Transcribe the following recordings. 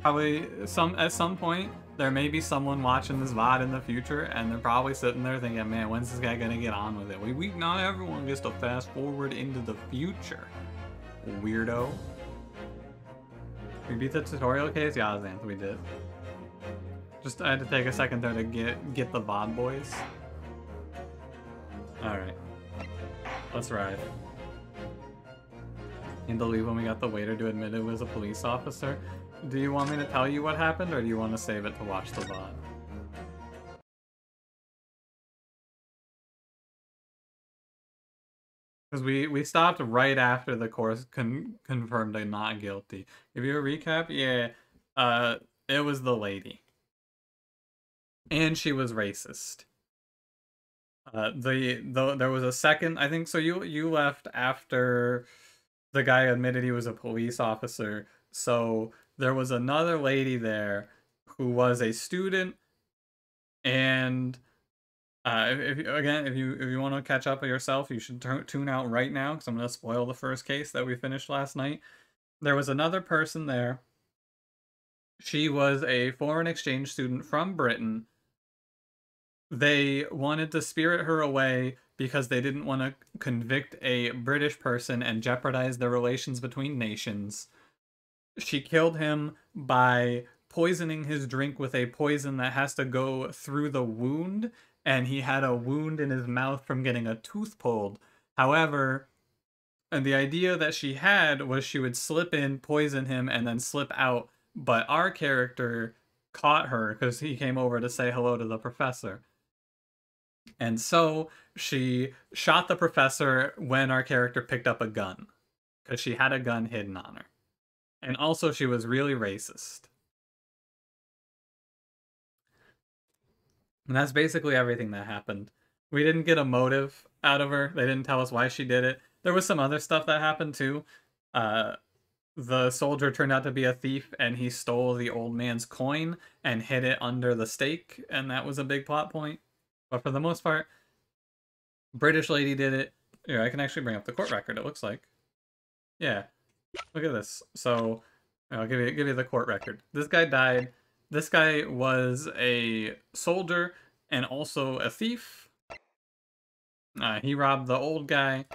Probably at some point there may be someone watching this VOD in the future, and they're probably sitting there thinking, man, when's this guy gonna get on with it? We not everyone gets to fast forward into the future. Weirdo. We beat the tutorial case? Yeah, Xanth, we did. Just I had to take a second there to get the VOD boys. Alright. Let's ride. Can't believe when we got the waiter to admit it was a police officer. Do you want me to tell you what happened, or do you want to save it to watch the VOD? Because we stopped right after the course confirmed I'm not guilty. Give you a recap? Yeah, it was the lady. And she was racist. There was a second, I think, so you left after the guy admitted he was a police officer, so there was another lady there who was a student, and if you want to catch up with yourself, you should tune out right now, because I'm going to spoil the first case that we finished last night. There was another person there. She was a foreign exchange student from Britain. They wanted to spirit her away because they didn't want to convict a British person and jeopardize the relations between nations. She killed him by poisoning his drink with a poison that has to go through the wound, and he had a wound in his mouth from getting a tooth pulled. However, and the idea that she had was she would slip in, poison him, and then slip out, but our character caught her because he came over to say hello to the professor. And so she shot the professor when our character picked up a gun, because she had a gun hidden on her. And also she was really racist. And that's basically everything that happened. We didn't get a motive out of her. They didn't tell us why she did it. There was some other stuff that happened too. The soldier turned out to be a thief, and he stole the old man's coin and hid it under the stake, and that was a big plot point. But for the most part, British lady did it. Here, I can actually bring up the court record, it looks like. Yeah. Look at this. So, I'll give you the court record. This guy died. This guy was a soldier and also a thief. He robbed the old guy.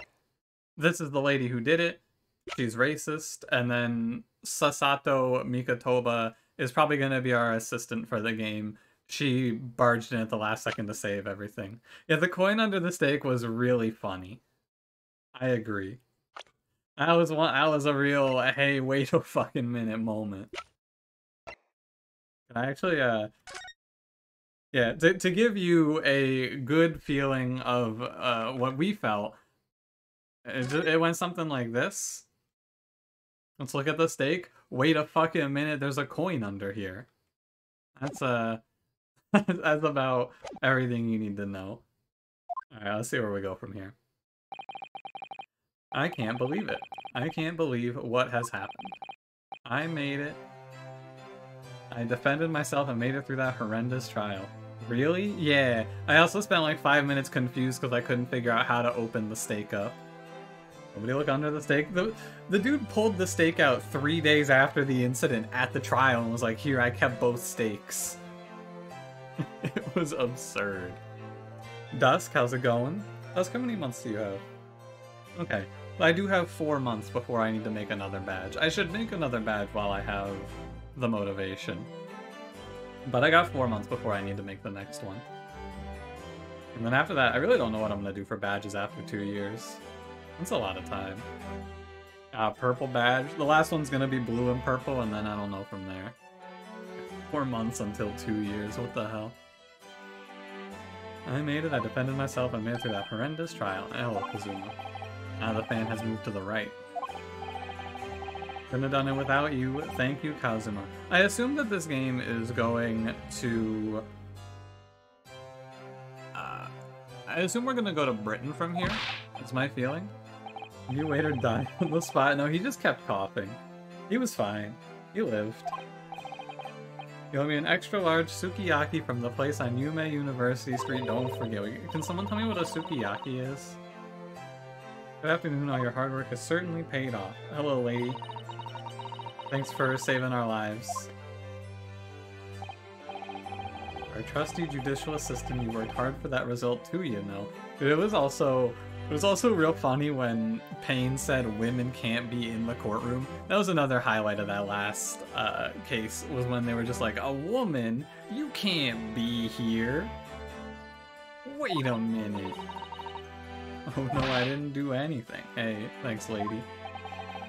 This is the lady who did it. She's racist. And then Sasato Mikatoba is probably going to be our assistant for the game. She barged in at the last second to save everything. Yeah, the coin under the stake was really funny. I agree. That was a real, hey, wait a fucking minute moment. Can I actually, yeah, to give you a good feeling of what we felt, it went something like this. Let's look at the stake. Wait a fucking minute, there's a coin under here. That's that's about everything you need to know. Alright, let's see where we go from here. I can't believe it. I can't believe what has happened. I made it. I defended myself and made it through that horrendous trial. Really? Yeah. I also spent like 5 minutes confused because I couldn't figure out how to open the stake up. Nobody look under the stake. The dude pulled the stake out 3 days after the incident at the trial and was like, here, I kept both stakes. It was absurd. Dusk, how's it going? Dusk, how many months do you have? Okay. I do have 4 months before I need to make another badge. I should make another badge while I have the motivation. But I got 4 months before I need to make the next one. And then after that, I really don't know what I'm going to do for badges after 2 years. That's a lot of time. Purple badge. The last one's going to be blue and purple, and then I don't know from there. 4 months until 2 years. What the hell? I made it. I defended myself and made it through that horrendous trial. Hello, Kazuma. The fan has moved to the right. Couldn't have done it without you. Thank you, Kazuma. I assume that this game is going to... I assume we're going to go to Britain from here. That's my feeling. You waiter died on the spot. No, he just kept coughing. He was fine. He lived. You owe me an extra large sukiyaki from the place on Yume University Street. Don't forget. Can someone tell me what a sukiyaki is? Good afternoon. All your hard work has certainly paid off. Hello, lady. Thanks for saving our lives. Our trusty judicial assistant, you worked hard for that result too, you know. It was also real funny when Payne said women can't be in the courtroom. That was another highlight of that last case, was when they were just like, a woman? You can't be here. Wait a minute. Oh no, I didn't do anything. Hey, thanks, lady.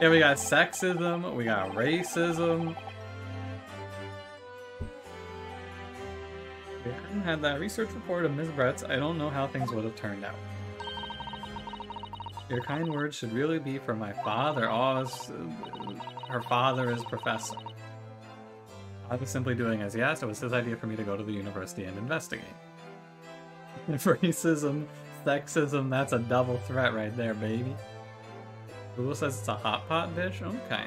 Yeah, we got sexism, we got racism. If we hadn't had that research report of Ms. Brett's, I don't know how things would have turned out. Your kind words should really be for my father. Oh, her father is professor. I was simply doing as he asked. It was his idea for me to go to the university and investigate. Racism, sexism, that's a double threat right there, baby. Google says it's a hot pot dish? Okay.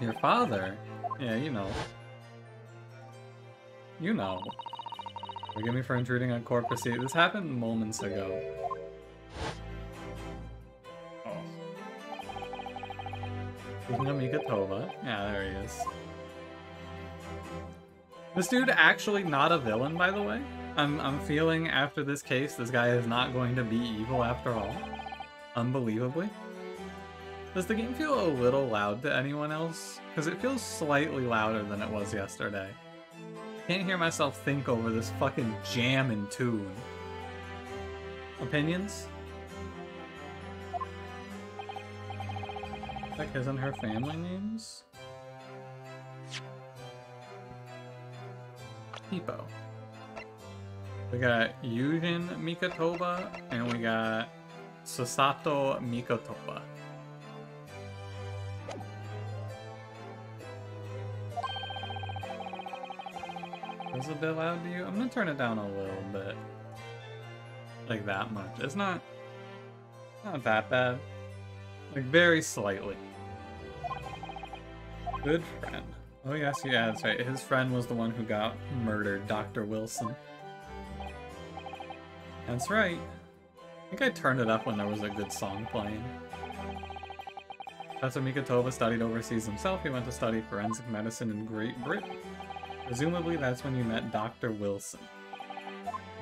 Your father? Yeah, you know. You know. Forgive me for intruding on court proceedings. This happened moments ago. Oh. Speaking of Mikatova. Yeah, there he is. This dude actually not a villain, by the way. I'm feeling after this case, this guy is not going to be evil after all. Unbelievably. Does the game feel a little loud to anyone else? Because it feels slightly louder than it was yesterday. Can't hear myself think over this fucking jammin' tune. Opinions? Like his and her family names? Hippo. We got Yujin Mikatova and we got Susato Mikatova. Is it a bit loud to you? I'm gonna turn it down a little bit. Like that much. It's not that bad. Like very slightly. Good friend. Oh yes, yeah, that's right. His friend was the one who got murdered, Dr. Wilson. That's right. I think I turned it up when there was a good song playing. Professor Mikatova studied overseas himself. He went to study forensic medicine in Great Britain. Presumably that's when you met Dr. Wilson.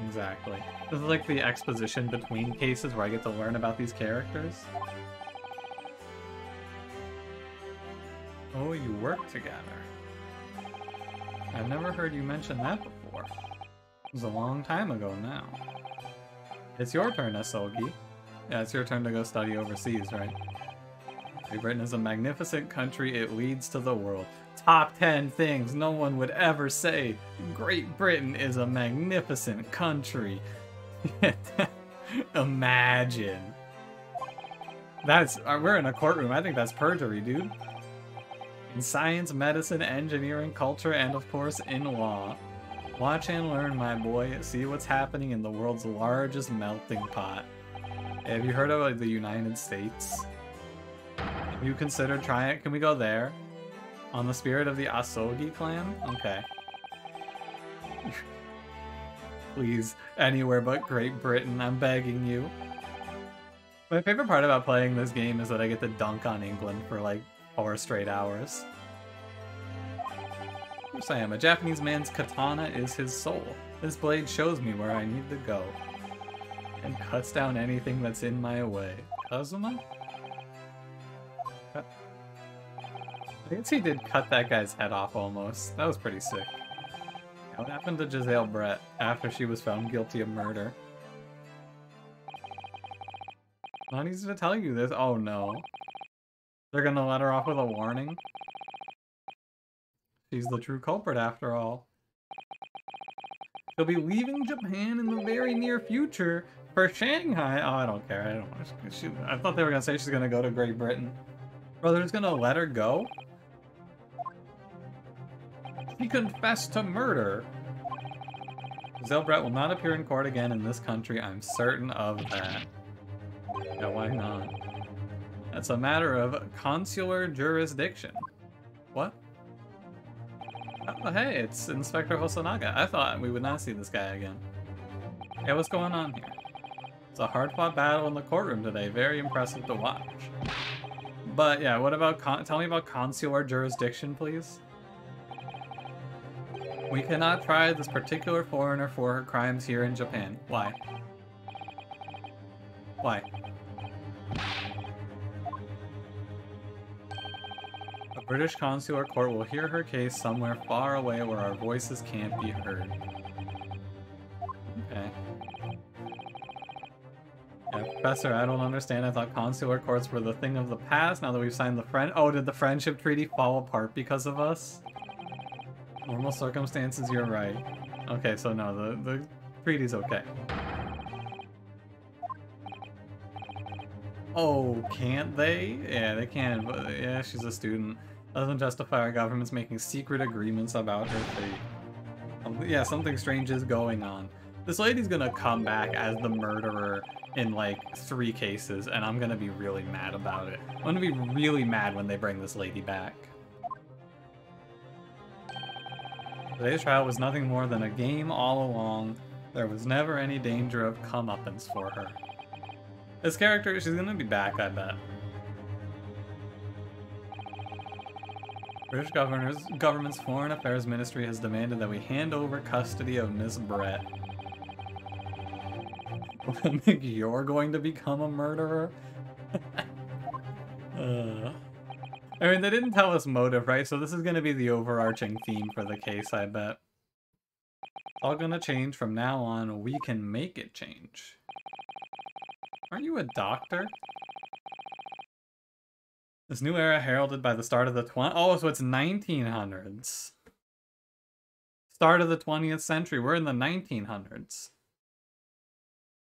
Exactly. This is like the exposition between cases where I get to learn about these characters. Oh, you work together. I've never heard you mention that before. It was a long time ago now. It's your turn, Asogi. Yeah, it's your turn to go study overseas, right? Great Britain is a magnificent country. It leads to the world. Top 10 things no one would ever say. Great Britain is a magnificent country. Imagine. We're in a courtroom. I think that's perjury, dude. In science, medicine, engineering, culture, and of course in law. Watch and learn, my boy. See what's happening in the world's largest melting pot. Have you heard of the United States? Have you considered trying it? Can we go there? On the spirit of the Asogi clan? Okay. Please, anywhere but Great Britain, I'm begging you. My favorite part about playing this game is that I get to dunk on England for like 4 straight hours. Of course I am. A Japanese man's katana is his soul. This blade shows me where I need to go. And cuts down anything that's in my way. Kazuma? I guess he did cut that guy's head off almost. That was pretty sick. What happened to Giselle Brett after she was found guilty of murder? Not easy to tell you this. Oh no. They're gonna let her off with a warning? She's the true culprit after all. She'll be leaving Japan in the very near future for Shanghai. Oh, I don't care. I don't want. I thought they were gonna say she's gonna go to Great Britain. Brother's gonna let her go? She confessed to murder. Giselle Brett will not appear in court again in this country. I'm certain of that. Yeah, why not? That's a matter of consular jurisdiction. What? Oh, hey, it's Inspector Hosonaga. I thought we would not see this guy again. Hey, what's going on here? It's a hard-fought battle in the courtroom today. Very impressive to watch. But yeah, what about tell me about consular jurisdiction, please? We cannot try this particular foreigner for her crimes here in Japan. Why? Why? A British consular court will hear her case somewhere far away where our voices can't be heard. Okay. Yeah, Professor, I don't understand. I thought consular courts were the thing of the past. Now that we've signed the Oh, did the friendship treaty fall apart because of us? Normal circumstances, you're right. Okay, so no, the treaty's okay. Oh, can't they? Yeah, they can, but yeah, she's a student. Doesn't justify our government's making secret agreements about her fate. Yeah, something strange is going on. This lady's gonna come back as the murderer in like 3 cases, and I'm gonna be really mad about it. I'm gonna be really mad when they bring this lady back. Today's trial was nothing more than a game all along. There was never any danger of comeuppance for her. This character, she's gonna be back, I bet. British government's Foreign Affairs Ministry has demanded that we hand over custody of Miss Brett. You're going to become a murderer? I mean, they didn't tell us motive, right? So this is going to be the overarching theme for the case, I bet. It's all going to change from now on. We can make it change. Aren't you a doctor? This new era heralded by the start of the Oh, so it's 1900s. Start of the 20th century. We're in the 1900s.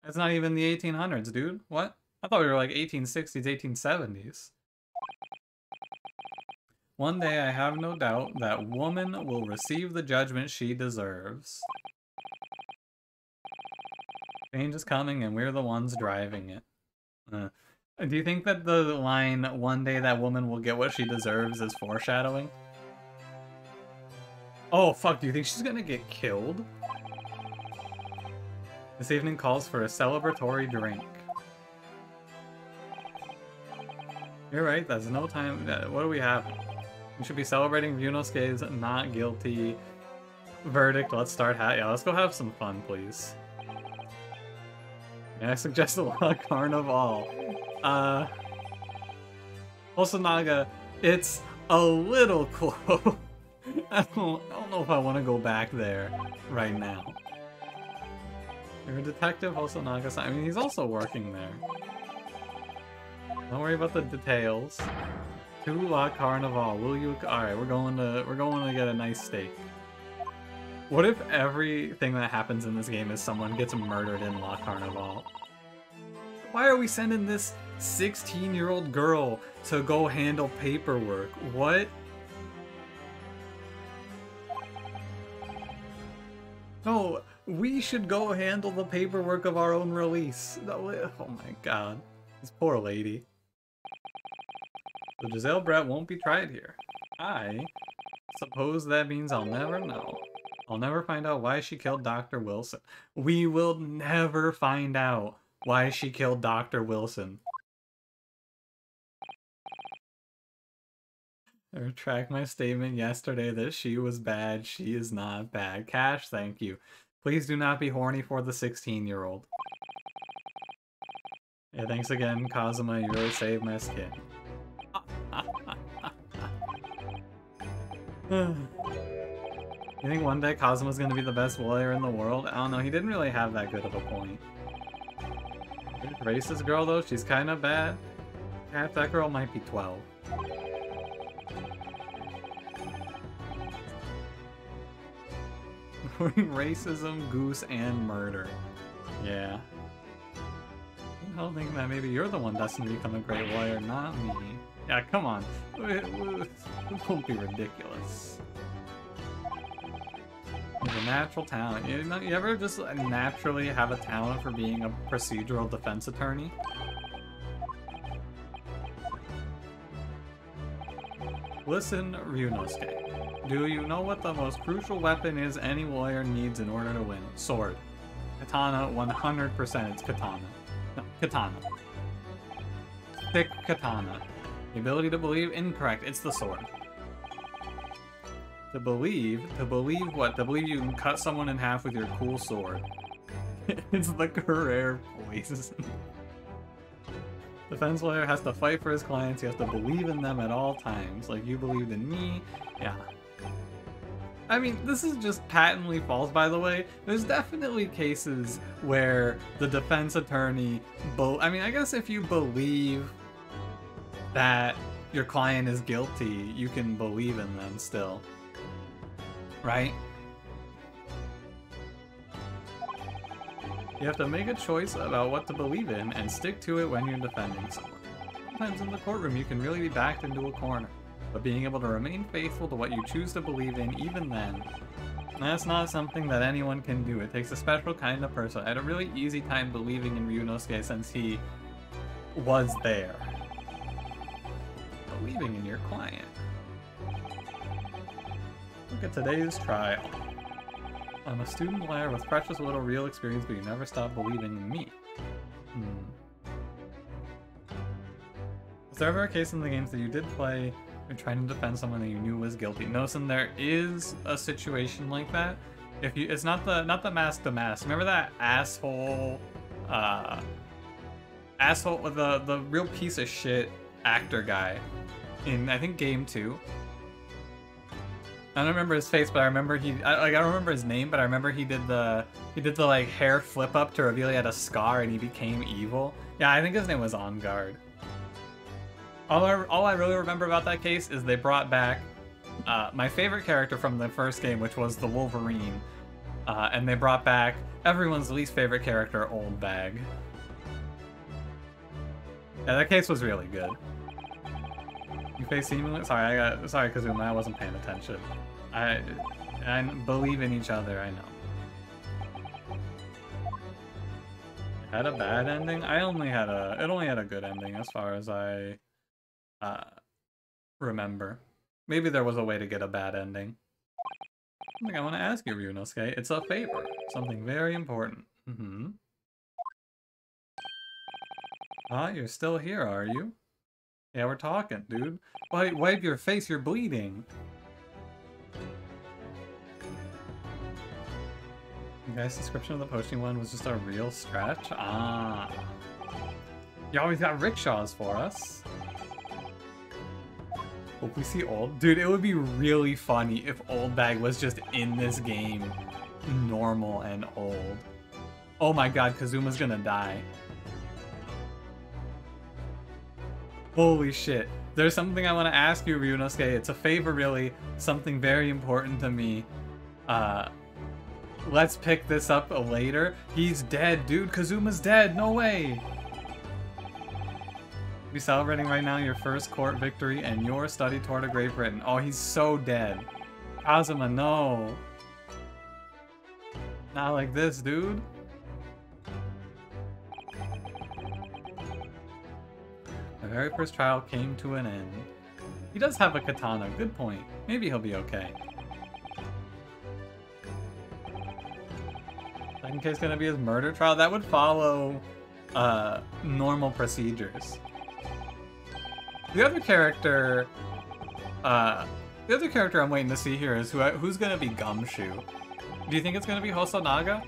It's not even the 1800s, dude. What? I thought we were like 1860s, 1870s. One day, I have no doubt that woman will receive the judgment she deserves. Change is coming, and we're the ones driving it. Do you think that the line, one day that woman will get what she deserves, is foreshadowing? Oh, fuck, do you think she's gonna get killed? This evening calls for a celebratory drink. You're right, there's no time. What do we have? We should be celebrating Ryunosuke's not guilty verdict. Let's start. Yeah, let's go have some fun, please. Yeah, I suggest a La Carnival. Hosonaga, it's a little close. I don't know if I want to go back there right now. You're a detective, Hosonaga. I mean, he's also working there. Don't worry about the details. To La Carnival, will you? All right, we're going to get a nice steak. What if everything that happens in this game is someone gets murdered in La Carnival? Why are we sending this 16-year-old girl to go handle paperwork? What? No, we should go handle the paperwork of our own release. Oh my god. This poor lady. So Giselle Brett won't be tried here. I suppose that means I'll never know. I'll never find out why she killed Dr. Wilson. We will never find out why she killed Dr. Wilson. I retract my statement yesterday that she was bad. She is not bad. Cash, thank you. Please do not be horny for the 16-year-old. Yeah, thanks again, Kazuma. You really saved my skin. You think one day Kazuma's gonna be the best lawyer in the world? I don't know, he didn't really have that good of a point. Racist girl though, she's kinda bad. Half that girl might be 12. Racism, goose, and murder. Yeah. I don't think that maybe you're the one destined to become a great lawyer, not me. Yeah, come on. Don't be ridiculous. You have a natural talent. You ever just naturally have a talent for being a procedural defense attorney? Listen, Ryunosuke. Do you know what the most crucial weapon is any lawyer needs in order to win? Sword. Katana, 100% it's katana. No, katana. Thick katana. The ability to believe? Incorrect. It's the sword. To believe what? To believe you can cut someone in half with your cool sword. It's the career poison. Defense lawyer has to fight for his clients. He has to believe in them at all times. Like you believed in me. Yeah. I mean, this is just patently false, by the way. There's definitely cases where the defense attorney... I mean, I guess if you believe that your client is guilty, you can believe in them still. Right? You have to make a choice about what to believe in and stick to it when you're defending someone. Sometimes in the courtroom you can really be backed into a corner, but being able to remain faithful to what you choose to believe in even then, that's not something that anyone can do. It takes a special kind of person. I had a really easy time believing in Ryunosuke since he was there. Believing in your client. Look at today's trial. I'm a student lawyer with precious little real experience, but you never stop believing in me. Was there ever a case in the games that you did play and trying to defend someone that you knew was guilty? Notice there is a situation like that. If you, it's not the mask to mask. Remember that asshole with the real piece of shit actor guy in I think game 2. I don't remember his face, but I remember I don't remember his name, but I remember he did the like hair flip up to reveal he had a scar and he became evil. Yeah, I think his name was On Guard. All I really remember about that case is they brought back my favorite character from the first game, which was the Wolverine, and they brought back everyone's least favorite character, Old Bag. Yeah, that case was really good. You face seemingly... Sorry, Kazuma, I wasn't paying attention. I believe in each other, I know. Had a bad ending? It only had a good ending as far as I remember. Maybe there was a way to get a bad ending. Something I want to ask you, Ryunosuke. It's a favor. Something very important. Ah, you're still here, are you? Yeah, we're talking, dude. Wipe your face, you're bleeding. The guy's description of the poaching one was just a real stretch? Ah. You always got rickshaws for us. Hope we see Old... Dude, it would be really funny if Old Bag was just in this game normal and old. Oh my god, Kazuma's gonna die. Holy shit. There's something I want to ask you, Ryunosuke. It's a favor, really. Something very important to me. Let's pick this up later. He's dead, dude. Kazuma's dead. No way. Be celebrating right now your first court victory and your study toward a Great Britain. Oh, he's so dead. Kazuma, no. Not like this, dude. My very first trial came to an end. He does have a katana, good point. Maybe he'll be okay. Second case gonna be his murder trial? That would follow normal procedures. The other character I'm waiting to see here is who's gonna be Gumshoe. Do you think it's gonna be Hosonaga?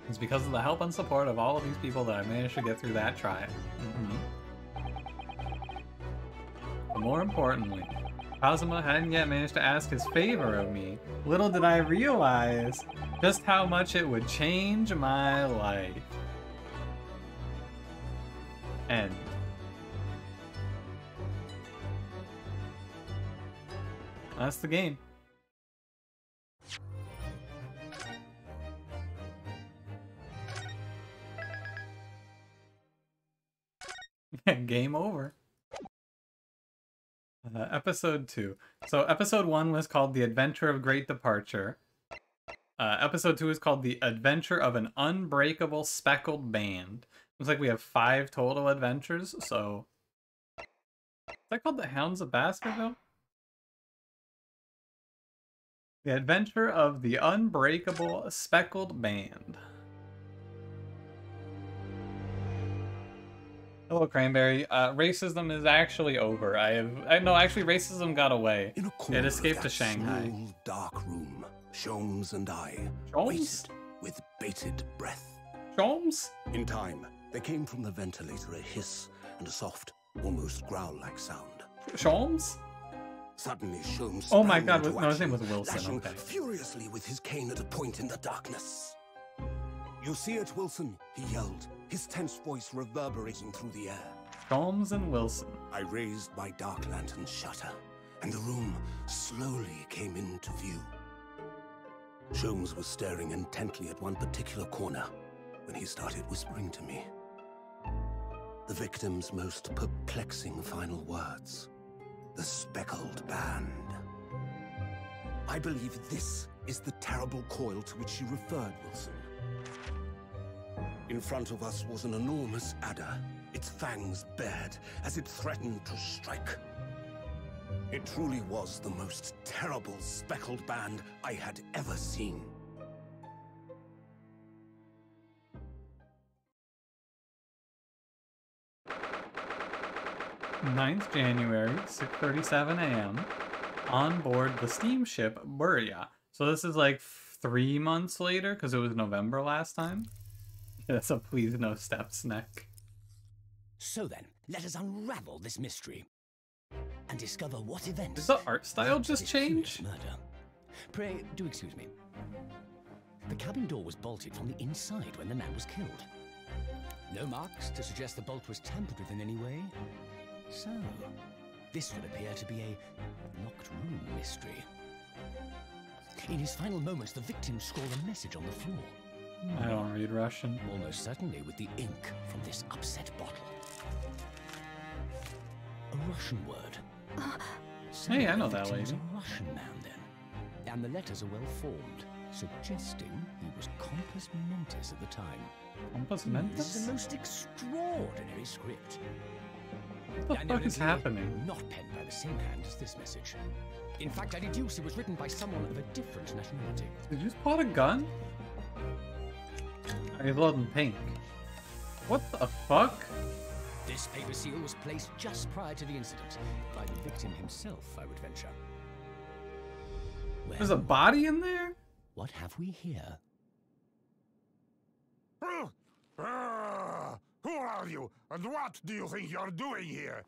It's because of the help and support of all of these people that I managed to get through that trial. But more importantly, Kazuma hadn't yet managed to ask his favor of me. Little did I realize just how much it would change my life. End. That's the game. Game over. Episode 2. So episode 1 was called The Adventure of Great Departure. Episode 2 is called The Adventure of an Unbreakable Speckled Band. Looks like we have 5 total adventures, so... Is that called The Hounds of Baskerville? The Adventure of the Unbreakable Speckled Band. Hello, Cranberry. Racism is actually over. Actually, racism got away. In a corner It escaped of to that Shanghai. small, dark room, Sholmes and I Sholmes? waited with bated breath. Sholmes? In time, there came from the ventilator a hiss and a soft, almost growl-like sound. Sholmes? Suddenly, Sholmes Oh my sprang god, into no, his name action, was Wilson, lashing okay. furiously with his cane at a point in the darkness. "You see it, Wilson?" he yelled, his tense voice reverberating through the air. Sholmes and Wilson. I raised my dark lantern shutter, and the room slowly came into view. Sholmes was staring intently at one particular corner when he started whispering to me. The victim's most perplexing final words. The Speckled Band. I believe this is the terrible coil to which you referred, Wilson. In front of us was an enormous adder, its fangs bared as it threatened to strike. It truly was the most terrible speckled band I had ever seen. 9th January, 6:37 a.m. on board the steamship Buria. So this is like 3 months later, because it was November last time. That's a please no steps neck. So then, let us unravel this mystery and discover what events... Did the art style just change? Murder. Pray, do excuse me. The cabin door was bolted from the inside when the man was killed. No marks to suggest the bolt was tampered with in any way. So, this would appear to be a locked room mystery. In his final moments, the victim scrawled a message on the floor. I don't read Russian. Almost certainly with the ink from this upset bottle. A Russian word. So Hey, I know the that victim was lady. a Russian man then. And the letters are well formed, suggesting he was compos mentis at the time. Compos This is mentis? a most extraordinary script. What the fuck is evidently happening? Not penned by the same hand as this message. In fact, I deduce it was written by someone of a different nationality. Did you spot a gun? I loading pink. What the fuck? This paper seal was placed just prior to the incident by the victim himself, I would venture. There's a body in there? What have we here? Who are you, and what do you think you're doing here?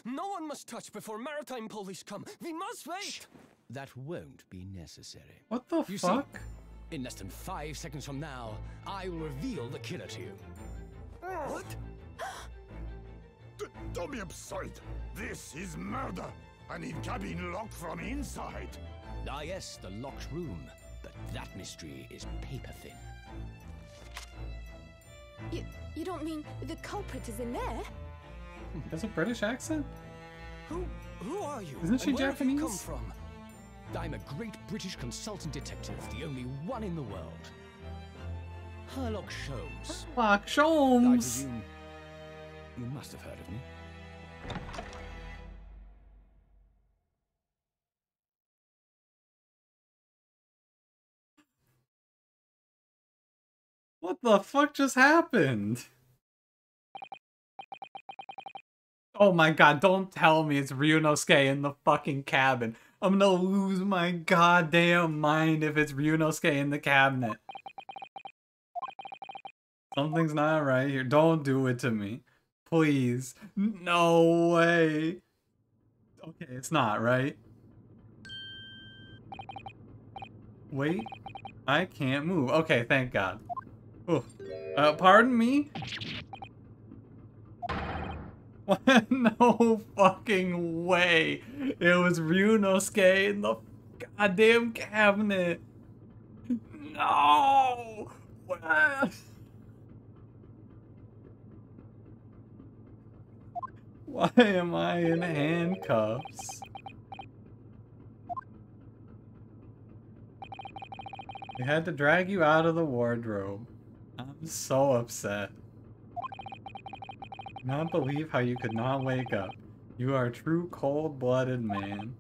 No one must touch before maritime police come. We must wait. That won't be necessary. What the You fuck? see, in less than 5 seconds from now, I will reveal the killer to you. What? Don't be absurd. This is murder. I need cabin locked from inside. Ah yes, the locked room. But that mystery is paper thin. You don't mean the culprit is in there? There's a British accent? Who are you? Isn't she and where have you Japanese? come from? I'm a great British consultant detective, the only one in the world. Herlock Sholmes. Fuck, I Sholmes! presume you must have heard of me. What the fuck just happened? Oh my god, don't tell me it's Ryunosuke in the fucking cabin. I'm gonna lose my goddamn mind if it's Ryunosuke in the cabinet. Something's not right here. Don't do it to me. Please. No way. Okay, it's not, right? Wait. I can't move. Okay, thank God. Oof. Pardon me? No fucking way. It was Ryunosuke in the goddamn cabinet. No! What? Why am I in handcuffs? We had to drag you out of the wardrobe. I'm so upset. I cannot believe how you could not wake up. You are a true cold-blooded man.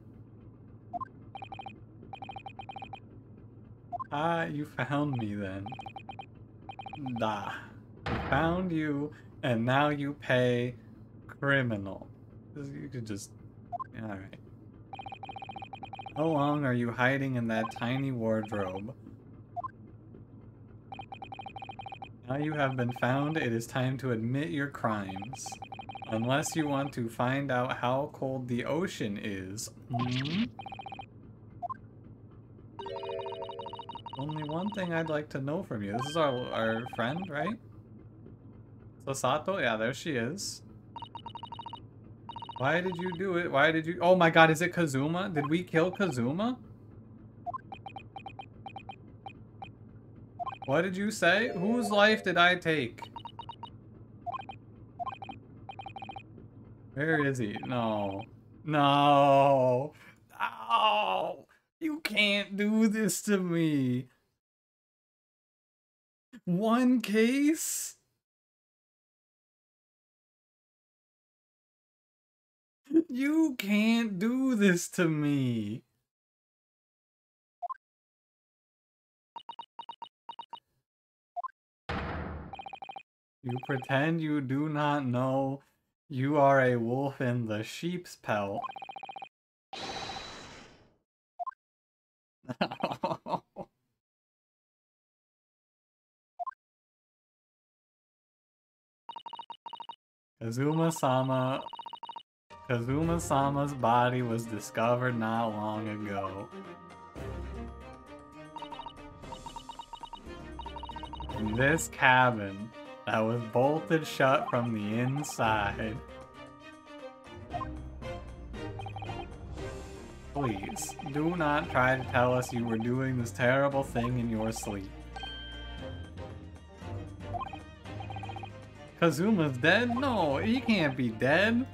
Ah, you found me then. Da. found you, and now you pay criminal. You could just... Alright. How long are you hiding in that tiny wardrobe? Now you have been found, it is time to admit your crimes. Unless you want to find out how cold the ocean is. Hmm? Only one thing I'd like to know from you. This is our friend, right? Sasato? Yeah, there she is. Why did you do it? Why did you... Oh my god, is it Kazuma? Did we kill Kazuma? What did you say? Whose life did I take? Where is he? No. No. No. You can't do this to me. One case? You can't do this to me. You pretend you do not know you are a wolf in the sheep's pelt. Kazuma-sama's body was discovered not long ago. In this cabin that was bolted shut from the inside. Please, do not try to tell us you were doing this terrible thing in your sleep. Kazuma's dead? No, he can't be dead.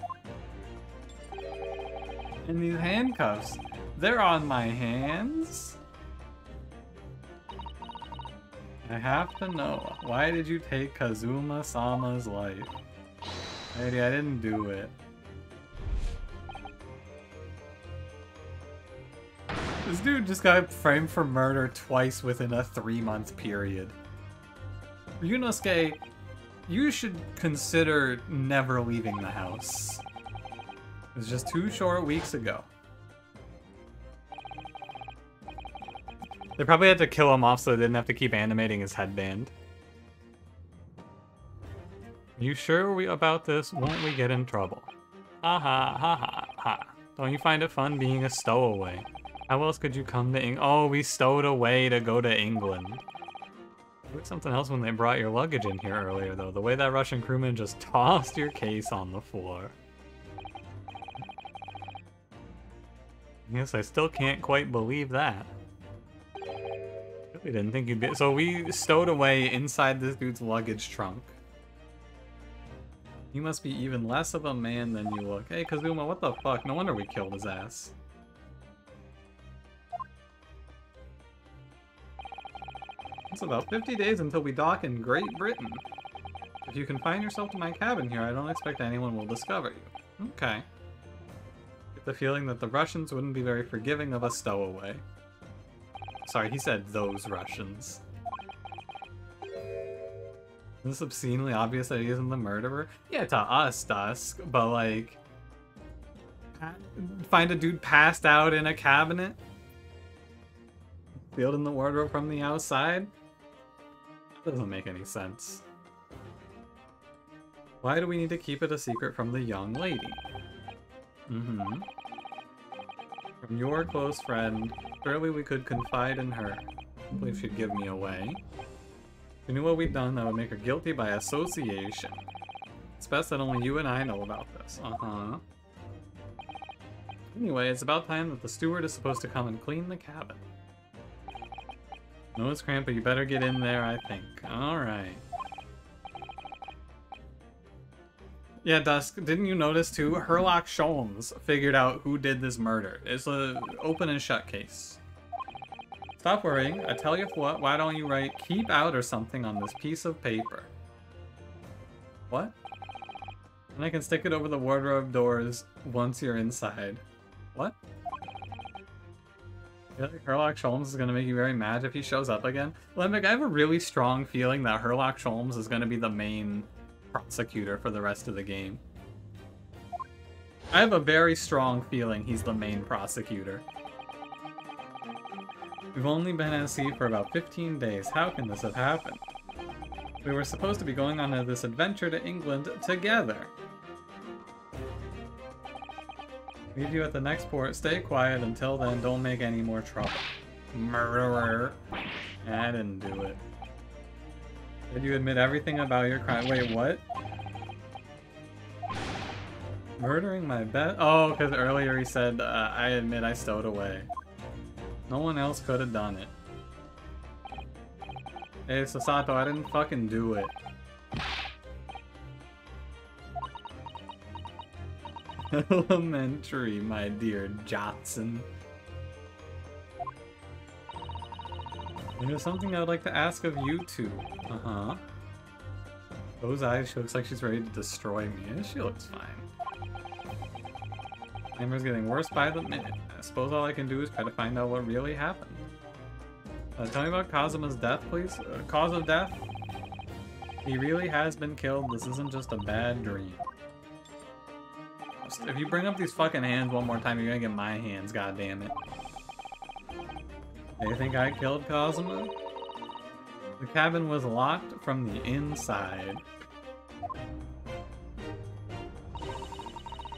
And these handcuffs, they're on my hands? I have to know, why did you take Kazuma-sama's life? Lady, I didn't do it. This dude just got framed for murder twice within a 3-month period. Ryunosuke, you should consider never leaving the house. It was just 2 short weeks ago. They probably had to kill him off so they didn't have to keep animating his headband. You sure about this? Won't we get in trouble? Ha ha ha ha ha. Don't you find it fun being a stowaway? How else could you come to England? Oh, we stowed away to go to England. It was something else when they brought your luggage in here earlier, though. The way that Russian crewman just tossed your case on the floor. Yes, I still can't quite believe that. Really didn't think you'd be... So we stowed away inside this dude's luggage trunk. You must be even less of a man than you look. Hey, Kazuma, what the fuck? No wonder we killed his ass. It's about 50 days until we dock in Great Britain. If you confine yourself to my cabin here, I don't expect anyone will discover you. Okay. Get the feeling that the Russians wouldn't be very forgiving of a stowaway. Sorry, he said those Russians. Is this obscenely obvious that he isn't the murderer? Yeah, to us, Dusk, but like... Find a dude passed out in a cabinet? Sealed in the wardrobe from the outside? Doesn't make any sense. Why do we need to keep it a secret from the young lady? Mm-hmm. From your close friend, surely we could confide in her. I believe she'd give me away. If we knew what we'd done, that would make her guilty by association. It's best that only you and I know about this. Uh-huh. Anyway, it's about time that the steward is supposed to come and clean the cabin. No, it's cramped, but you better get in there, I think. Alright. Yeah, Dusk, didn't you notice too? Herlock Sholmes figured out who did this murder. It's a open and shut case. Stop worrying. I tell you what, why don't you write keep out or something on this piece of paper? What? And I can stick it over the wardrobe doors once you're inside. What? I feel like Herlock Sholmes is going to make you very mad if he shows up again. Limbic, I have a really strong feeling that Herlock Sholmes is going to be the main prosecutor for the rest of the game. I have a very strong feeling he's the main prosecutor. We've only been at sea for about 15 days. How can this have happened? We were supposed to be going on this adventure to England together. Leave you at the next port. Stay quiet until then. Don't make any more trouble. Murderer. I didn't do it. Did you admit everything about your crime? Wait, what? Murdering my bet? Oh, because earlier he said, I admit I stowed away. No one else could have done it. Hey, Sasato, I didn't fucking do it. Elementary, my dear Jotson. There's something I would like to ask of you two. Uh-huh. Those eyes, she looks like she's ready to destroy me. Yeah, she looks fine. Amber's getting worse by the minute. I suppose all I can do is try to find out what really happened. Tell me about Kazuma's death, please. Cause of death? He really has been killed. This isn't just a bad dream. If you bring up these fucking hands one more time, you're gonna get my hands, goddammit. They think I killed Kazuma? The cabin was locked from the inside.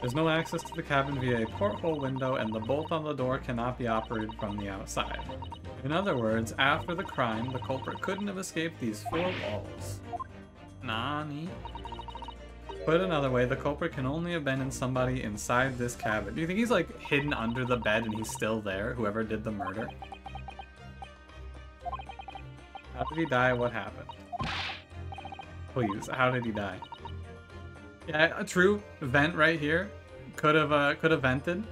There's no access to the cabin via a porthole window, and the bolt on the door cannot be operated from the outside. In other words, after the crime, the culprit couldn't have escaped these four walls. Nani? Put another way, the culprit can only have been in somebody inside this cabin. Do you think he's like hidden under the bed and he's still there, whoever did the murder? How did he die? What happened? Please, how did he die? Yeah, a true vent right here. Could have vented.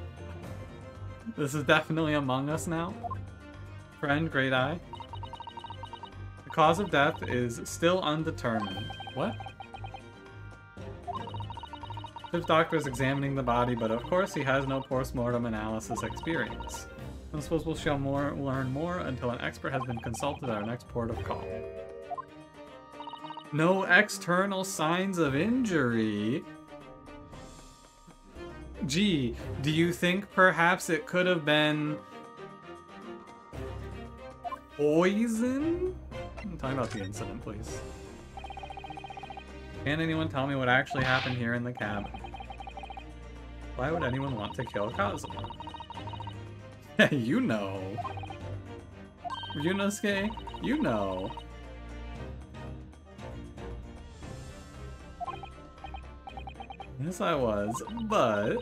This is definitely Among Us now. Friend, great eye. The cause of death is still undetermined. What? Fifth Doctor is examining the body, but of course he has no post-mortem analysis experience. I suppose we'll learn more until an expert has been consulted at our next port of call. No external signs of injury? Gee, do you think perhaps it could have been poison? Tell me about the incident, please. Can anyone tell me what actually happened here in the cabin? Why would anyone want to kill Kazuma? You know. Ryunosuke, you know. Yes, I was, but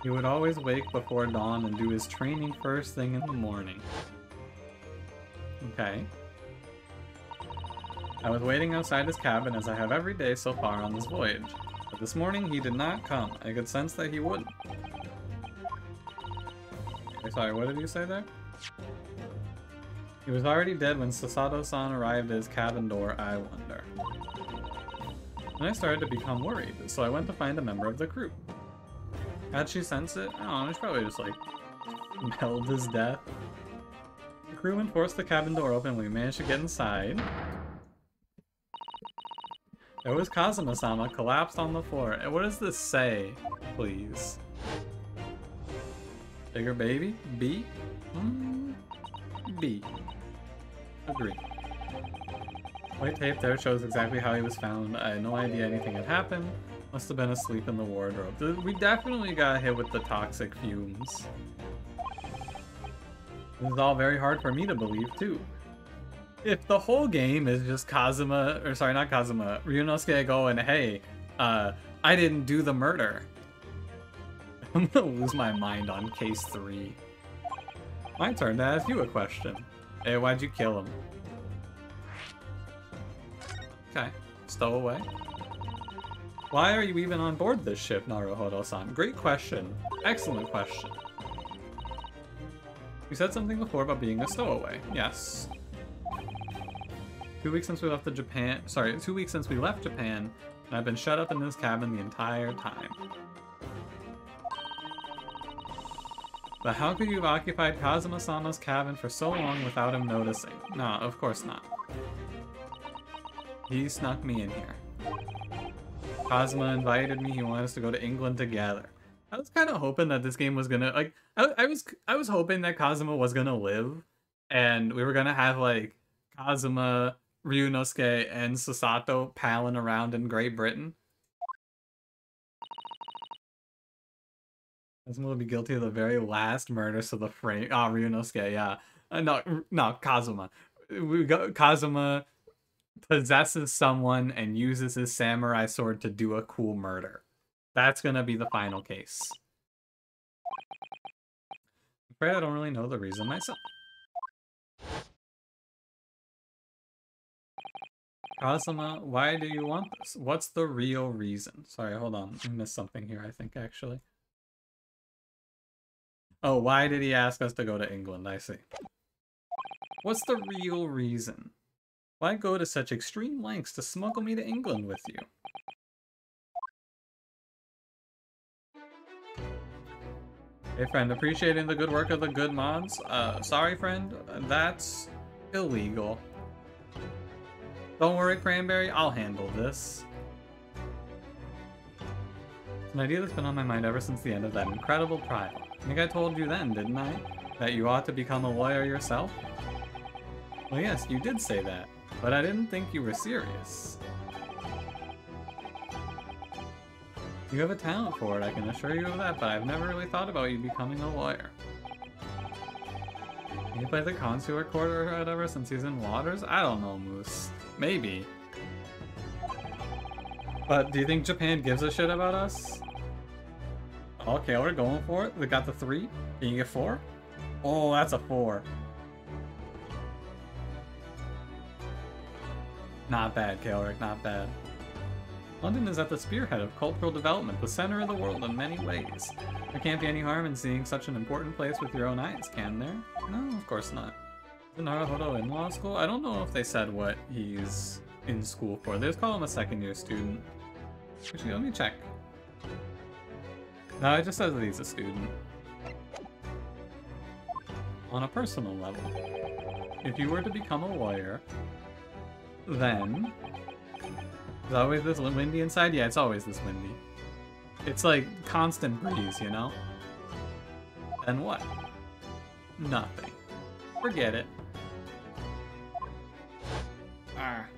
he would always wake before dawn and do his training first thing in the morning. Okay. I was waiting outside his cabin as I have every day so far on this voyage. But this morning he did not come. I could sense that he wouldn't. Okay, sorry, what did you say there? He was already dead when Sasato-san arrived at his cabin door, I wonder. Then I started to become worried, so I went to find a member of the crew. How'd she sense it? I don't know, she probably just like smelled his death. The crewman forced the cabin door open and we managed to get inside. There was Kazuma-sama collapsed on the floor. And what does this say, please? Bigger baby? B? B. Agree. White tape there shows exactly how he was found. I had no idea anything had happened. Must have been asleep in the wardrobe. We definitely got hit with the toxic fumes. This is all very hard for me to believe, too. If the whole game is just Kazuma, or sorry, not Kazuma, Ryunosuke going, hey, I didn't do the murder. I'm gonna lose my mind on case 3. My turn to ask you a question. Hey, why'd you kill him? Okay, stow away. Why are you even on board this ship, Naruhodo-san? Great question. Excellent question. You said something before about being a stowaway. Yes. 2 weeks since we left Japan, sorry, 2 weeks since we left Japan, and I've been shut up in this cabin the entire time. But how could you have occupied Kazuma-sama's cabin for so long without him noticing? No, of course not. He snuck me in here. Kazuma invited me, he wanted us to go to England together. I was kind of hoping that this game was gonna, like, I was hoping that Kazuma was gonna live, and we were gonna have, like, Kazuma, Ryunosuke, and Susato palling around in Great Britain. Kazuma will be guilty of the very last murder, so the frame. Ah, Ryunosuke, yeah. No, Kazuma. Kazuma possesses someone and uses his samurai sword to do a cool murder. That's gonna be the final case. I'm afraid I don't really know the reason myself. Kazuma, why do you want this? What's the real reason? Sorry, hold on. I missed something here, I think, actually. Oh, why did he ask us to go to England? I see. What's the real reason? Why go to such extreme lengths to smuggle me to England with you? Hey friend, appreciating the good work of the good mods? Sorry friend, that's illegal. Don't worry, Cranberry, I'll handle this. It's an idea that's been on my mind ever since the end of that incredible trial. I think I told you then, didn't I? That you ought to become a lawyer yourself? Well, yes, you did say that, but I didn't think you were serious. You have a talent for it, I can assure you of that, but I've never really thought about you becoming a lawyer. You play the consular court or whatever since he's in Waters? I don't know, Moose. Maybe. But do you think Japan gives a shit about us? Okay, we're going for it. We got the 3. Can you get 4? Oh, that's a 4. Not bad, Kaelric, not bad. London is at the spearhead of cultural development, the center of the world in many ways. There can't be any harm in seeing such an important place with your own eyes, can there? No, of course not. Is Naruhodo in law school? I don't know if they said what he's in school for. They just call him a second-year student. Actually, let me check. No, it just says that he's a student. On a personal level, if you were to become a lawyer, then... Is it always this windy inside? Yeah, it's always this windy. It's like constant breeze, you know? Then what? Nothing. Forget it. Arr.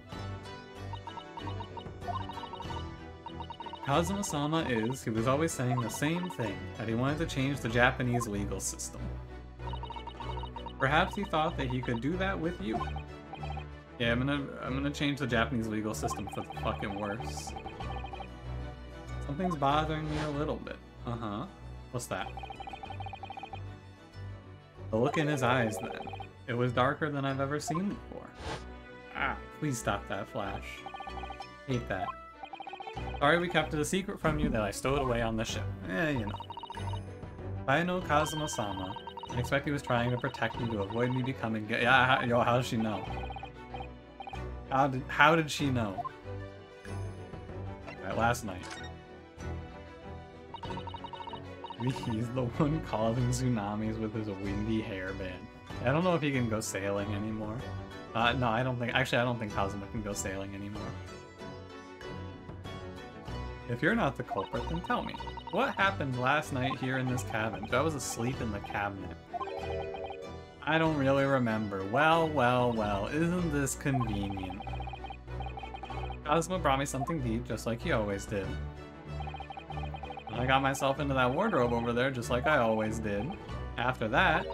Kazuma-sama he was always saying the same thing, that he wanted to change the Japanese legal system. Perhaps he thought that he could do that with you. Yeah, I'm gonna change the Japanese legal system for the fucking worse. Something's bothering me a little bit. Uh-huh. What's that? The look in his eyes, then. It was darker than I've ever seen before. Ah, please stop that flash. Hate that. Sorry we kept it a secret from you that I stowed away on the ship. You know. If I know Kazuma-sama, I expect he was trying to protect me to avoid me becoming gay. Yeah, yo, how does she know? How did she know? Right, last night. He's the one causing tsunamis with his windy hairband. I don't know if he can go sailing anymore. No, I don't think... Actually, I don't think Kazuma can go sailing anymore. If you're not the culprit, then tell me. What happened last night here in this cabin? I was asleep in the cabinet. I don't really remember. Well, well, well. Isn't this convenient? Kazuma brought me something to eat, just like he always did. I got myself into that wardrobe over there, just like I always did. After that,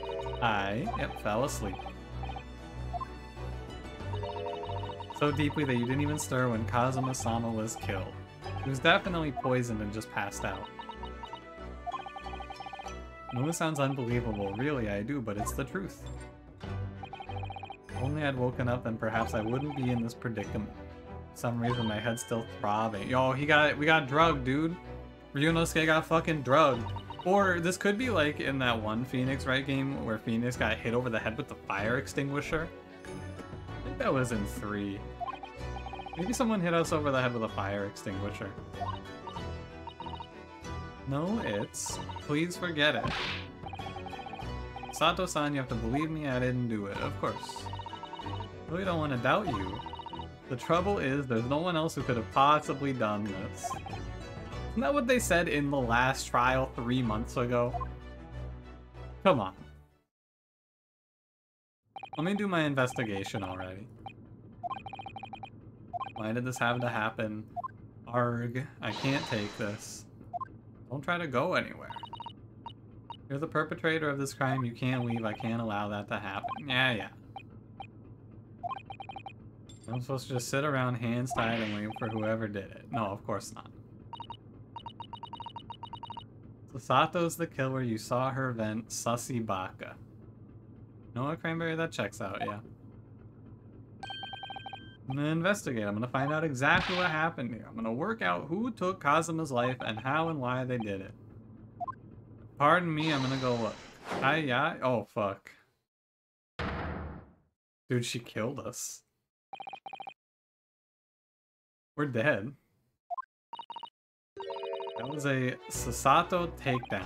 I fell asleep. So deeply that you didn't even stir when Kazuma-sama was killed. He was definitely poisoned and just passed out. I know this sounds unbelievable, really I do, but it's the truth. If only I'd woken up, then perhaps I wouldn't be in this predicament. For some reason my head's still throbbing. Yo, we got drugged, dude. Ryunosuke got fucking drugged. Or this could be like in that one Phoenix Wright game where Phoenix got hit over the head with the fire extinguisher. I think that was in 3. Maybe someone hit us over the head with a fire extinguisher. No, it's... Please forget it. Sato-san, you have to believe me, I didn't do it. Of course. I really don't want to doubt you. The trouble is, there's no one else who could have possibly done this. Isn't that what they said in the last trial 3 months ago? Come on. Let me do my investigation already. Why did this have to happen? Arg, I can't take this. Don't try to go anywhere. You're the perpetrator of this crime, you can't leave, I can't allow that to happen. Yeah. I'm supposed to just sit around hands tied and wait for whoever did it. No, of course not. Sasato's the killer, you saw her vent, sussy baka. Noah Cranberry, that checks out, yeah. I'm gonna investigate, I'm gonna find out exactly what happened here. I'm gonna work out who took Kazuma's life and how and why they did it. Pardon me, I'm gonna go look. Yeah? Oh, fuck. Dude, she killed us. We're dead. That was a Sasato takedown.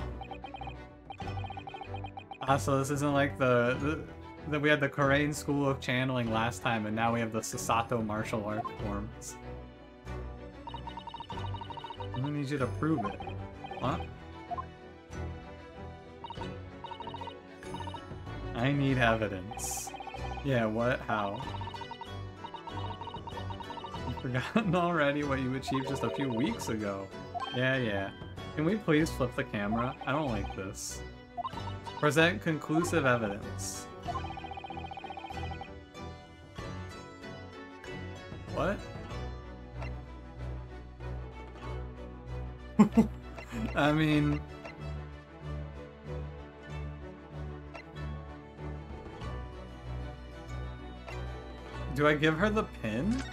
So this isn't like the we had the Korean School of Channeling last time, and now we have the Sasato martial art forms. I'm gonna need you to prove it. What? I need evidence. Yeah, what? How? You've forgotten already what you achieved just a few weeks ago. Yeah. Can we please flip the camera? I don't like this. Present conclusive evidence. What? I mean... Do I give her the pin?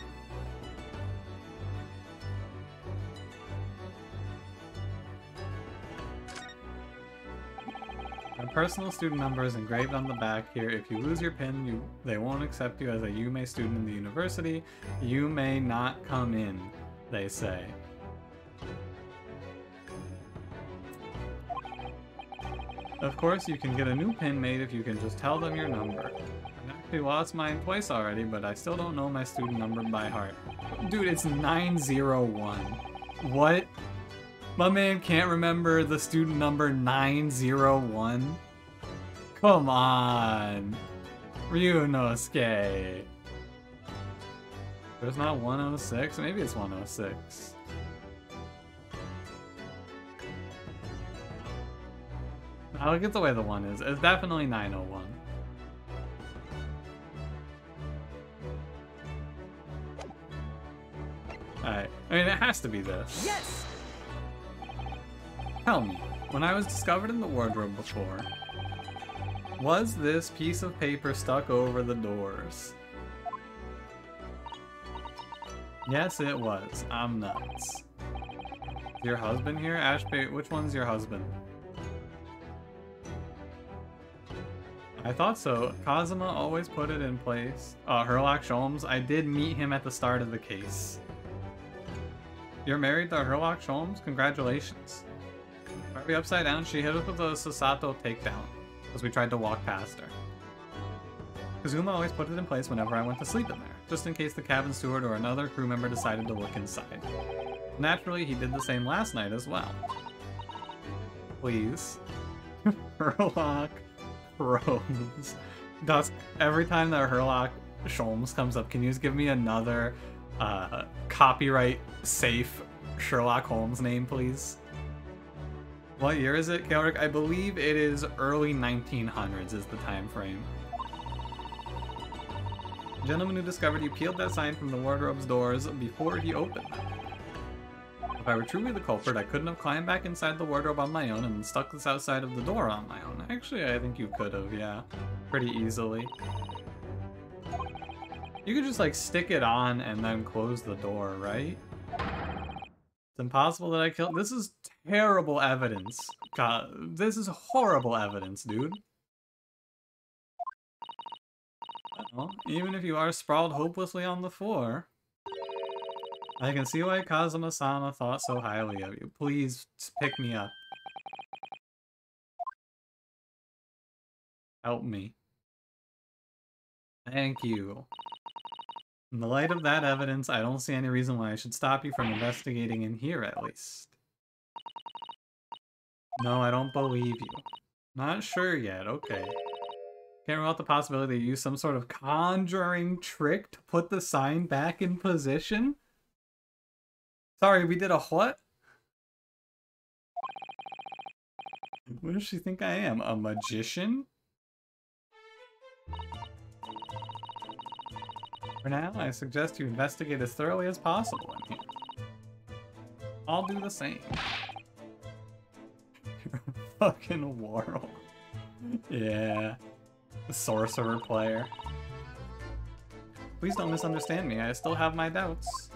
My personal student number is engraved on the back here. If you lose your pin, they won't accept you as a Yume student in the university. You may not come in, they say. Of course, you can get a new pin made if you can just tell them your number. I actually lost mine twice already, but I still don't know my student number by heart. Dude, it's 901. What? My man can't remember the student number 901? Come on. Ryunosuke. There's not 106? Maybe it's 106. I'll get the way the one is. It's definitely 901. Alright. I mean, it has to be this. Yes! Tell me, when I was discovered in the wardrobe before, was this piece of paper stuck over the doors? Yes, it was. I'm nuts. Your husband here? Ashby, which one's your husband? I thought so. Kazuma always put it in place. Herlock Sholmes, I did meet him at the start of the case. You're married to Herlock Sholmes? Congratulations. Barbie upside down, she hit us with a Sasato takedown, as we tried to walk past her. Kazuma always put it in place whenever I went to sleep in there, just in case the cabin steward or another crew member decided to look inside. Naturally, he did the same last night as well. Please. Herlock Rose. Dusk, every time that Herlock Sholmes comes up, can you just give me another copyright safe Sherlock Holmes name, please? What year is it, Kelric? I believe it is early 1900s is the time frame. The gentleman who discovered you peeled that sign from the wardrobe's doors before he opened them. If I were truly the culprit, I couldn't have climbed back inside the wardrobe on my own and stuck this outside of the door on my own. Actually, I think you could have, yeah. Pretty easily. You could just, like, stick it on and then close the door, right? It's impossible that I killed... This is terrible evidence. God, this is horrible evidence, dude. Well, even if you are sprawled hopelessly on the floor, I can see why Kazuma-sama thought so highly of you. Please pick me up. Help me. Thank you. In the light of that evidence, I don't see any reason why I should stop you from investigating in here, at least. No, I don't believe you. Not sure yet, okay. Can't rule out the possibility you use some sort of conjuring trick to put the sign back in position? Sorry, we did a what? What does she think I am? A magician? For now, I suggest you investigate as thoroughly as possible in here. I'll do the same. You're a fucking warlock. Yeah. The sorcerer player. Please don't misunderstand me, I still have my doubts.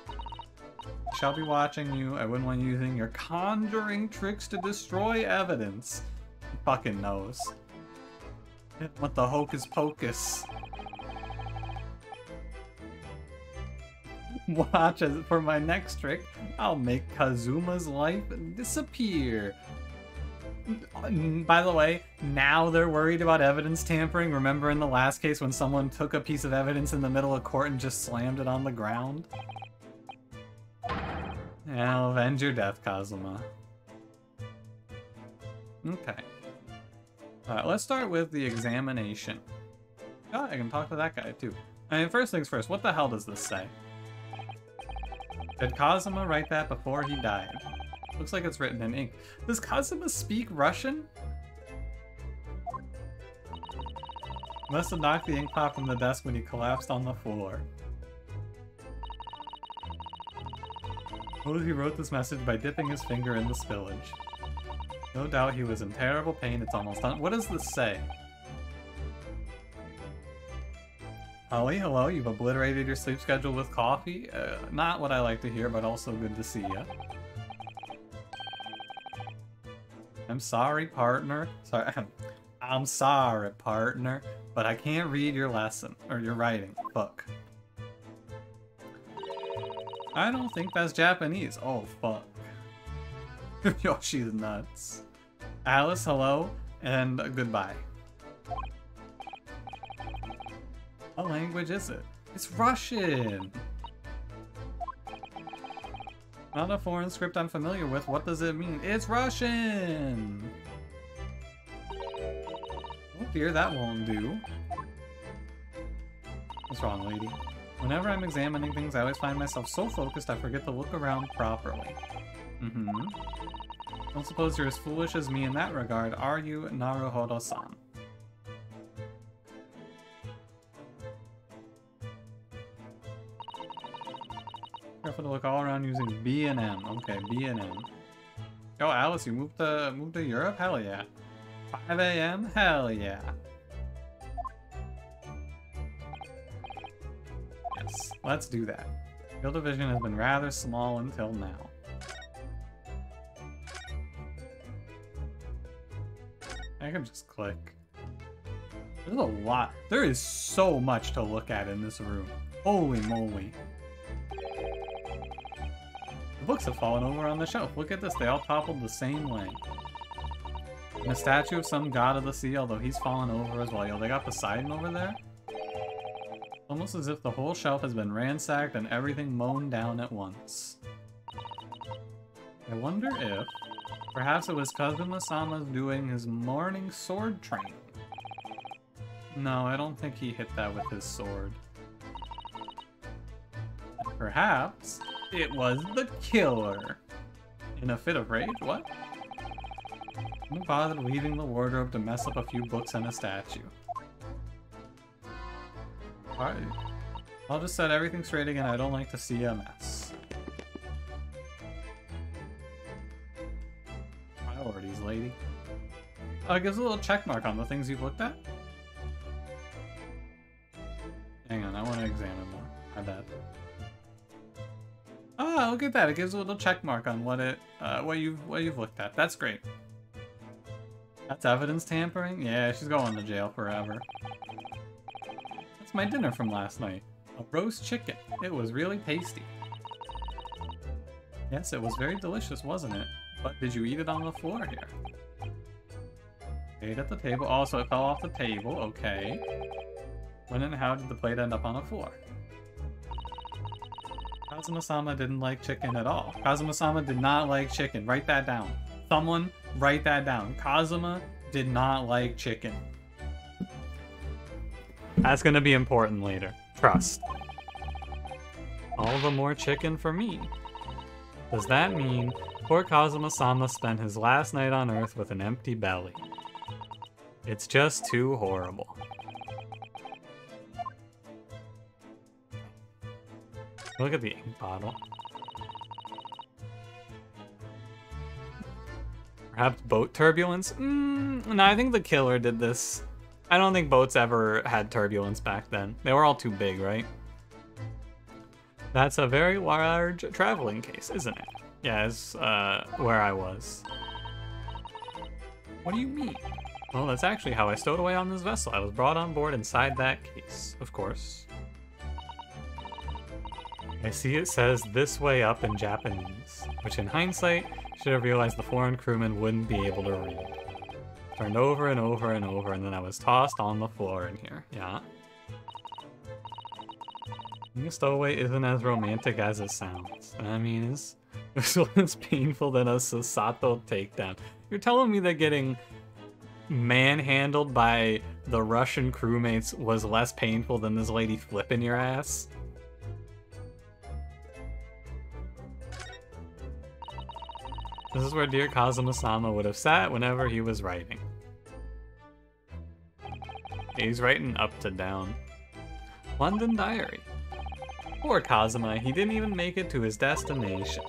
I shall be watching you. I wouldn't want you using your conjuring tricks to destroy evidence. He fucking knows. What the hocus pocus. Watch as for my next trick, I'll make Kazuma's life disappear. By the way, now they're worried about evidence tampering. Remember in the last case when someone took a piece of evidence in the middle of court and just slammed it on the ground? I'll avenge your death, Kazuma. Okay. Alright, let's start with the examination. Oh, I can talk to that guy too. I mean, first things first, what the hell does this say? Did Kazuma write that before he died? Looks like it's written in ink. Does Kazuma speak Russian? Must have knocked the ink pot from the desk when he collapsed on the floor. Suppose he wrote this message by dipping his finger in the spillage. No doubt he was in terrible pain, it's almost done. What does this say? Holly, hello, you've obliterated your sleep schedule with coffee? Not what I like to hear, but also good to see ya. I'm sorry, partner. Sorry, I'm sorry, partner, but I can't read your lesson, or your writing. Fuck. I don't think that's Japanese. Oh, fuck. Yo, she's nuts. Alice, hello, and goodbye. What language is it? It's Russian! Not a foreign script I'm familiar with. What does it mean? It's Russian! Oh dear, that won't do. What's wrong, lady? Whenever I'm examining things, I always find myself so focused I forget to look around properly. Don't suppose you're as foolish as me in that regard, are you, Naruhodo-san? Careful to look all around using B and M. Okay, B and M. Oh, Alice, you moved to Europe? Hell yeah. 5 a.m.? Hell yeah. Yes, let's do that. Field of vision has been rather small until now. I can just click. There's a lot. There is so much to look at in this room. Holy moly. The books have fallen over on the shelf. Look at this, they all toppled the same way. And a statue of some god of the sea, although he's fallen over as well. Yo, they got Poseidon over there? Almost as if the whole shelf has been ransacked and everything mown down at once. I wonder if... perhaps it was Kazuma-sama's doing his morning sword training. No, I don't think he hit that with his sword. Perhaps it was the killer. In a fit of rage? What? Who bothered leaving the wardrobe to mess up a few books and a statue? Alright. I'll just set everything straight again. I don't like to see a mess. Priorities, lady. Oh, it gives a little check mark on the things you've looked at. Hang on, I want to examine more. My bad. Oh, look at that! It gives a little check mark on what you've looked at. That's great. That's evidence tampering? Yeah, she's going to jail forever. That's my dinner from last night. A roast chicken. It was really tasty. Yes, it was very delicious, wasn't it? But did you eat it on the floor here? Ate at the table. Also, it fell off the table. Okay. When and how did the plate end up on the floor? Kazuma-sama didn't like chicken at all. Kazuma-sama did not like chicken. Write that down. Someone write that down. Kazuma did not like chicken. That's gonna be important later. Trust. All the more chicken for me. Does that mean poor Kazuma-sama spent his last night on Earth with an empty belly? It's just too horrible. Look at the ink bottle. Perhaps boat turbulence? No, I think the killer did this. I don't think boats ever had turbulence back then. They were all too big, right? That's a very large traveling case, isn't it? Yeah, it's where I was. What do you mean? Well, that's actually how I stowed away on this vessel. I was brought on board inside that case, of course. I see it says "this way up" in Japanese, which in hindsight, should have realized the foreign crewman wouldn't be able to read. Turned over and over and over, and then I was tossed on the floor in here. Yeah. Being a stowaway isn't as romantic as it sounds. I mean, this one is painful than a Sasato takedown. You're telling me that getting manhandled by the Russian crewmates was less painful than this lady flipping your ass? This is where dear Kazuma-sama would have sat whenever he was writing. He's writing up to down. London Diary. Poor Kazuma, he didn't even make it to his destination.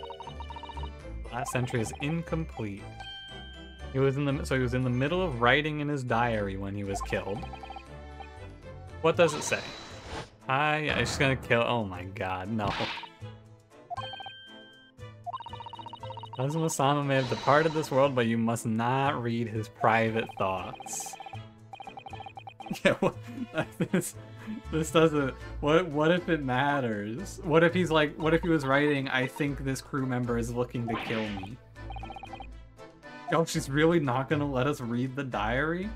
The last entry is incomplete. He was in the middle of writing in his diary when he was killed. What does it say? I'm just gonna kill. Oh my god, no. Kazuma-sama may have departed this world, but you must not read his private thoughts. Yeah, this doesn't. What if it matters? What if he's like? What if he was writing? I think this crew member is looking to kill me. Oh, she's really not gonna let us read the diary?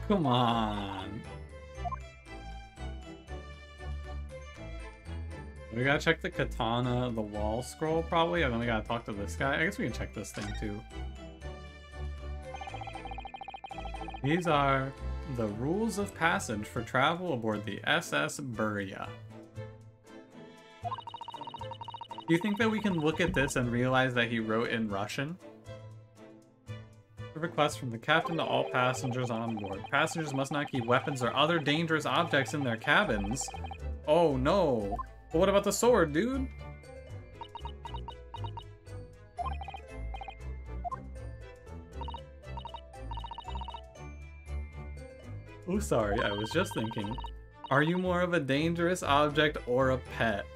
Come on. We gotta check the katana, the wall scroll probably, and then we gotta talk to this guy. I guess we can check this thing too. These are the rules of passage for travel aboard the SS Burya. Do you think that we can look at this and realize that he wrote in Russian? A request from the captain to all passengers on board. Passengers must not keep weapons or other dangerous objects in their cabins. Oh no. But what about the sword, dude? Oh, sorry, I was just thinking. Are you more of a dangerous object or a pet?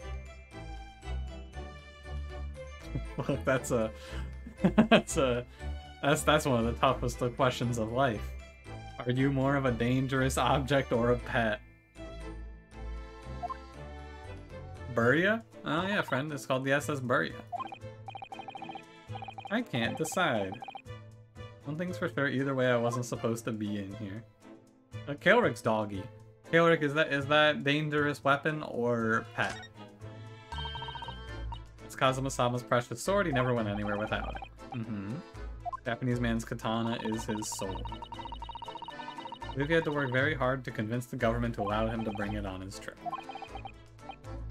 Look, that's one of the toughest of questions of life. Are you more of a dangerous object or a pet? Burya? Oh yeah, friend, it's called the SS Burya. I can't decide. One thing's for sure, either way I wasn't supposed to be in here. Kaelrik's doggy. Kaelrik, is that dangerous weapon or pet? It's Kazuma-sama's precious sword, he never went anywhere without it. Japanese man's katana is his soul. Vivi had to work very hard to convince the government to allow him to bring it on his trip.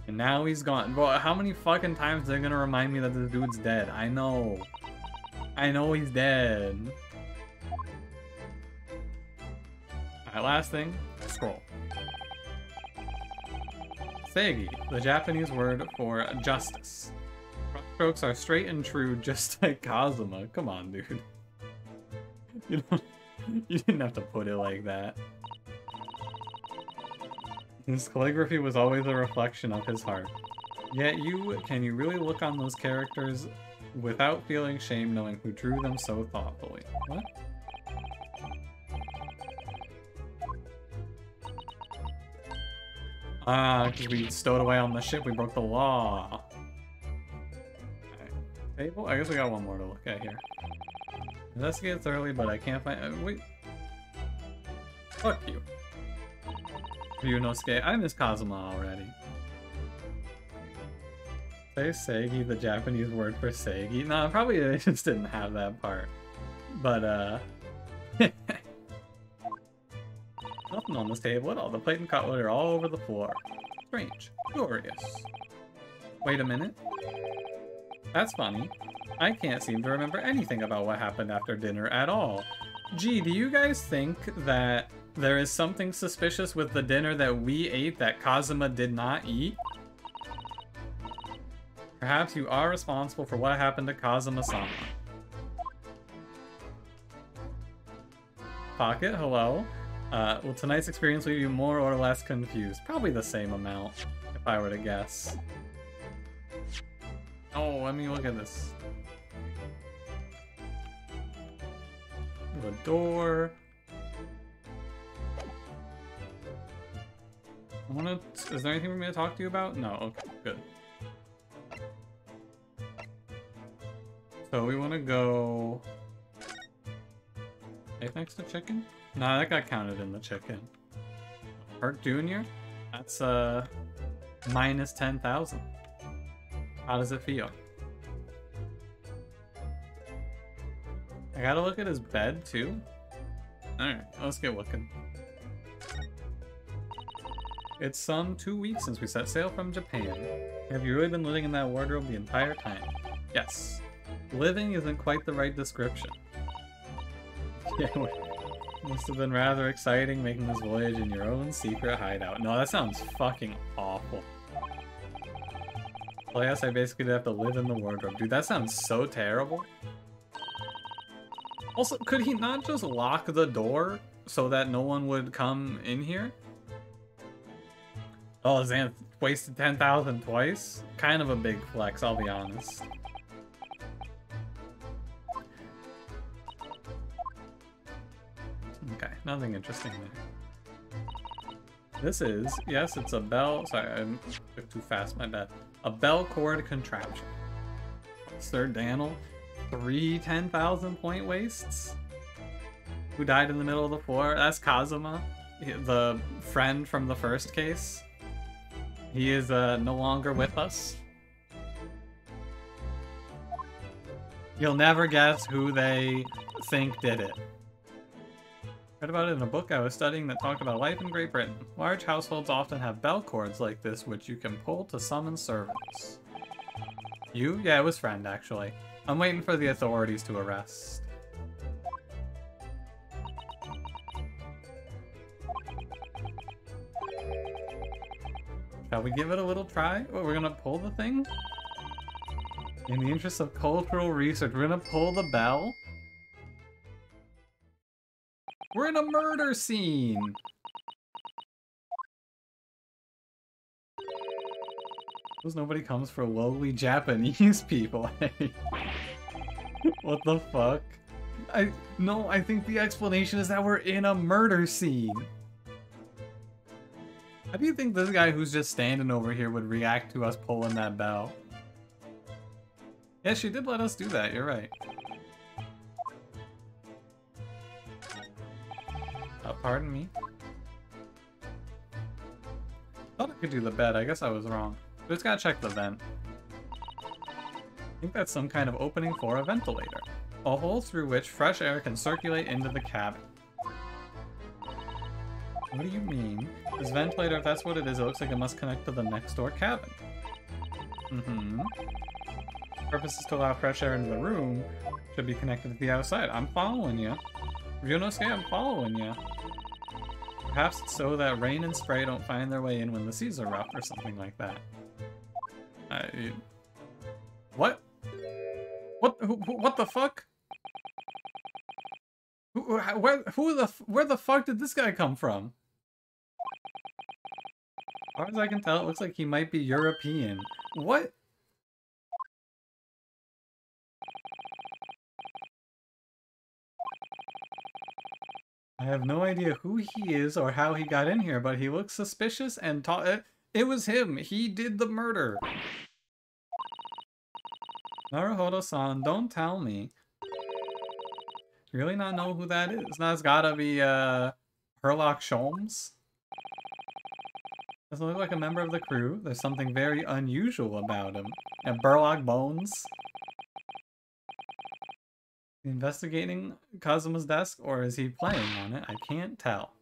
And now he's gone. Bro, how many fucking times they're gonna remind me that this dude's dead? I know. I know he's dead. Alright, last thing. Scroll. Seigi, the Japanese word for justice. Strokes are straight and true, just like Kazuma. Come on, dude. You didn't have to put it like that. His calligraphy was always a reflection of his heart. Yet can you really look on those characters without feeling shame knowing who drew them so thoughtfully? What? Ah, because we stowed away on the ship, we broke the law. Table? I guess we got one more to look at here. Investigate thoroughly, but I can't find... wait. Fuck you. Ryunosuke. I miss Kazuma already. Say Seigi, the Japanese word for Seigi? No, probably they just didn't have that part. But, nothing on this table at all. The plate and cutlery are all over the floor. Strange. Curious. Wait a minute. That's funny. I can't seem to remember anything about what happened after dinner at all. Gee, do you guys think that there is something suspicious with the dinner that we ate that Kazuma did not eat? Perhaps you are responsible for what happened to Kazuma-sama. Pocket, hello. Will tonight's experience leave you more or less confused? Probably the same amount, if I were to guess. Oh, let me look at this. The door. Is there anything for me to talk to you about? No, okay, good. So we want to go... Right next to chicken? Nah, that got counted in the chicken. Perk Jr.? That's, minus 10,000. How does it feel? I gotta look at his bed, too? Alright, let's get looking. It's some 2 weeks since we set sail from Japan. Have you really been living in that wardrobe the entire time? Yes. Living isn't quite the right description. Yeah, must have been rather exciting making this voyage in your own secret hideout. No, that sounds fucking awful. Well, yes, I basically did have to live in the wardrobe. Dude, that sounds so terrible. Also, could he not just lock the door so that no one would come in here? Oh, Xanth wasted 10,000 twice? Kind of a big flex, I'll be honest. Okay, nothing interesting there. This is, yes, it's a bell. Sorry, I took too fast, my bad. A bell cord contraption. Sir Daniel, 3 10,000 point wastes? Who died in the middle of the floor? That's Kazuma, the friend from the first case. He is no longer with us. You'll never guess who they think did it. Read about it in a book I was studying that talked about life in Great Britain. Large households often have bell cords like this, which you can pull to summon servants. You? Yeah, it was friend, actually. I'm waiting for the authorities to arrest. Shall we give it a little try? Oh, we're gonna pull the thing? In the interest of cultural research, we're gonna pull the bell? We're in a murder scene! Because nobody comes for lowly Japanese people, hey. What the fuck? I think the explanation is that we're in a murder scene. How do you think this guy who's just standing over here would react to us pulling that bell? Yeah, she did let us do that, you're right. Pardon me? Thought I could do the bed, I guess I was wrong. We just gotta check the vent. I think that's some kind of opening for a ventilator. A hole through which fresh air can circulate into the cabin. What do you mean? This ventilator, if that's what it is, it looks like it must connect to the next door cabin. Mm-hmm. The purpose is to allow fresh air into the room. Should be connected to the outside. I'm following you. Ryunosuke, I'm following you. Perhaps it's so that rain and spray don't find their way in when the seas are rough or something like that. What? What the fuck? Where the fuck did this guy come from? As far as I can tell, it looks like he might be European. What? I have no idea who he is or how he got in here, but he looks suspicious and it was him. He did the murder. Naruhodo-san, don't tell me. You really not know who that is? That's gotta be, Herlock Sholmes? Doesn't look like a member of the crew. There's something very unusual about him. And Burlock Bones? Investigating Kazuma's desk, or is he playing on it? I can't tell.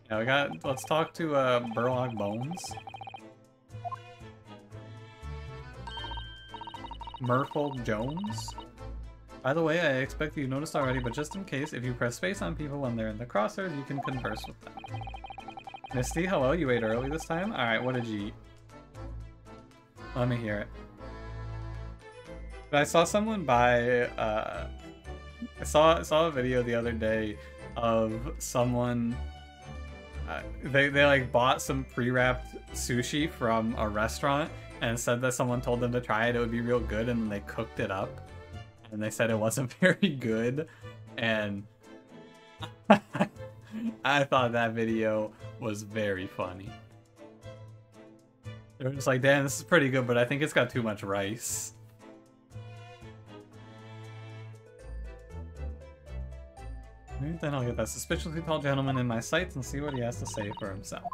Yeah, let's talk to, Burlock Bones. Myrtle Jones? By the way, I expect you noticed already, but just in case, if you press space on people when they're in the crosshairs, you can converse with them. Misty, hello, you ate early this time? Alright, what did you eat? Let me hear it. But I saw someone buy, I saw a video the other day of someone, they like bought some pre-wrapped sushi from a restaurant and said that someone told them to try it, it would be real good, and then they cooked it up. And they said it wasn't very good, and I thought that video was very funny. They were just like, damn, this is pretty good, but I think it's got too much rice. Maybe then I'll get that suspiciously tall gentleman in my sights and see what he has to say for himself.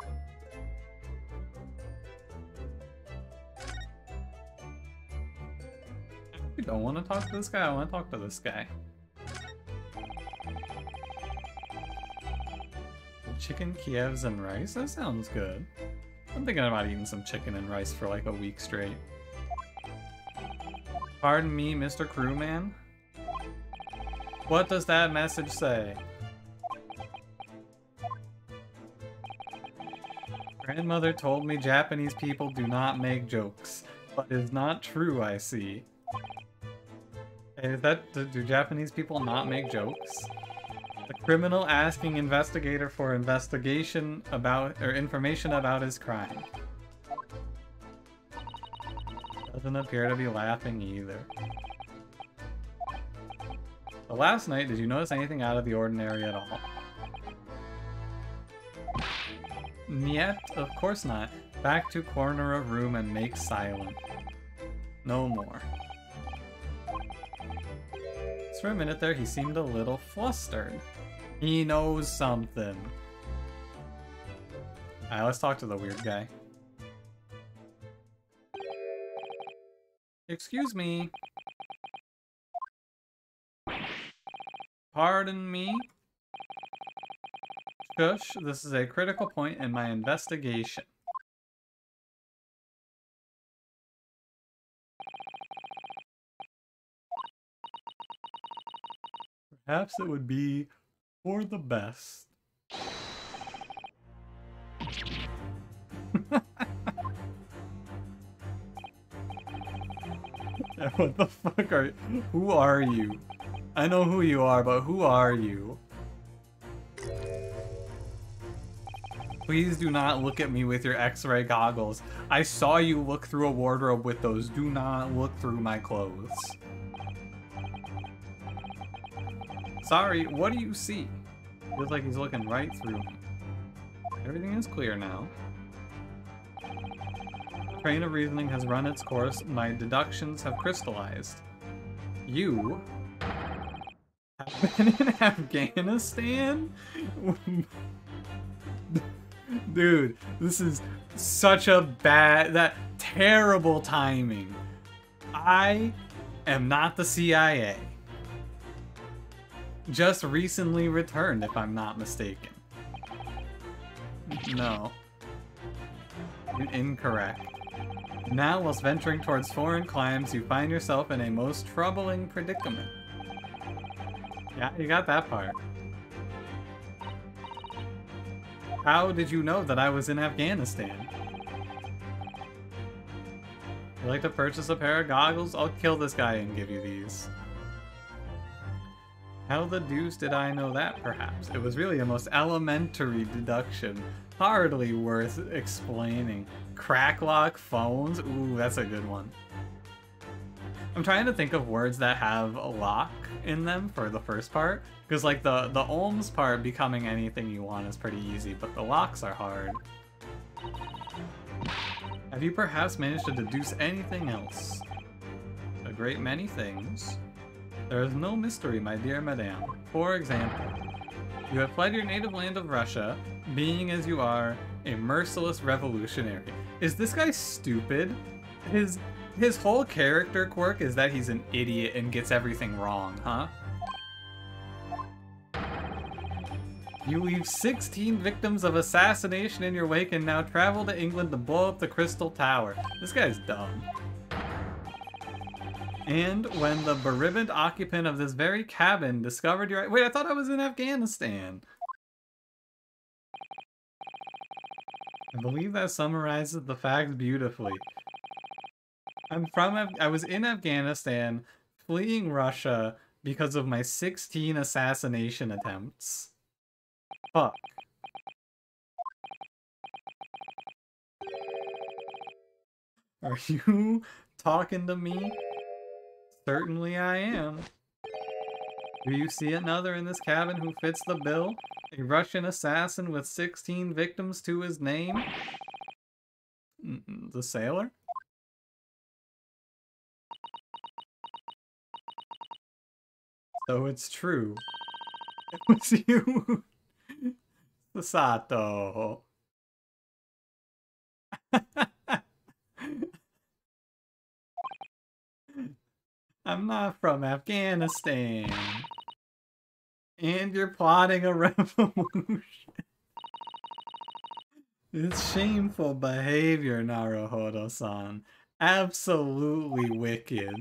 I don't want to talk to this guy, I want to talk to this guy. Chicken Kievs and rice? That sounds good. I'm thinking about eating some chicken and rice for like a week straight. Pardon me, Mr. Crewman? What does that message say? Grandmother told me Japanese people do not make jokes, but it is not true, I see. Hey, do Japanese people not make jokes? The criminal asking investigator for information about his crime. Doesn't appear to be laughing either. So last night, did you notice anything out of the ordinary at all? Niet, of course not. Back to corner of room and make silent. No more. Just for a minute there, he seemed a little flustered. He knows something. Alright, let's talk to the weird guy. Excuse me. Pardon me? Shush, this is a critical point in my investigation. Perhaps it would be for the best. What the fuck are you? Who are you? I know who you are, but who are you? Please do not look at me with your X-ray goggles. I saw you look through a wardrobe with those. Do not look through my clothes. Sorry, what do you see? Feels like he's looking right through me. Everything is clear now. The train of reasoning has run its course. My deductions have crystallized. You have been in Afghanistan? Dude, this is such a terrible timing. I am not the CIA. Just recently returned, if I'm not mistaken. No. Incorrect. Now, whilst venturing towards foreign climes, you find yourself in a most troubling predicament. Yeah, you got that part. How did you know that I was in Afghanistan? You'd like to purchase a pair of goggles? I'll kill this guy and give you these. How the deuce did I know that, perhaps? It was really a most elementary deduction. Hardly worth explaining. Cracklock phones? Ooh, that's a good one. I'm trying to think of words that have a lock in them for the first part. Because, like, the Olms part, becoming anything you want, is pretty easy, but the locks are hard. Have you perhaps managed to deduce anything else? great many things. There is no mystery, my dear madame. For example, you have fled your native land of Russia, being as you are, a merciless revolutionary. Is this guy stupid? His whole character quirk is that he's an idiot and gets everything wrong, huh? You leave 16 victims of assassination in your wake and now travel to England to blow up the Crystal Tower. This guy's dumb. And when the bereaved occupant of this very cabin discovered your... Wait, I thought I was in Afghanistan. I believe that summarizes the facts beautifully. I was in Afghanistan, fleeing Russia because of my 16 assassination attempts. Fuck. Are you talking to me? Certainly I am. Do you see another in this cabin who fits the bill? A Russian assassin with 16 victims to his name? The sailor? So it's true. It was you. Sato. I'm not from Afghanistan. And you're plotting a revolution. It's shameful behavior, Naruhodo-san. Absolutely wicked.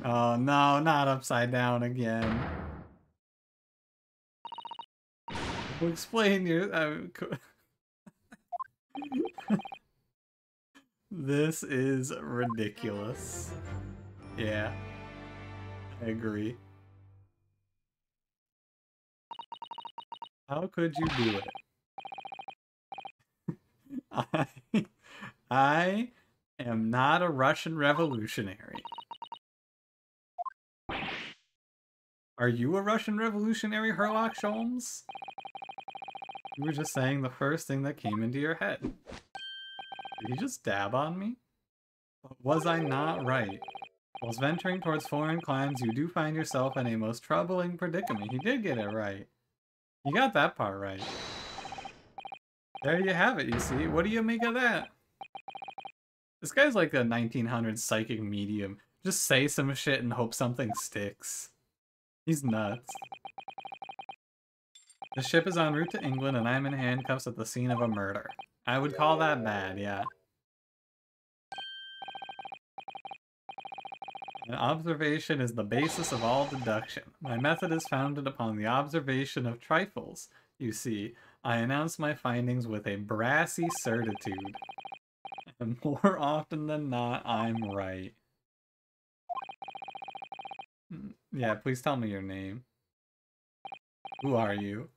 Oh no, not upside down again. Explain your... This is ridiculous. Yeah, I agree. How could you do it? I am not a Russian revolutionary. Are you a Russian revolutionary, Herlock Sholmes? You were just saying the first thing that came into your head. Did he just dab on me? Was I not right? Whilst venturing towards foreign climes, you do find yourself in a most troubling predicament. He did get it right. You got that part right. There you have it, you see? What do you make of that? This guy's like a 1900s psychic medium. Just say some shit and hope something sticks. He's nuts. The ship is en route to England and I'm in handcuffs at the scene of a murder. I would call that bad, yeah. An observation is the basis of all deduction. My method is founded upon the observation of trifles. You see, I announce my findings with a brassy certitude. And more often than not, I'm right. Yeah, please tell me your name. Who are you?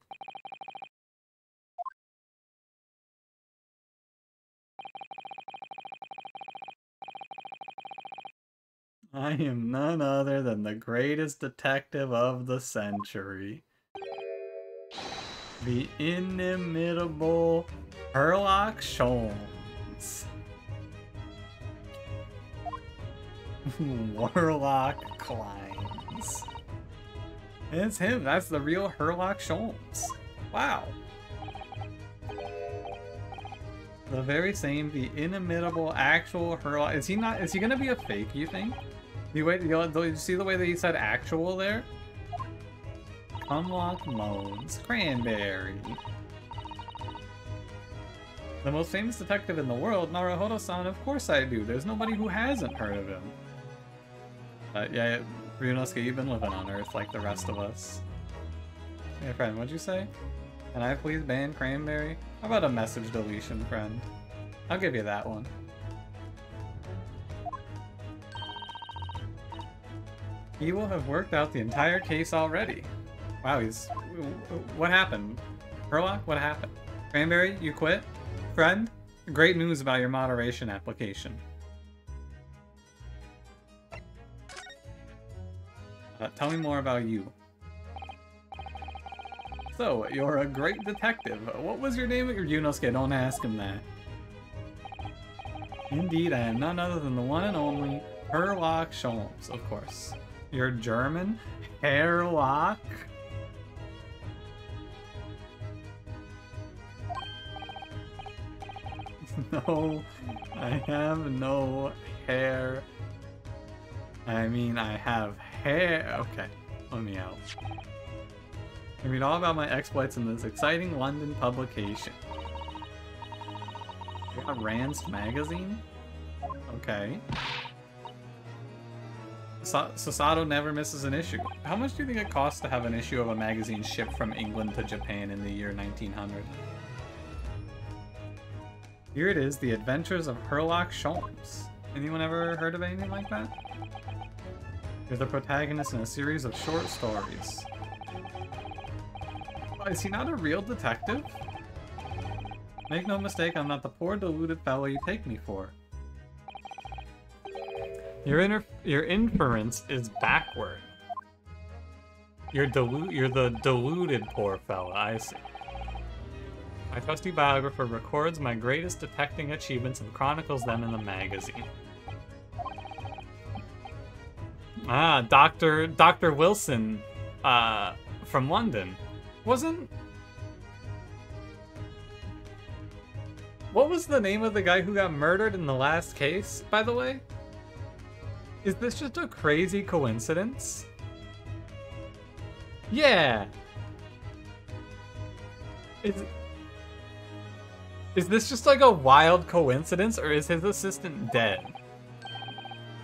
I am none other than the greatest detective of the century. The inimitable Herlock Sholmes. Warlock Kleins. It's him, that's the real Herlock Sholmes. Wow. The very same, the inimitable actual Herlock. Is he gonna be a fake, you think? You see the way that he said actual there? Unlock Moans. Cranberry. The most famous detective in the world, Naruhodo-san, of course I do. There's nobody who hasn't heard of him. Yeah, Ryunosuke, you've been living on Earth like the rest of us. Hey friend, what'd you say? Can I please ban Cranberry? How about a message deletion, friend? I'll give you that one. He will have worked out the entire case already. Wow, what happened? Herlock, what happened? Cranberry, you quit? Friend, great news about your moderation application. Tell me more about you. So, you're a great detective. What was your name? Yunosuke, don't ask him that. Indeed, I am none other than the one and only Herlock Sholmes, of course. You're German? Herlock? No, I have no hair. I mean, I have hair. Okay, let me out. I read all about my exploits in this exciting London publication. I got Rand's magazine? Okay. Sasato never misses an issue. How much do you think it costs to have an issue of a magazine shipped from England to Japan in the year 1900? Here it is, The Adventures of Herlock Sholmes. Anyone ever heard of anything like that? You're the protagonist in a series of short stories. Oh, is he not a real detective? Make no mistake, I'm not the poor deluded fellow you take me for. Your inference is backward. You're the deluded poor fellow, I see. My trusty biographer records my greatest detecting achievements and chronicles them in the magazine. Ah, Dr. Wilson, from London. What was the name of the guy who got murdered in the last case, by the way? Is this just a crazy coincidence? Yeah! Is this just like a wild coincidence, or is his assistant dead?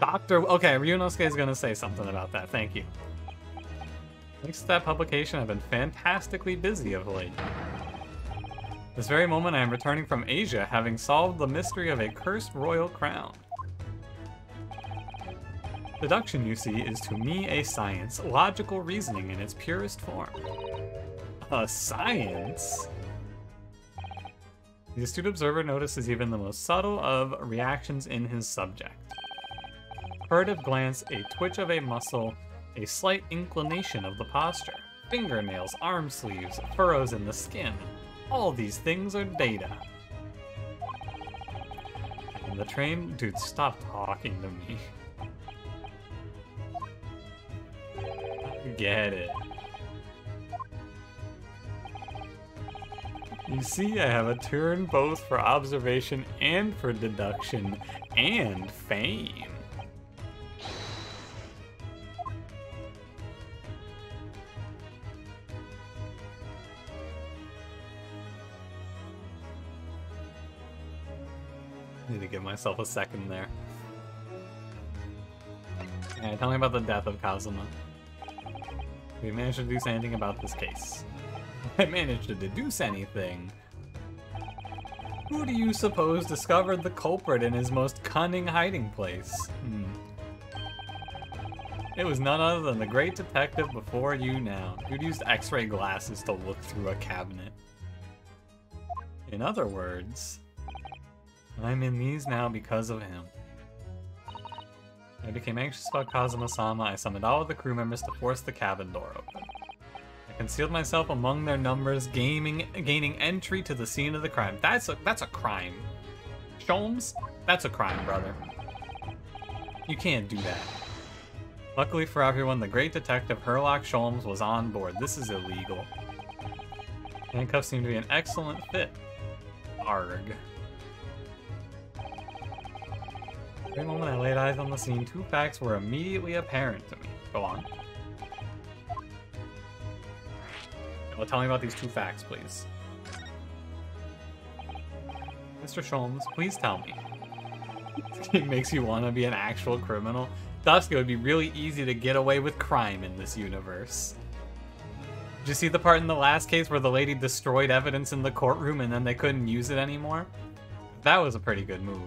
Okay, Ryunosuke is gonna say something about that, thank you. Thanks to that publication, I've been fantastically busy of late. This very moment I am returning from Asia, having solved the mystery of a cursed royal crown. Deduction, you see, is to me a science, logical reasoning in its purest form. A science? The astute observer notices even the most subtle of reactions in his subject. Furtive glance, a twitch of a muscle, a slight inclination of the posture, fingernails, arm sleeves, furrows in the skin. All these things are data. And the train... Dude, stop talking to me. I get it. You see, I have a turn both for observation and for deduction and fame. Need to give myself a second there. Yeah, tell me about the death of Kazuma. Have you managed to deduce anything about this case? I managed to deduce anything. Who do you suppose discovered the culprit in his most cunning hiding place? It was none other than the great detective before you now. Dude used X-ray glasses to look through a cabinet. In other words, I'm in these now because of him. I became anxious about Kazuma-sama. I summoned all of the crew members to force the cabin door open. I concealed myself among their numbers, gaining entry to the scene of the crime. That's a crime. Sholmes? That's a crime, brother. You can't do that. Luckily for everyone, the great detective Herlock Sholmes was on board. This is illegal. Handcuffs seem to be an excellent fit. Arg. The moment I laid eyes on the scene, two facts were immediately apparent to me. Go on. Well, tell me about these two facts, please. Mr. Sholmes, please tell me. It makes you want to be an actual criminal. Dusk, it would be really easy to get away with crime in this universe. Did you see the part in the last case where the lady destroyed evidence in the courtroom and then they couldn't use it anymore? That was a pretty good move.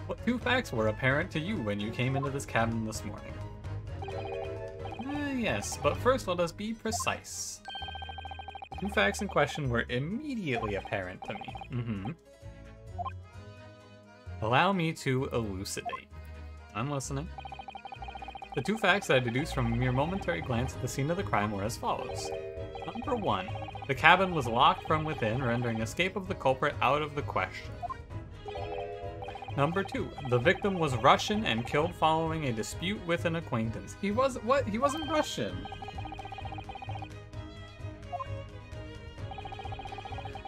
What two facts were apparent to you when you came into this cabin this morning? Yes, but first let us be precise. The two facts in question were immediately apparent to me. Allow me to elucidate. I'm listening. The two facts that I deduced from a mere momentary glance at the scene of the crime were as follows. Number one, the cabin was locked from within, rendering escape of the culprit out of the question. Number 2. The victim was Russian and killed following a dispute with an acquaintance. He was what? He wasn't Russian.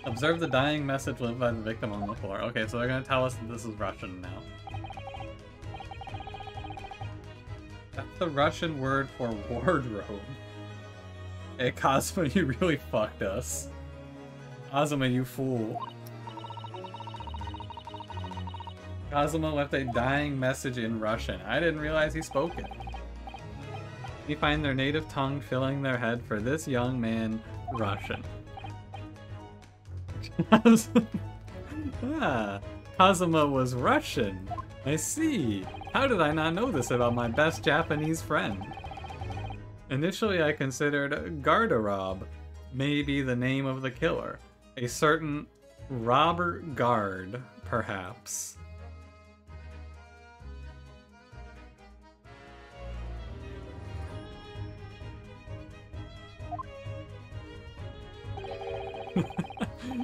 Observe the dying message left by the victim on the floor. Okay, so they're gonna tell us that this is Russian now. That's the Russian word for wardrobe. Hey, Cosmo, you really fucked us. Kazuma, you fool. Kazuma left a dying message in Russian. I didn't realize he spoke it. We find their native tongue filling their head for this young man, Russian. Ah, Kazuma was Russian. I see. How did I not know this about my best Japanese friend? Initially, I considered Garderobe may be the name of the killer. A certain Robert Gard, perhaps.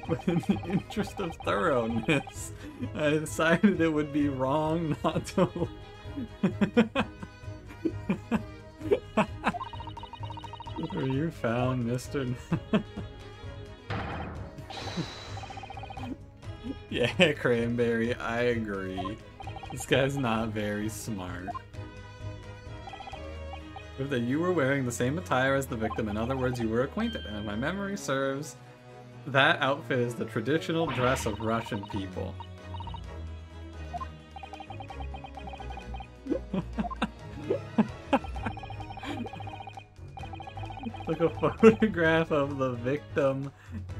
But in the interest of thoroughness, I decided it would be wrong not to... Were you found, Mr. Yeah, Cranberry, I agree. This guy's not very smart. If that you were wearing the same attire as the victim, in other words, you were acquainted, and if my memory serves, that outfit is the traditional dress of Russian people. Took a photograph of the victim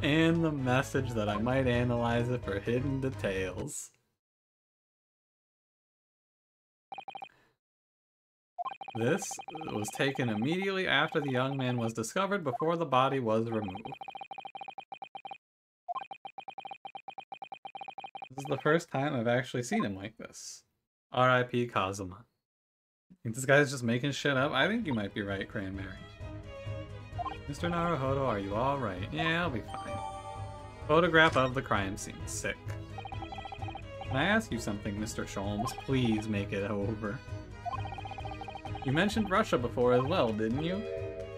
and the message that I might analyze it for hidden details. This was taken immediately after the young man was discovered, before the body was removed. This is the first time I've actually seen him like this. R.I.P. Kazuma. Think this guy's just making shit up? I think you might be right, Cranberry. Mr. Naruhodo, are you alright? Yeah, I'll be fine. Photograph of the crime scene. Sick. Can I ask you something, Mr. Sholmes? Please make it over. You mentioned Russia before as well, didn't you?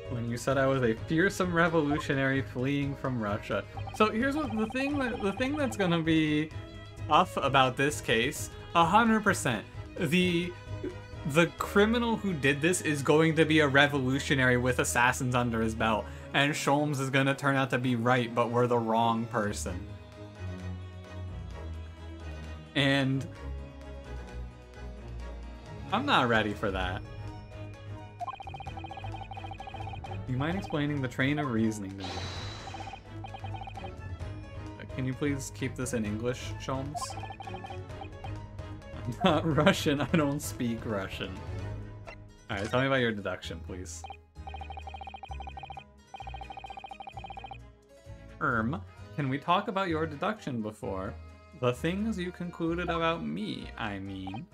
When you said I was a fearsome revolutionary fleeing from Russia. So here's what the thing that's gonna be tough about this case, 100%. The criminal who did this is going to be a revolutionary with assassins under his belt, and Sholmes is gonna turn out to be right, but we're the wrong person. And I'm not ready for that. You mind explaining the train of reasoning to me? Can you please keep this in English, Sholmes? I'm not Russian, I don't speak Russian. Alright, tell me about your deduction, please. Can we talk about your deduction before? The things you concluded about me, I mean.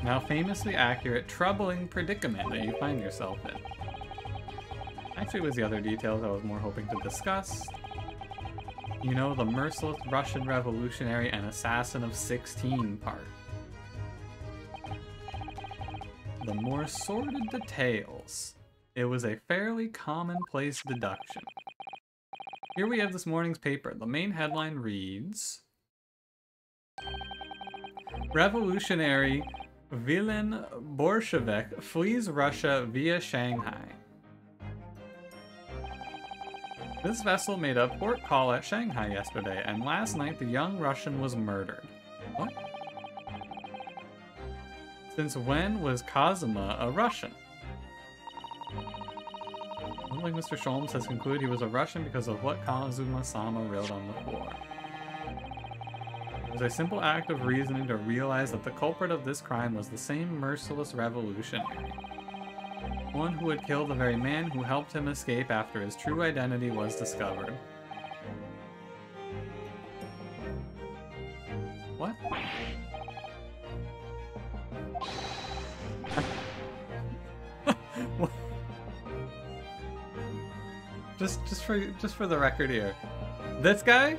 Now famously accurate, troubling predicament that you find yourself in. Actually, it was the other details I was more hoping to discuss. You know, the merciless Russian revolutionary and assassin of 16 part. The more sordid details. It was a fairly commonplace deduction. Here we have this morning's paper. The main headline reads... Revolutionary Vilen Bolshevik flees Russia via Shanghai. This vessel made a port call at Shanghai yesterday, and last night the young Russian was murdered. What? Since when was Kazuma a Russian? Like Mr. Sholmes has concluded he was a Russian because of what Kazuma-sama wrote on the floor. It was a simple act of reasoning to realize that the culprit of this crime was the same merciless revolutionary. One who would kill the very man who helped him escape after his true identity was discovered. What? What? Just for the record here. This guy?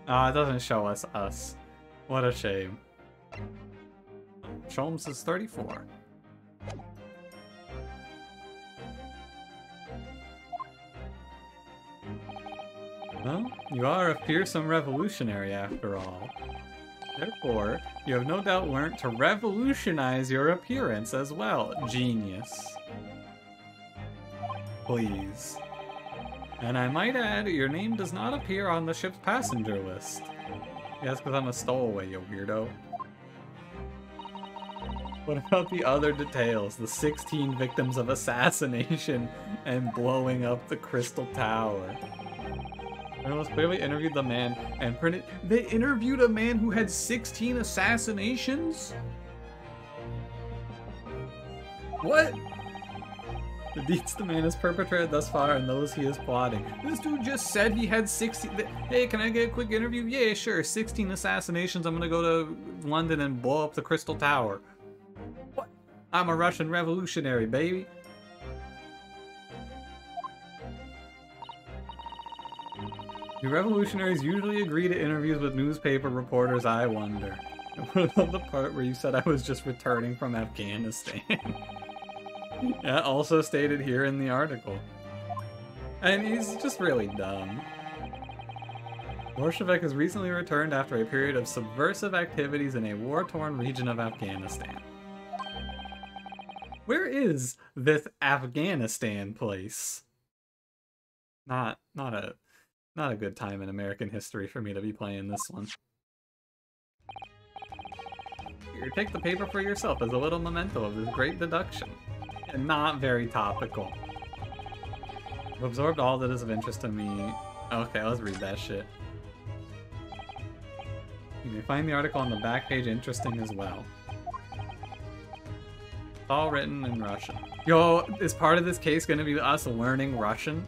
Ah, it doesn't show us. What a shame. Sholmes is 34. Well, you are a fearsome revolutionary after all. Therefore, you have no doubt learnt to revolutionize your appearance as well. Genius. Please. And I might add, your name does not appear on the ship's passenger list. Yes, because I'm a stowaway, you weirdo. What about the other details? The 16 victims of assassination and blowing up the Crystal Tower. Journalists clearly interviewed the man and printed. They interviewed a man who had 16 assassinations? What? The deeds the man has perpetrated thus far and those he is plotting. This dude just said he had 16. Hey, can I get a quick interview? Yeah, sure. 16 assassinations. I'm gonna go to London and blow up the Crystal Tower. What? I'm a Russian revolutionary, baby. Do revolutionaries usually agree to interviews with newspaper reporters, I wonder? What about the part where you said I was just returning from Afghanistan? Yeah, also stated here in the article. And he's just really dumb. Bolshevik has recently returned after a period of subversive activities in a war-torn region of Afghanistan. Where is this Afghanistan place? Not a good time in American history for me to be playing this one. Here, take the paper for yourself as a little memento of this great deduction. And not very topical. I've absorbed all that is of interest to me. Okay, let's read that shit. You may find the article on the back page interesting as well. It's all written in Russian. Yo, is part of this case gonna be us learning Russian?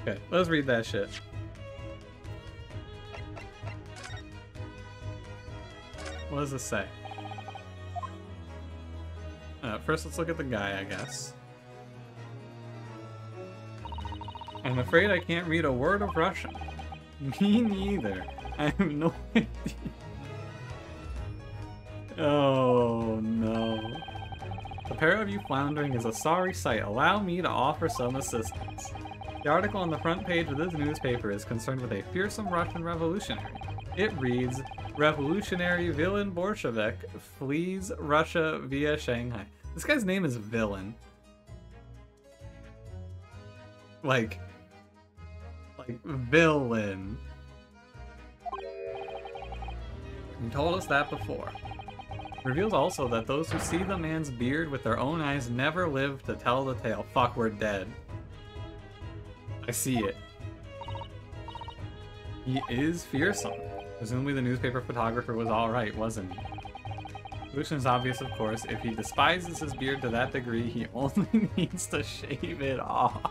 Okay, let's read that shit. What does this say? First, let's look at the guy, I guess. I'm afraid I can't read a word of Russian. Me neither. I have no idea. Oh, no. The pair of you floundering is a sorry sight. Allow me to offer some assistance. The article on the front page of this newspaper is concerned with a fearsome Russian revolutionary. It reads, Revolutionary villain Bolshevik flees Russia via Shanghai. This guy's name is Villain. Like villain. You told us that before. Reveals also that those who see the man's beard with their own eyes never live to tell the tale. Fuck, we're dead. I see it. He is fearsome. Presumably the newspaper photographer was alright, wasn't he? The solution is obvious, of course. If he despises his beard to that degree, he only needs to shave it off.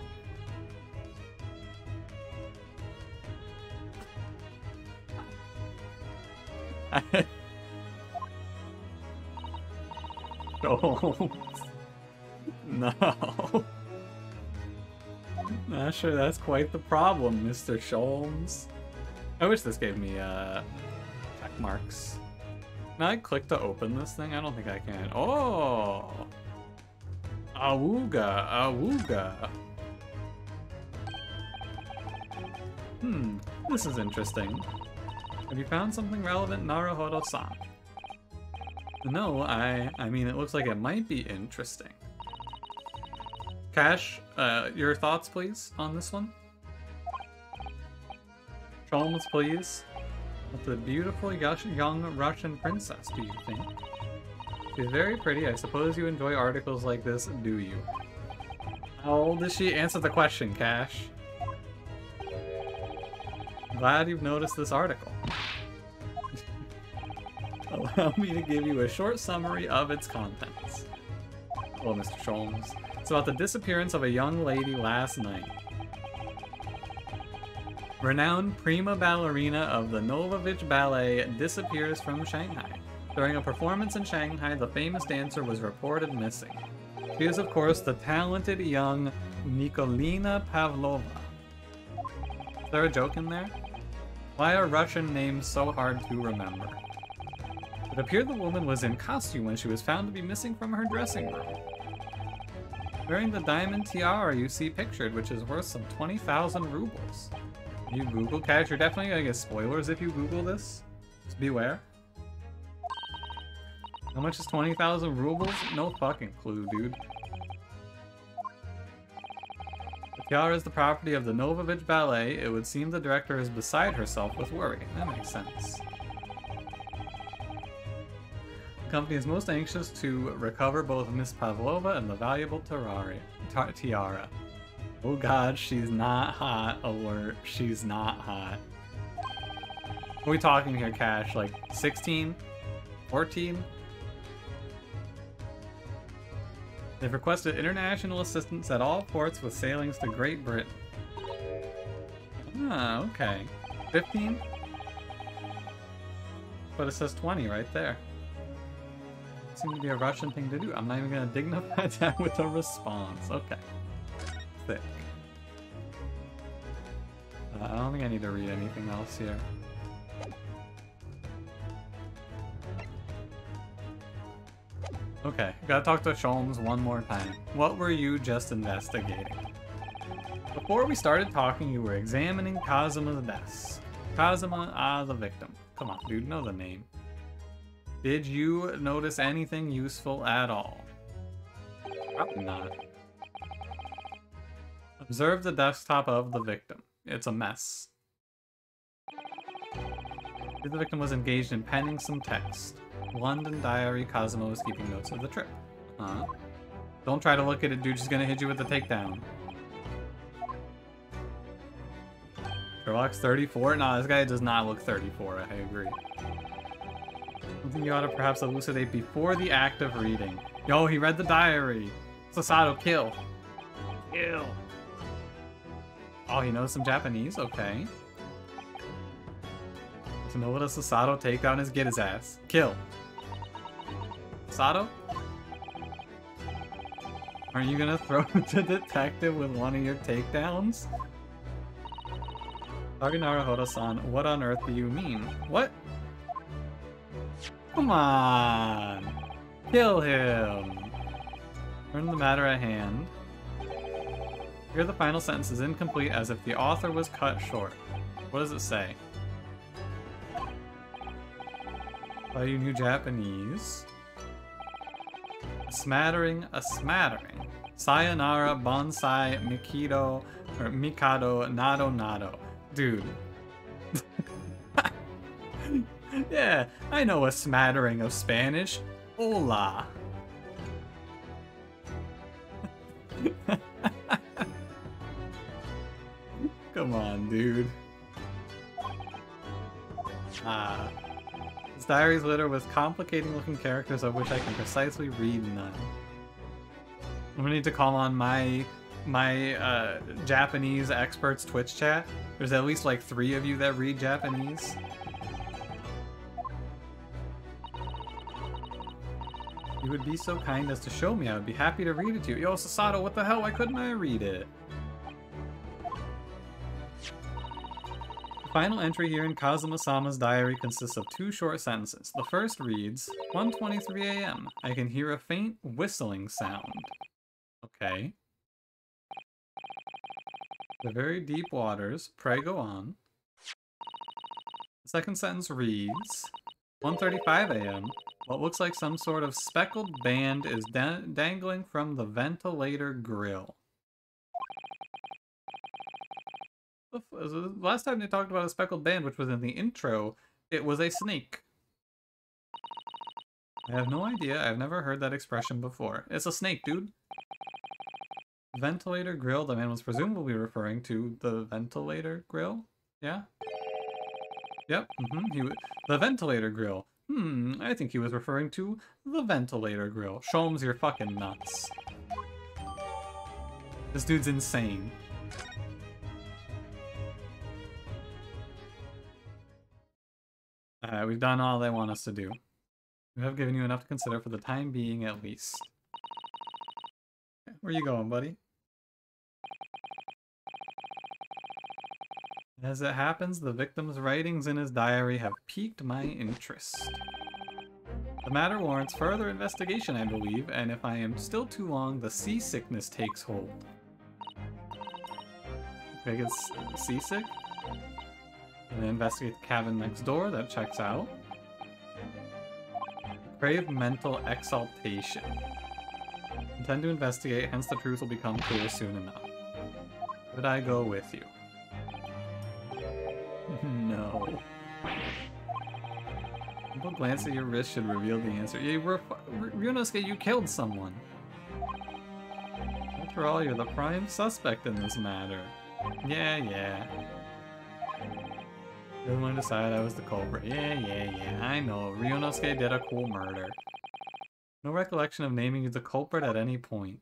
No. Not sure that's quite the problem, Mr. Sholmes. I wish this gave me check marks. Can I click to open this thing? I don't think I can. Oh! Awooga, awooga. This is interesting. Have you found something relevant, Naruhodo-san? No, I mean, it looks like it might be interesting. Cash, your thoughts, please, on this one? Sholmes, please. What's a beautiful young Russian princess, do you think? She's very pretty. I suppose you enjoy articles like this, do you? How old is she? Answer the question, Cash. Glad you've noticed this article. Allow me to give you a short summary of its contents. Hello, Mr. Sholmes. It's about the disappearance of a young lady last night. Renowned prima ballerina of the Novovich Ballet disappears from Shanghai. During a performance in Shanghai, the famous dancer was reported missing. She is, of course, the talented young Nikolina Pavlova. there a joke in there? Why are Russian names so hard to remember? It appeared the woman was in costume when she was found to be missing from her dressing room. Wearing the diamond tiara you see pictured, which is worth some 20,000 rubles. You Google Cash, you're definitely gonna get spoilers if you Google this. Just beware. How much is 20,000 rubles? No fucking clue, dude. The tiara is the property of the Novovich Ballet. It would seem the director is beside herself with worry. That makes sense. The company is most anxious to recover both Miss Pavlova and the valuable tiara. Oh god, she's not hot. Alert, she's not hot. What are we talking here, Cash? Like 16? 14? They've requested international assistance at all ports with sailings to Great Britain. Ah, okay. 15? But it says 20 right there. Seems to be a Russian thing to do. I'm not even gonna dignify that with a response. Okay. Thick. I don't think I need to read anything else here. Okay, gotta talk to Sholmes one more time. What were you just investigating? Before we started talking, you were examining Kazuma's desk. Kazuma, the victim. Come on, dude, know the name. Did you notice anything useful at all? Probably not. Observe the desktop of the victim. It's a mess. The victim was engaged in penning some text. London diary, Kazuma was keeping notes of the trip. Huh? Don't try to look at it, dude. She's gonna hit you with the takedown. Sherlock's 34? Nah, this guy does not look 34. I agree. Something you ought to perhaps elucidate before the act of reading. Yo, he read the diary. Sasato, kill. Kill. Oh, he knows some Japanese? Okay. To know what a Sasato takedown is, get his ass. Kill. Sasato? Aren't you gonna throw the detective with one of your takedowns? Taganara Hodo-san, what on earth do you mean? What? Come on! Kill him! Learn the matter at hand. Here the final sentence is incomplete as if the author was cut short. What does it say? Oh, you knew Japanese. A smattering. Sayonara, bonsai, Mikado, or Mikado, nado. Dude. Yeah, I know a smattering of Spanish. Hola. Come on, dude. This diary's littered with complicating looking characters of which I can precisely read none. I'm gonna need to call on my Japanese experts Twitch chat. There's at least like 3 of you that read Japanese. You would be so kind as to show me. I would be happy to read it to you. Yo, Sasato, what the hell? Why couldn't I read it? The final entry here in Kazuma-sama's diary consists of 2 short sentences. The first reads, 1:23 a.m. I can hear a faint whistling sound. Okay. The very deep waters. Pray go on. The second sentence reads, 1:35 a.m. What looks like some sort of speckled band is dangling from the ventilator grill. The last time they talked about a speckled band, which was in the intro, it was a snake. I have no idea. I've never heard that expression before. It's a snake, dude. Ventilator grill. The man was presumably referring to the ventilator grill. Yeah? Yep. The ventilator grill. I think he was referring to the ventilator grill. Sholmes, you're fucking nuts. This dude's insane. Alright, we've done all they want us to do. We have given you enough to consider for the time being, at least. Where you going, buddy? As it happens, the victim's writings in his diary have piqued my interest. The matter warrants further investigation, I believe, and if I am still too long, the seasickness takes hold. I get seasick? And investigate the cabin next door, that checks out. Crave mental exaltation. Intend to investigate, hence the truth will become clear soon enough. Would I go with you? No. A simple glance at your wrist should reveal the answer. Yeah, Ryunosuke, you killed someone. After all, you're the prime suspect in this matter. Yeah. You're the one who decided I was the culprit. Yeah. I know. Ryunosuke did a cool murder. No recollection of naming you the culprit at any point.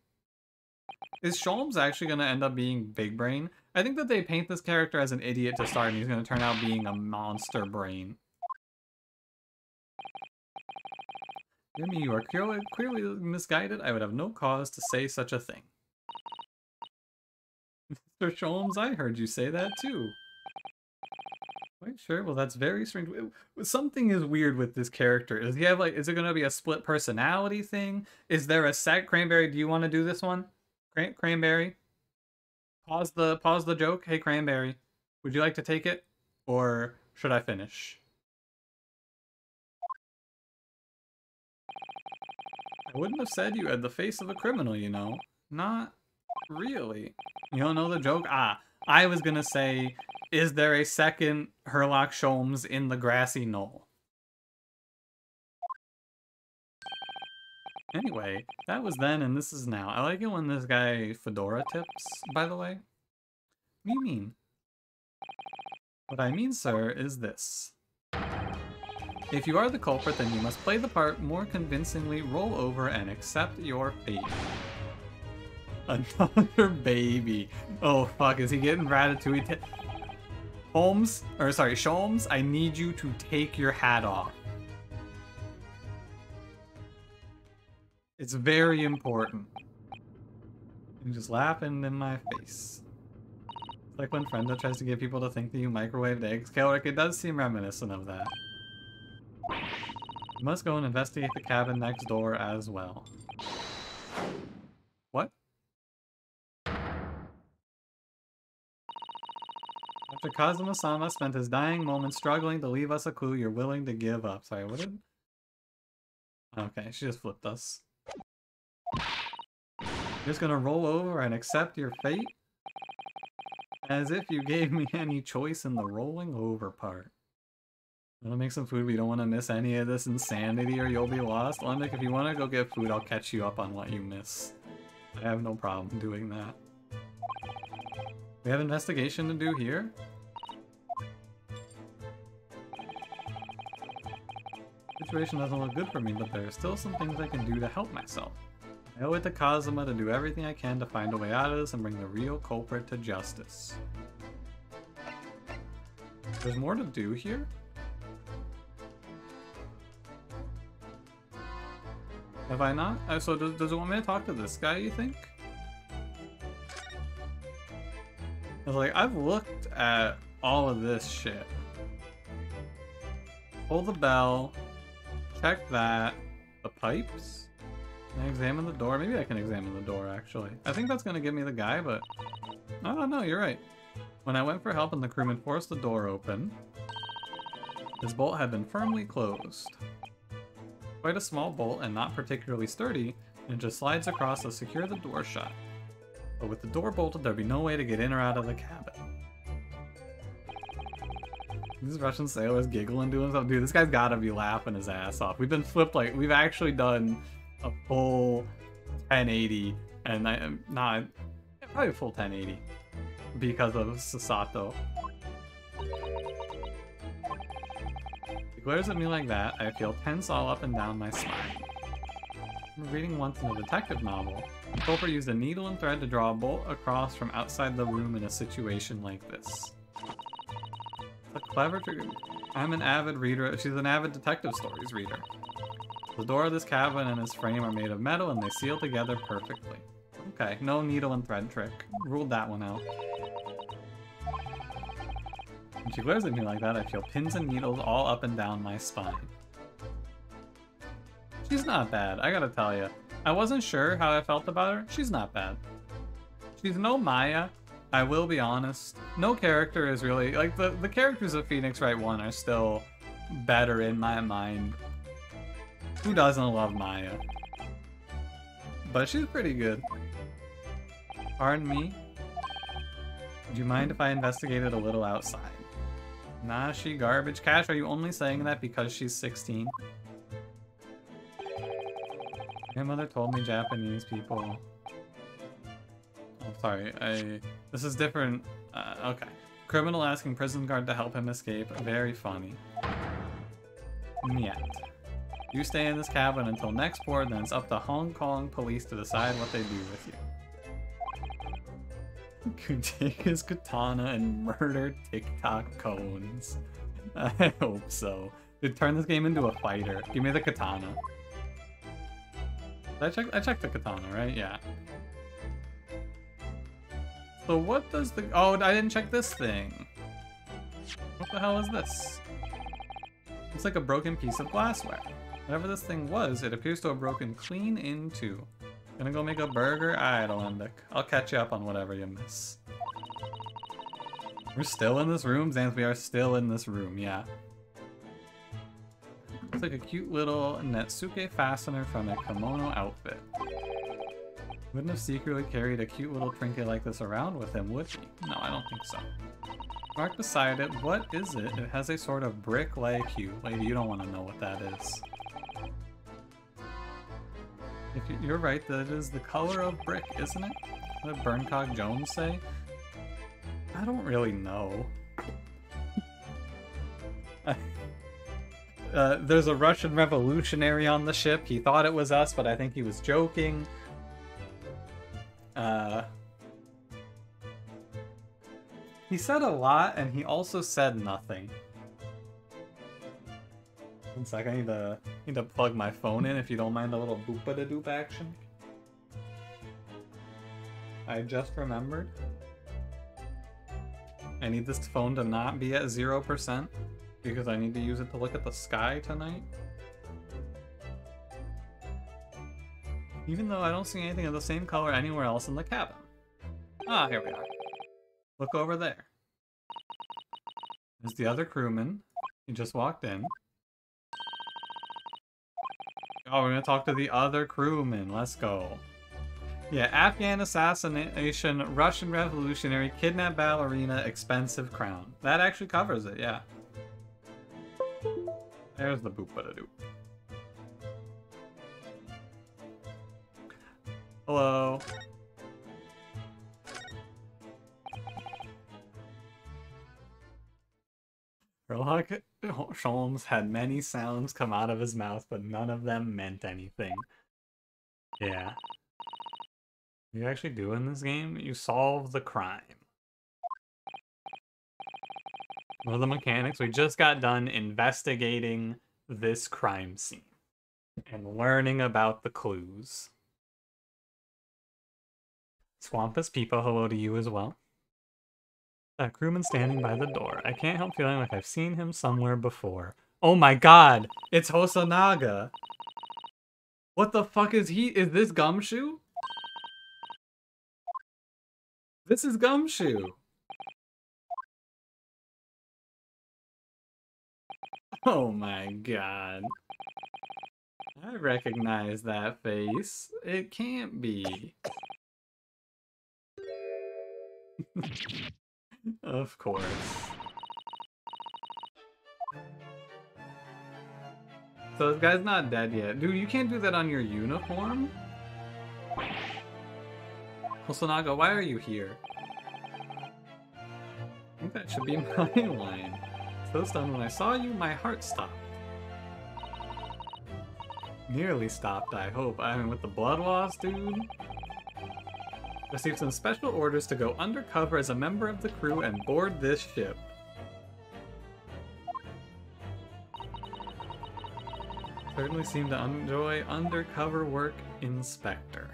Is Sholmes actually going to end up being Big Brain? I think that they paint this character as an idiot to start, and he's going to turn out being a monster brain. I mean, you are clearly misguided. I would have no cause to say such a thing. Mr. Sholmes, I heard you say that too. Quite sure? Well, that's very strange. Something is weird with this character. Does he have, like, is it going to be a split personality thing? Is there a set? Cranberry, do you want to do this one? Cranberry? Pause the joke. Hey, Cranberry, would you like to take it? Or should I finish? I wouldn't have said you had the face of a criminal, you know. Not really. You don't know the joke? Ah, I was gonna say, is there a second Herlock Sholmes in the grassy knoll? Anyway, that was then and this is now. I like it when this guy Fedora tips, by the way. What do you mean? What I mean, sir, is this. If you are the culprit, then you must play the part more convincingly, roll over, and accept your fate. Another baby. Oh, fuck, is he getting Ratatouille? Sholmes, I need you to take your hat off. It's very important. You're just laughing in my face. It's like when Frenda tries to get people to think that you microwaved eggs. Kelric, it does seem reminiscent of that. You must go and investigate the cabin next door as well. What? After Kazuma-sama spent his dying moments struggling to leave us a clue, you're willing to give up. Sorry, what did... Okay, she just flipped us. You're just gonna roll over and accept your fate? As if you gave me any choice in the rolling over part. I'm gonna make some food, we don't want to miss any of this insanity or you'll be lost. Lembic, if you want to go get food, I'll catch you up on what you miss. I have no problem doing that. We have investigation to do here? Situation doesn't look good for me, but there are still some things I can do to help myself. I owe it to Kazuma to do everything I can to find a way out of this and bring the real culprit to justice. There's more to do here? Have I not? So does it want me to talk to this guy, you think? I was like, I've looked at all of this shit. Pull the bell. Check that. The pipes? Can I examine the door? Maybe I can examine the door, actually. I think that's gonna give me the guy, but... I don't know, you're right. When I went for help and the crewman forced the door open, this bolt had been firmly closed. Quite a small bolt and not particularly sturdy, and it just slides across to secure the door shut. But with the door bolted, there'd be no way to get in or out of the cabin. These Russian sailors giggling doing stuff. Dude, this guy's gotta be laughing his ass off. We've been flipped, like, we've actually done a full 1080, and probably a full 1080 because of Sasato. He glares at me like that. I feel tense all up and down my spine. I remember reading once in a detective novel. The culprit used a needle and thread to draw a bolt across from outside the room in a situation like this. A clever trick. I'm an avid reader. She's an avid detective stories reader. The door of this cabin and its frame are made of metal and they seal together perfectly. Okay, no needle and thread trick. Ruled that one out. When she glares at me like that, I feel pins and needles all up and down my spine. She's not bad, I gotta tell you. I wasn't sure how I felt about her. She's not bad. She's no Maya, I will be honest. No character is really... Like, the characters of Phoenix Wright 1 are still better in my mind. Who doesn't love Maya? But she's pretty good. Pardon me? Would you mind if I investigated a little outside? Nah, she garbage. Cash, are you only saying that because she's 16? My mother told me Japanese people... Oh, sorry. This is different. Okay. Criminal asking prison guard to help him escape. Very funny. Niet. You stay in this cabin until next board, then it's up to Hong Kong police to decide what they do with you. Could take his katana and murder TikTok cones. I hope so. Dude, turn this game into a fighter. Give me the katana. I checked the katana, right? Yeah. So what does the... Oh, I didn't check this thing. What the hell is this? It's like a broken piece of glassware. Whatever this thing was, it appears to have broken clean in two. Gonna go make a burger? Alright, Alembic. I'll catch you up on whatever you miss. We're still in this room? Xanth, we are still in this room, yeah. It's like a cute little Netsuke fastener from a kimono outfit. Wouldn't have secretly carried a cute little trinket like this around with him, would he? No, I don't think so. Marked beside it, what is it? It has a sort of brick-like hue. Lady, you don't want to know what that is. If you're right, that is the color of brick, isn't it? What did Burncock Jones say? I don't really know. There's a Russian revolutionary on the ship. He thought it was us, but I think he was joking. He said a lot, and he also said nothing. One sec, I need to plug my phone in if you don't mind a little boop-a-da-doop action. I just remembered. I need this phone to not be at 0% because I need to use it to look at the sky tonight. Even though I don't see anything of the same color anywhere else in the cabin. Ah, here we are. Look over there. There's the other crewman. He just walked in. Oh, we're gonna talk to the other crewman. Let's go. Yeah, Afghan assassination, Russian revolutionary, kidnap ballerina, expensive crown. That actually covers it, yeah. There's the boop-a-da-doop. Hello. Sherlock Holmes had many sounds come out of his mouth, but none of them meant anything. Yeah. What you actually do in this game? You solve the crime. One of the mechanics, we just got done investigating this crime scene and learning about the clues. Swampus Peepo, hello to you as well. That crewman standing by the door. I can't help feeling like I've seen him somewhere before. Oh my god! It's Hosonaga! What the fuck is he? Is this Gumshoe? This is Gumshoe! Oh my god. I recognize that face. It can't be. Of course. So this guy's not dead yet. Dude, you can't do that on your uniform? Hosonaga, why are you here? I think that should be my line. So stunned when I saw you, my heart stopped. Nearly stopped, I hope. I mean, with the blood loss, dude? Received some special orders to go undercover as a member of the crew and board this ship. Certainly seemed to enjoy undercover work, Inspector.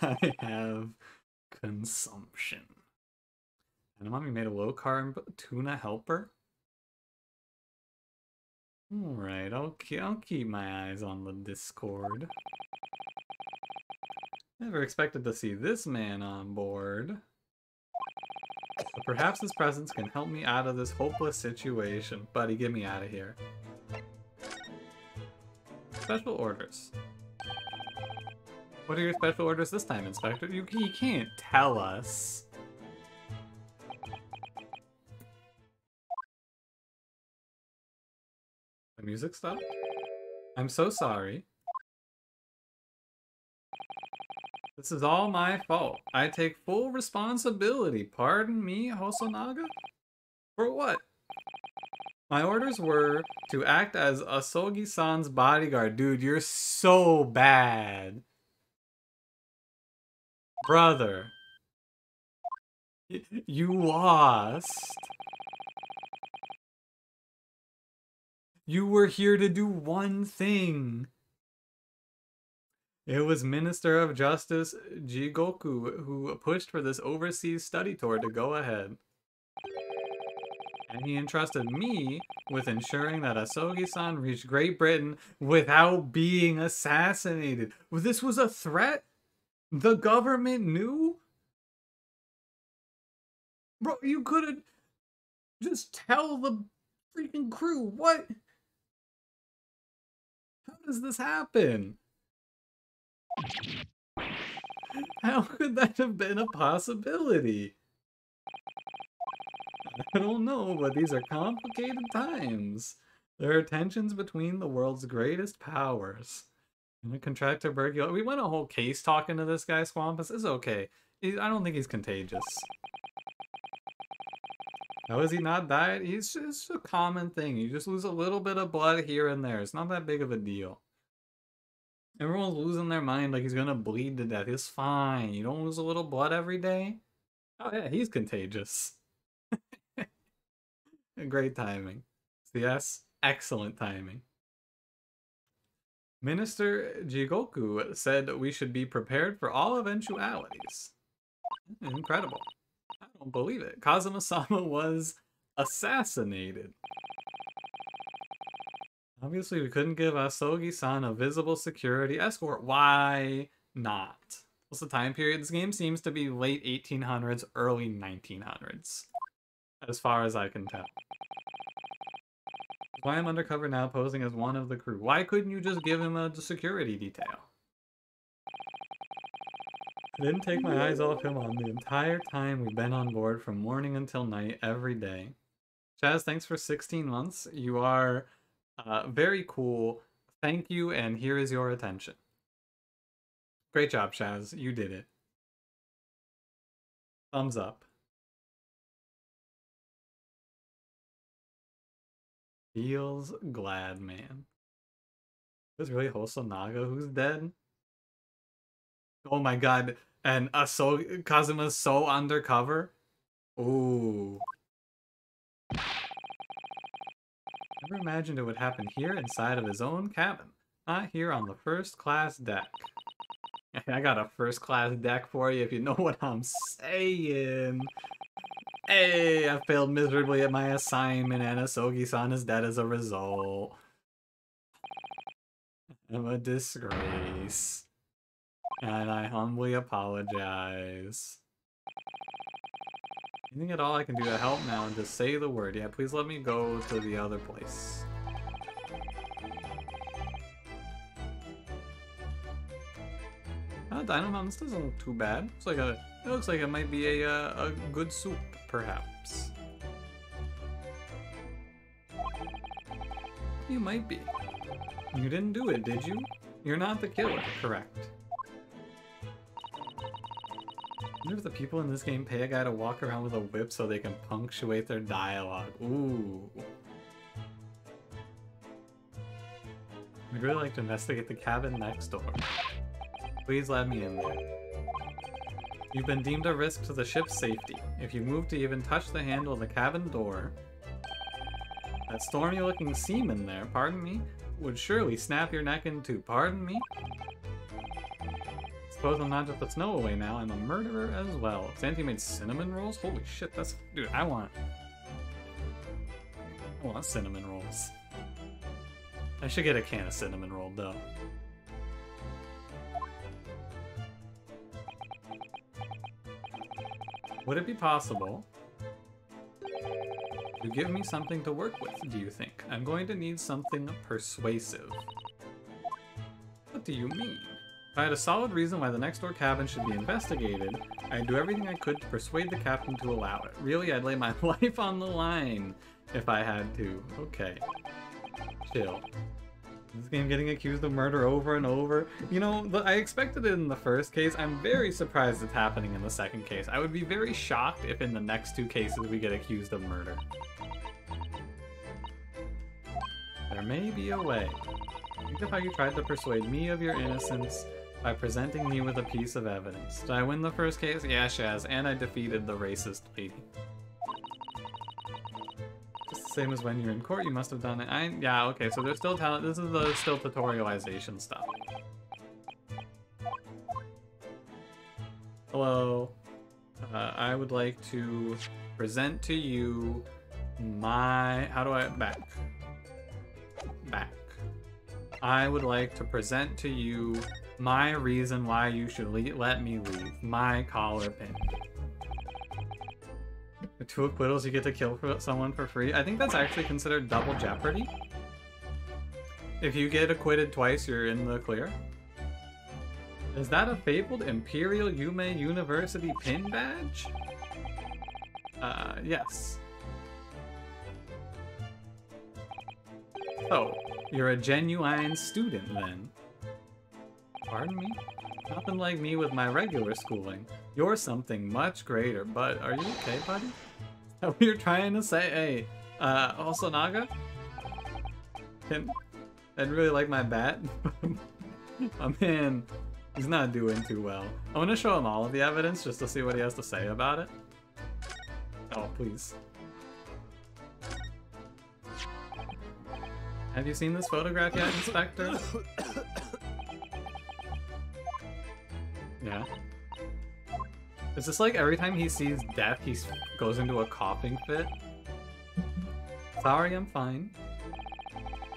I have consumption. And mommy made a low-carb tuna helper. Alright, I'll keep my eyes on the Discord. Never expected to see this man on board. But perhaps his presence can help me out of this hopeless situation. Buddy, get me out of here. Special orders. What are your special orders this time, Inspector? You can't tell us. The music stopped? I'm so sorry. This is all my fault. I take full responsibility. Pardon me, Hosonaga? For what? My orders were to act as Asogi-san's bodyguard. Dude, you're so bad. Brother. You lost. You were here to do one thing. It was Minister of Justice Jigoku who pushed for this overseas study tour to go ahead. And he entrusted me with ensuring that Asogi-san reached Great Britain without being assassinated. This was a threat? The government knew? Bro, you could've just tell the freaking crew. What? How does this happen? How could that have been a possibility? I don't know, but these are complicated times. There are tensions between the world's greatest powers. And a contract tuberculosis. We went a whole case talking to this guy, Swampus. It's okay. I don't think he's contagious. How has he not died? It's just a common thing. You just lose a little bit of blood here and there. It's not that big of a deal. Everyone's losing their mind like he's gonna bleed to death. It's fine. You don't lose a little blood every day. Oh yeah, he's contagious. Great timing. Yes, excellent timing. Minister Jigoku said we should be prepared for all eventualities. Incredible. I don't believe it. Kazuma-sama was assassinated. Obviously, we couldn't give Asogi-san a visible security escort. Why not? What's the time period? This game seems to be late 1800s, early 1900s. As far as I can tell. Why I'm undercover now posing as one of the crew. Why couldn't you just give him a security detail? I didn't take my eyes off him on the entire time we've been on board from morning until night every day. Chaz, thanks for 16 months. You are very cool. Thank you, and here is your attention. Great job, Chaz. You did it. Thumbs up. Feels glad, man. Is really Hosonaga who's dead? Oh my god. And Kazuma's so undercover? Ooh. Never imagined it would happen here inside of his own cabin. Not here on the first class deck. I got a first class deck for you if you know what I'm saying. Hey, I failed miserably at my assignment and Asogi-san is dead as a result. I'm a disgrace. And I humbly apologize. Anything at all I can do to help now and just say the word. Yeah, please let me go to the other place. Dynamon, this doesn't look too bad. It looks like it might be a good soup, perhaps. You might be. You didn't do it, did you? You're not the killer, correct? I wonder if the people in this game pay a guy to walk around with a whip so they can punctuate their dialogue. Ooh. I'd really like to investigate the cabin next door. Please let me in there. You've been deemed a risk to the ship's safety. If you move to even touch the handle of the cabin door, that stormy-looking seaman there, pardon me, would surely snap your neck in two. Pardon me? suppose I'm not just a Snowaway now, I'm a murderer as well. Santy made cinnamon rolls? Holy shit, that's... Dude, I want cinnamon rolls. I should get a can of cinnamon roll, though. Would it be possible to give me something to work with, do you think? I'm going to need something persuasive. What do you mean? If I had a solid reason why the next door cabin should be investigated, I'd do everything I could to persuade the captain to allow it. Really, I'd lay my life on the line if I had to. Okay. Chill. This game getting accused of murder over and over. You know, I expected it in the first case. I'm very surprised it's happening in the second case. I would be very shocked if in the next two cases we get accused of murder. There may be a way. Think of how you tried to persuade me of your innocence by presenting me with a piece of evidence. Did I win the first case? Yeah, Shaz, and I defeated the racist lady. Just the same as when you're in court, you must have done it. Yeah, okay, so there's still talent. This is the still tutorialization stuff. Hello. I would like to present to you my... How do I... Back. I would like to present to you my reason why you should let me leave. My collar pin. The 2 acquittals, you get to kill someone for free. I think that's actually considered double jeopardy. If you get acquitted twice, you're in the clear. Is that a fabled Imperial Yume University pin badge? Yes. Oh, you're a genuine student then. Pardon me? Nothing like me with my regular schooling. You're something much greater, but are you okay, buddy? Is that what you're trying to say? Hey, also Naga? I'd really like my bat. My man, he's not doing too well. I'm gonna show him all of the evidence just to see what he has to say about it. Oh, please. Have you seen this photograph yet, Inspector? Yeah. Is this like every time he sees death, he goes into a coughing fit? Sorry, I'm fine.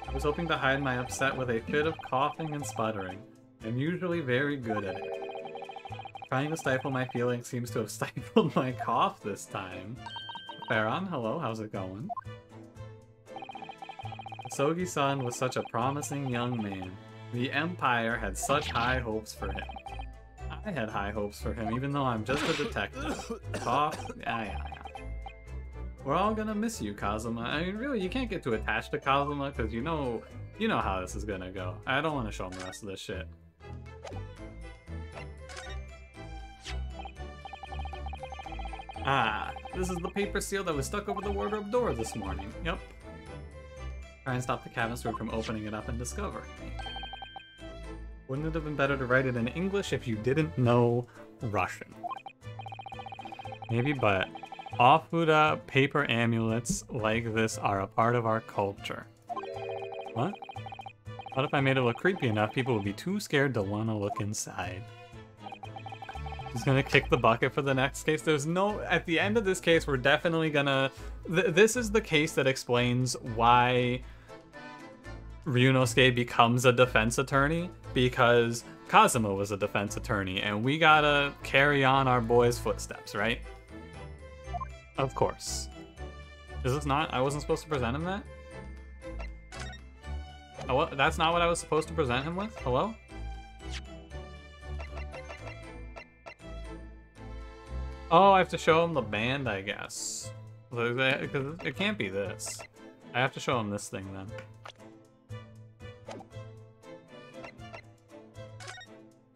I was hoping to hide my upset with a fit of coughing and sputtering. I'm usually very good at it. Trying to stifle my feelings seems to have stifled my cough this time. Farron, hello, how's it going? Sogi-san was such a promising young man. The Empire had such high hopes for him. I had high hopes for him, even though I'm just a detective. Cough? Yeah. We're all gonna miss you, Kazuma. I mean, really, you can't get too attached to Kazuma, because you know how this is gonna go. I don't want to show him the rest of this shit. Ah, this is the paper seal that was stuck over the wardrobe door this morning. Yep. Try and stop the cabin steward from opening it up and discovering me. Wouldn't it have been better to write it in English if you didn't know Russian? Maybe, but Ofuda paper amulets like this are a part of our culture. What? What if I made it look creepy enough, people would be too scared to want to look inside? He's gonna kick the bucket for the next case. There's no... At the end of this case, we're definitely gonna... This is the case that explains why Ryunosuke becomes a defense attorney, because Kazuma was a defense attorney, and we gotta carry on our boy's footsteps, right? Of course. Is this not? I wasn't supposed to present him that? Oh, what? That's not what I was supposed to present him with? Hello? Oh, I have to show him the band, I guess. Because it can't be this. I have to show him this thing then.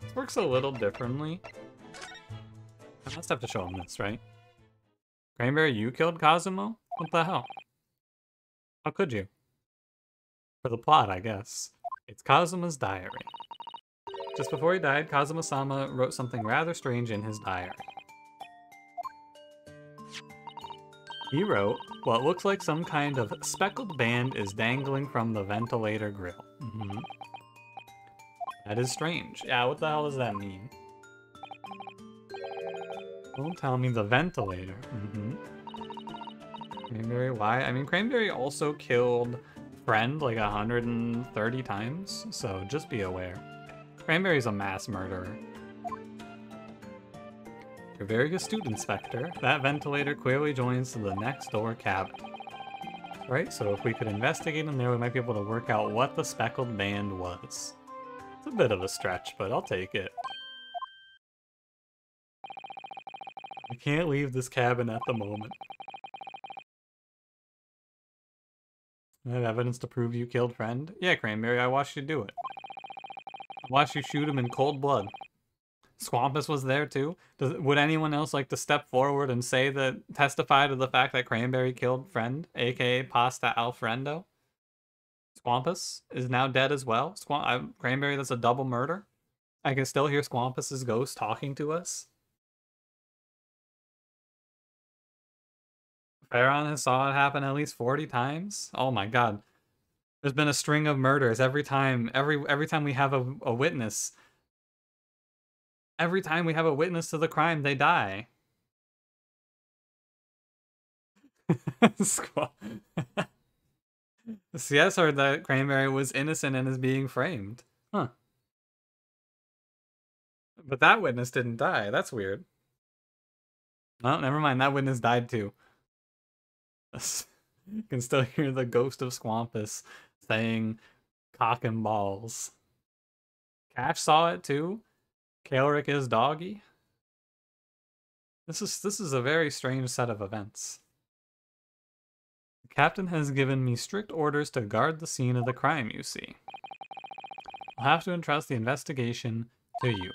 This works a little differently. I must have to show him this, right? Cranberry, you killed Kazuma? What the hell? How could you? For the plot, I guess. It's Kazuma's diary. Just before he died, Kazuma-sama wrote something rather strange in his diary. He wrote, what looks like some kind of speckled band is dangling from the ventilator grill. That is strange. Yeah, what the hell does that mean? Don't tell me the ventilator. Cranberry, why? I mean, Cranberry also killed Friend like 130 times, so just be aware. Cranberry's a mass murderer. You're very astute, Inspector. That ventilator clearly joins to the next door cabin. Right, so if we could investigate in there, we might be able to work out what the Speckled band was. It's a bit of a stretch, but I'll take it. I can't leave this cabin at the moment. I have evidence to prove you killed Friend? Yeah, Cranberry, I watched you do it. I watched you shoot him in cold blood. Swampus was there too. Would anyone else like to step forward and say that, testify to the fact that Cranberry killed Friend, aka Pasta Alfredo? Swampus is now dead as well. Cranberry, that's a double murder. I can still hear Swampus's ghost talking to us. Farron has saw it happen at least 40 times. Oh my god. There's been a string of murders every time we have a witness. Every time we have a witness to the crime, they die. CS heard that Cranberry was innocent and is being framed. Huh. But that witness didn't die. That's weird. Oh, never mind. That witness died too. You can still hear the ghost of Swampus saying cock and balls. Cash saw it too. Kaelric is doggy. This is a very strange set of events. The captain has given me strict orders to guard the scene of the crime, you see. I'll have to entrust the investigation to you.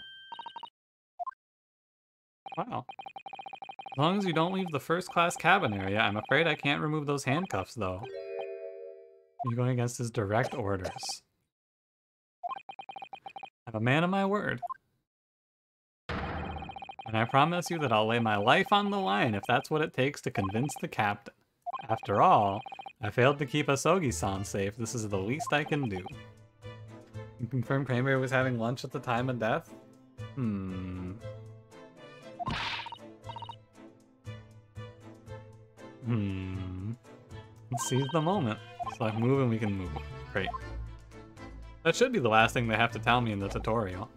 Wow. As long as you don't leave the first-class cabin area, I'm afraid I can't remove those handcuffs, though. You're going against his direct orders. I'm a man of my word. And I promise you that I'll lay my life on the line if that's what it takes to convince the captain. After all, I failed to keep Asogi-san safe. This is the least I can do. You confirm Cranberry was having lunch at the time of death? Let's seize the moment. Select move and we can move. Great. That should be the last thing they have to tell me in the tutorial.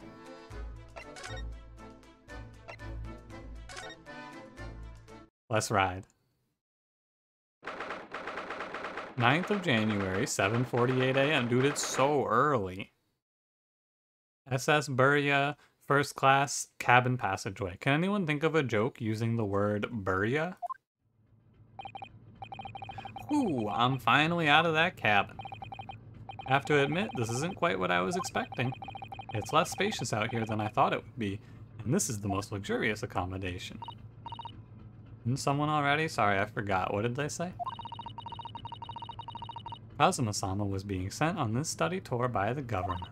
Let's ride. 9th of January, 7:48 a.m. Dude, it's so early. SS Burya, first class, cabin passageway. Can anyone think of a joke using the word Burya? Ooh, I'm finally out of that cabin. I have to admit, this isn't quite what I was expecting. It's less spacious out here than I thought it would be, and this is the most luxurious accommodation. Isn't someone already? Sorry, I forgot. What did they say? Kazuma-sama was being sent on this study tour by the government.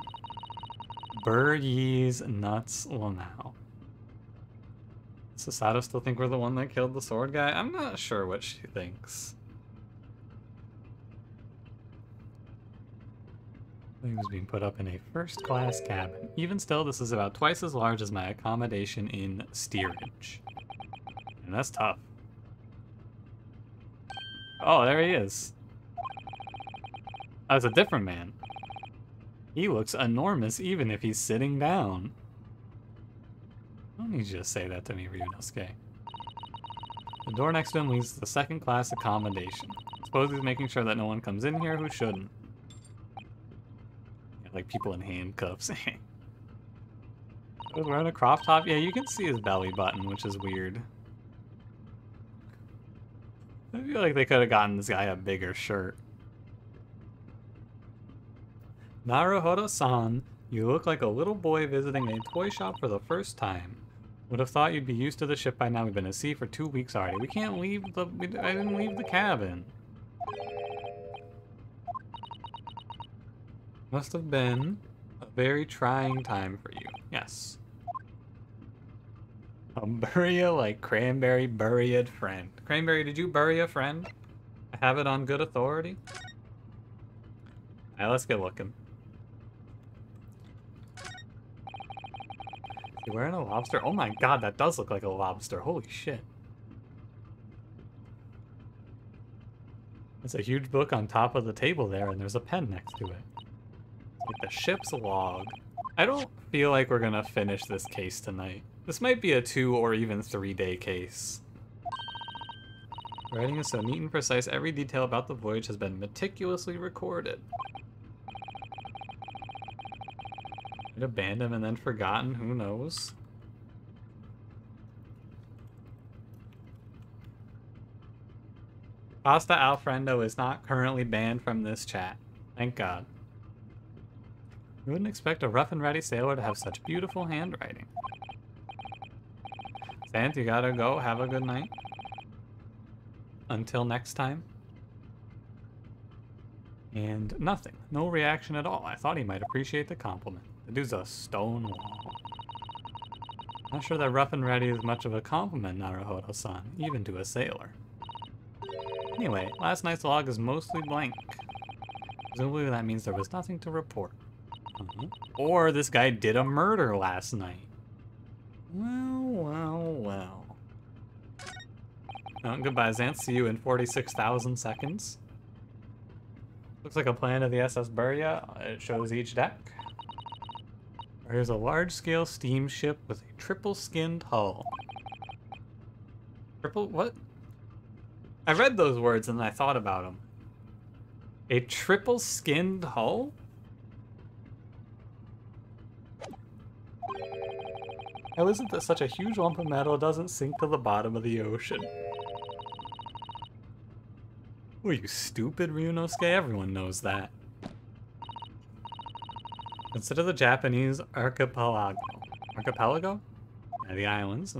Burye's nuts Lanao. Does Sasato still think we're the one that killed the sword guy? I'm not sure what she thinks. He was being put up in a first-class cabin. Even still, this is about twice as large as my accommodation in steerage. And that's tough. Oh, there he is. Oh, it's a different man. He looks enormous even if he's sitting down. I don't need you to say that to me, Ryunosuke. The door next to him leads to the second-class accommodation. I suppose he's making sure that no one comes in here who shouldn't. Like people in handcuffs. He was wearing a crop top? Yeah, you can see his belly button, which is weird. I feel like they could have gotten this guy a bigger shirt. Naruhodo-san, you look like a little boy visiting a toy shop for the first time. Would have thought you'd be used to the ship by now. We've been at sea for 2 weeks already. We can't leave the... I didn't leave the cabin. Must have been a very trying time for you. Yes. A Burya like Cranberry buried friend. Cranberry, did you bury a friend? I have it on good authority. Alright, let's get looking. You wearing a lobster? Oh my god, that does look like a lobster. Holy shit. There's a huge book on top of the table there, and there's a pen next to it. Like the ship's log. I don't feel like we're gonna finish this case tonight. This might be a 2 or even 3-day case. Writing is so neat and precise, every detail about the voyage has been meticulously recorded. Abandoned and then forgotten, who knows? Pasta Alfredo is not currently banned from this chat. Thank God. You wouldn't expect a rough and ready sailor to have such beautiful handwriting. Sant, you gotta go. Have a good night. Until next time. And nothing. No reaction at all. I thought he might appreciate the compliment. The dude's a stone wall. Not sure that rough and ready is much of a compliment, Naruhodo-san, even to a sailor. Anyway, last night's log is mostly blank. Presumably that means there was nothing to report. Or this guy did a murder last night. Well. Oh, goodbye, Xanth. See you in 46,000 seconds. Looks like a plan of the SS Burya. It shows each deck. There's a large-scale steamship with a triple-skinned hull. What? I read those words and I thought about them. A triple-skinned hull? How is it that such a huge lump of metal doesn't sink to the bottom of the ocean? Oh, you stupid, Ryunosuke. Everyone knows that. Consider the Japanese archipelago. Archipelago? Yeah, the islands.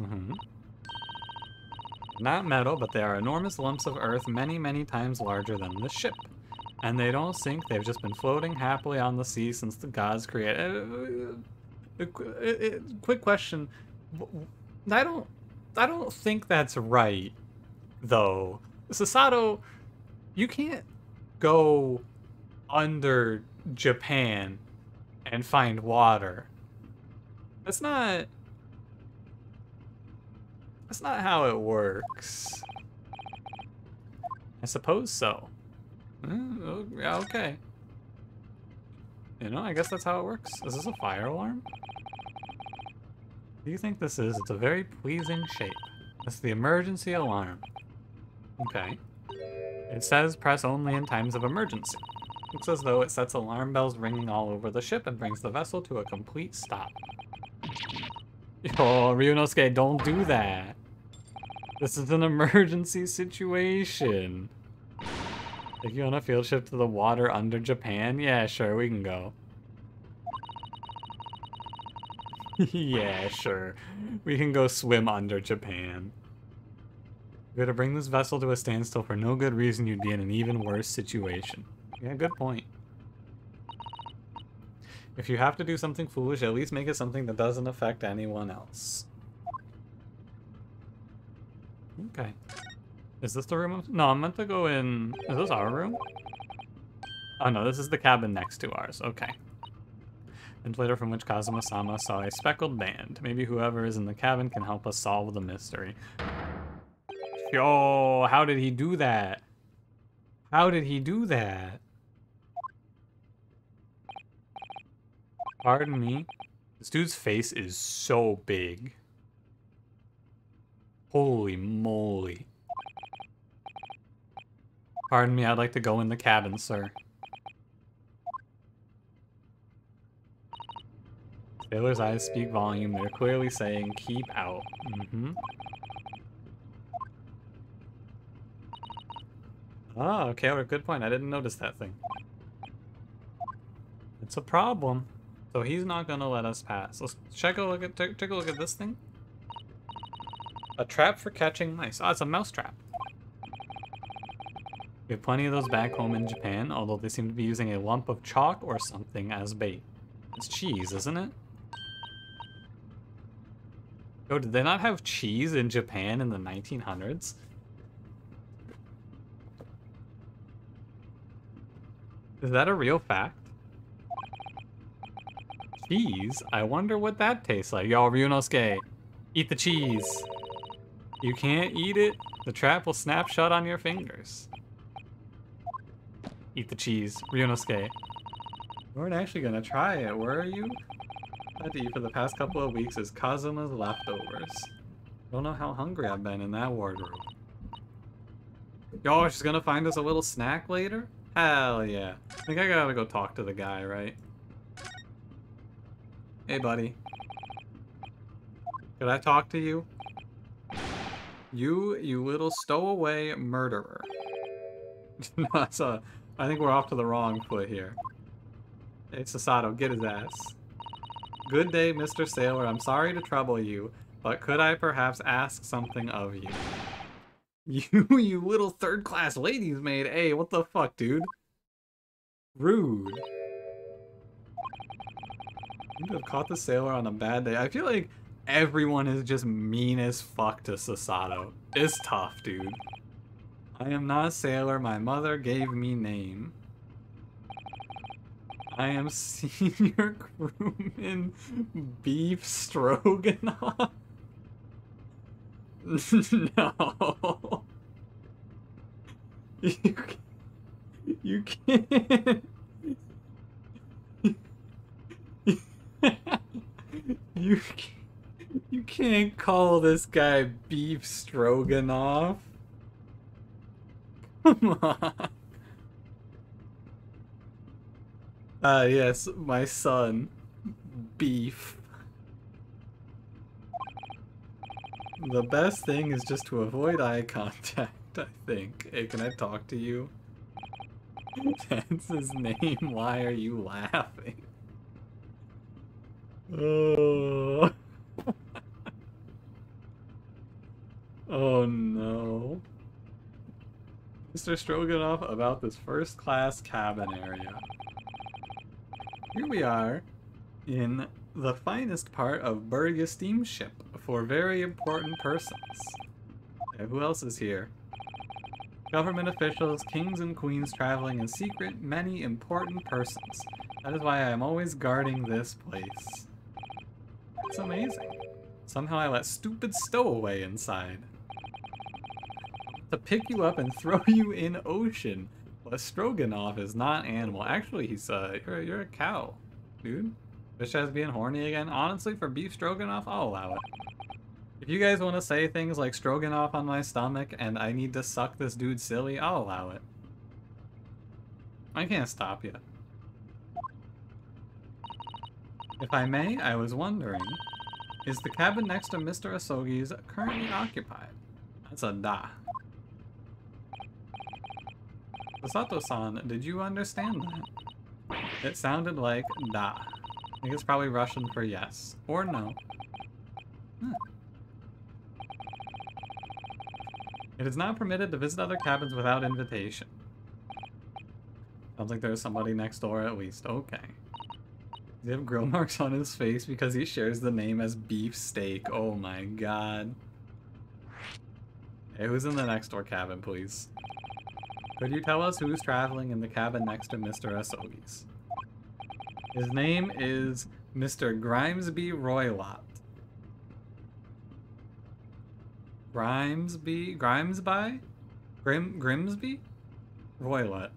Not metal, but they are enormous lumps of earth many, many times larger than the ship. And they don't sink, they've just been floating happily on the sea since the gods created... quick question. I don't think that's right, though. Sasato, you can't go under Japan and find water. That's not how it works. I suppose so. Yeah, okay. You know, I guess that's how it works. Is this a fire alarm? What do you think this is? It's a very pleasing shape. It's the emergency alarm. Okay. It says press only in times of emergency. Looks as though it sets alarm bells ringing all over the ship and brings the vessel to a complete stop. Oh, Ryunosuke, don't do that. This is an emergency situation. Take you on a field trip to the water under Japan? Yeah, sure, we can go. Yeah, sure. We can go swim under Japan. If you were to bring this vessel to a standstill for no good reason, you'd be in an even worse situation. Yeah, good point. If you have to do something foolish, at least make it something that doesn't affect anyone else. Okay. Is this the room? No, I'm meant to go in... Is this our room? Oh no, this is the cabin next to ours. Okay. Ventilator from which Kazuma-sama saw a speckled band. Maybe whoever is in the cabin can help us solve the mystery. Yo, how did he do that? How did he do that? Pardon me. This dude's face is so big. Holy moly. Pardon me, I'd like to go in the cabin, sir. Sailor's eyes speak volume. They're clearly saying, keep out. Oh, okay, well, good point. I didn't notice that thing. It's a problem. So he's not gonna let us pass. Let's take a look at this thing. A trap for catching mice. Oh, it's a mouse trap. We have plenty of those back home in Japan, although they seem to be using a lump of chalk or something as bait. It's cheese, isn't it? Oh, did they not have cheese in Japan in the 1900s? Is that a real fact? Cheese? I wonder what that tastes like. Yo, Ryunosuke, eat the cheese. You can't eat it. The trap will snap shut on your fingers. Eat the cheese, Ryunosuke. You weren't actually gonna try it, were you? Had to eat for the past couple of weeks is Kazuma's leftovers. Don't know how hungry I've been in that wardrobe. Yo, she's gonna find us a little snack later? Hell yeah. I think I gotta go talk to the guy, right? Hey, buddy. Could I talk to you? You little stowaway murderer. No, I think we're off to the wrong foot here. Hey, Sasato, get his ass. Good day, Mr. Sailor. I'm sorry to trouble you, but could I perhaps ask something of you? You little third-class ladies maid. Hey, what the fuck, dude? Rude. You have caught the sailor on a bad day. I feel like everyone is just mean as fuck to Sasato. It's tough, dude. I am not a sailor. My mother gave me name. I am senior crewman beef stroganoff. No. You can't. You can't call this guy beef stroganoff. Come on. Yes, my son. Beef. The best thing is just to avoid eye contact, I think. Hey, can I talk to you? That's his name. Why are you laughing? Oh. Oh no. Mr. Stroganoff about this first-class cabin area. Here we are in the finest part of Burga steamship for very important persons. Okay, who else is here? Government officials, kings and queens traveling in secret, many important persons. That is why I am always guarding this place. It's amazing. Somehow I let stupid stowaway inside. To pick you up and throw you in ocean. But Stroganoff is not animal. Actually, he's you're a cow, dude. Bitch ass being horny again. Honestly, for beef stroganoff, I'll allow it. If you guys want to say things like stroganoff on my stomach and I need to suck this dude silly, I'll allow it. I can't stop you. If I may, I was wondering, is the cabin next to Mr. Asogi's currently occupied? That's a da. Sasato-san, did you understand that? It sounded like da. I think it's probably Russian for yes. Or no. Huh. It is not permitted to visit other cabins without invitation. Sounds like there's somebody next door at least. Okay. Does he have grill marks on his face because he shares the name as beef steak? Oh my god. Hey, who's in the next door cabin, please? Could you tell us who's traveling in the cabin next to Mr. Asogi's? His name is Mr. Grimesby Roylott. Grimesby? Grimsby? Roylott.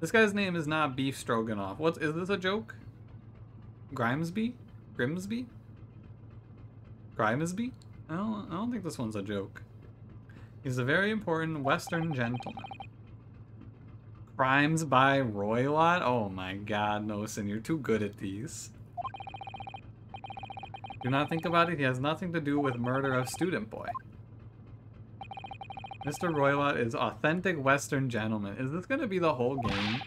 This guy's name is not Beef Stroganoff. Is this a joke? Grimesby? Grimsby? Grimesby? I don't think this one's a joke. He's a very important Western gentleman. Crimes by Roylott? Oh my god, Nosen, you're too good at these. Do not think about it, he has nothing to do with murder of student boy. Mr. Roylott is authentic Western gentleman. Is this gonna be the whole game?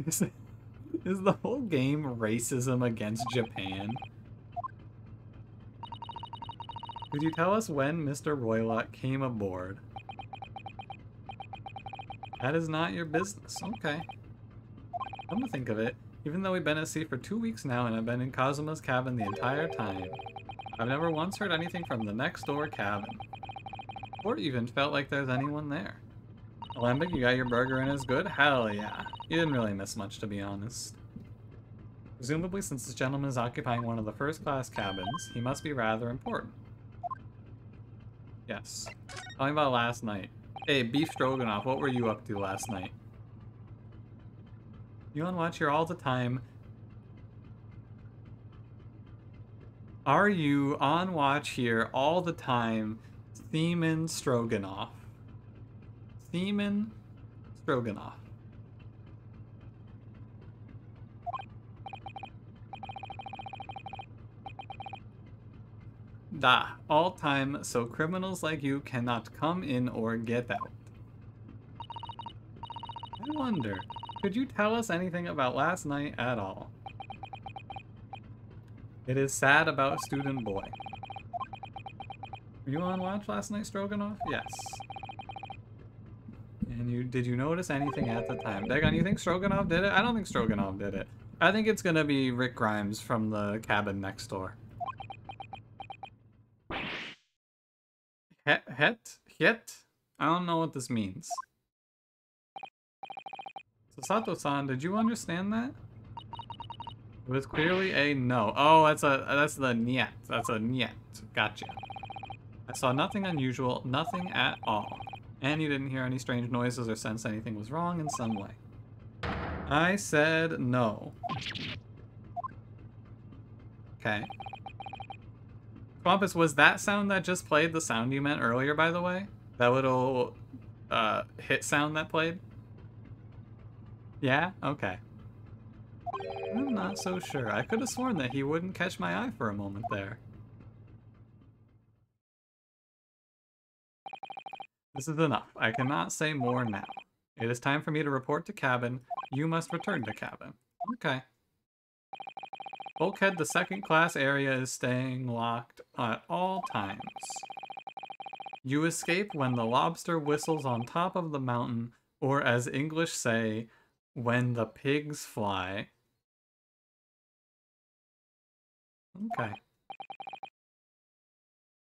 Is the whole game racism against Japan? Could you tell us when Mr. Roylott came aboard? That is not your business. Okay. Come to think of it, even though we've been at sea for 2 weeks now and I've been in Kazuma's cabin the entire time, I've never once heard anything from the next door cabin. Or even felt like there's anyone there. Alembic, you got your burger in as good? Hell yeah. You didn't really miss much, to be honest. Presumably, since this gentleman is occupying one of the first-class cabins, he must be rather important. Yes. Tell me about last night. Hey, Beef Stroganoff, what were you up to last night? You on watch here all the time. Are you on watch here all the time, Theman Stroganoff? Theman Stroganoff. Da, all time, so criminals like you cannot come in or get out. I wonder, could you tell us anything about last night at all? It is sad about student boy. Were you on watch last night, Stroganoff? Yes. And did you notice anything at the time? Dagon, you think Stroganoff did it? I don't think Stroganoff did it. I think it's gonna be Rick Grimes from the cabin next door. Het? I don't know what this means. So Sato-san, did you understand that? It was clearly a no. Oh, that's the niet. That's a niet. Gotcha. I saw nothing unusual, nothing at all. And you didn't hear any strange noises or sense anything was wrong in some way. I said no. Okay. Swampus, was that sound that just played the sound you meant earlier, by the way? That little hit sound that played? Yeah? Okay. I'm not so sure. I could have sworn that he wouldn't catch my eye for a moment there. This is enough. I cannot say more now. It is time for me to report to cabin. You must return to cabin. Okay. Bulkhead, the second class area is staying locked at all times. You escape when the lobster whistles on top of the mountain, or as English say, when the pigs fly. Okay.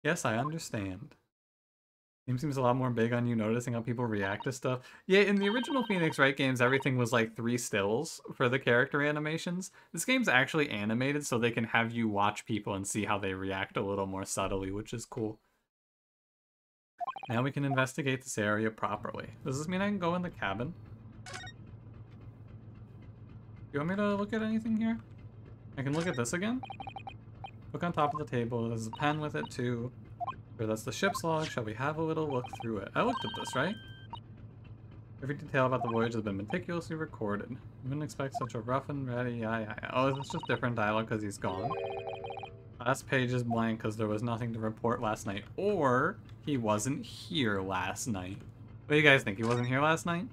Yes, I understand. Game seems a lot more big on you noticing how people react to stuff. Yeah, in the original Phoenix Wright games, everything was like 3 stills for the character animations. This game's actually animated so they can have you watch people and see how they react a little more subtly, which is cool. Now we can investigate this area properly. Does this mean I can go in the cabin? You want me to look at anything here? I can look at this again? Look on top of the table. There's a pen with it too. Sure, that's the ship's log. Shall we have a little look through it? I looked at this, right? Every detail about the voyage has been meticulously recorded. You wouldn't expect such a rough and ready. Yeah. Oh, is this just different dialogue because he's gone? Last page is blank because there was nothing to report last night. Or he wasn't here last night. What do you guys think? He wasn't here last night?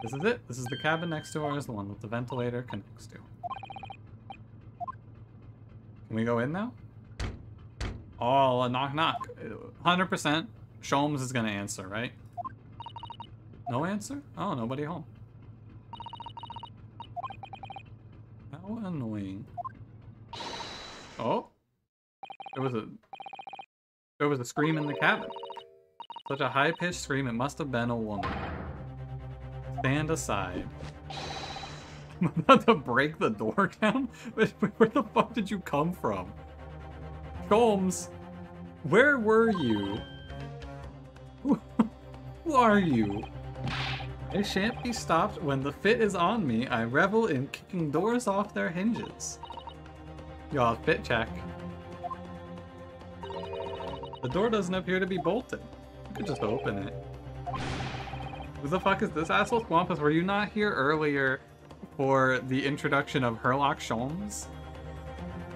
This is it. This is the cabin next to ours, the one that the ventilator connects to. Can we go in now? Oh, a knock knock. 100% Sholmes is gonna answer, right? No answer? Oh, nobody home. How annoying. Oh. There was a scream in the cabin. Such a high-pitched scream, it must have been a woman. Stand aside. I'm about to break the door down? Where the fuck did you come from? Sholmes, where were you? Who are you? I shan't be stopped when the fit is on me. I revel in kicking doors off their hinges. Y'all, fit check. The door doesn't appear to be bolted. You could just open it. Who the fuck is this asshole? Swampus, were you not here earlier for the introduction of Herlock Sholmes?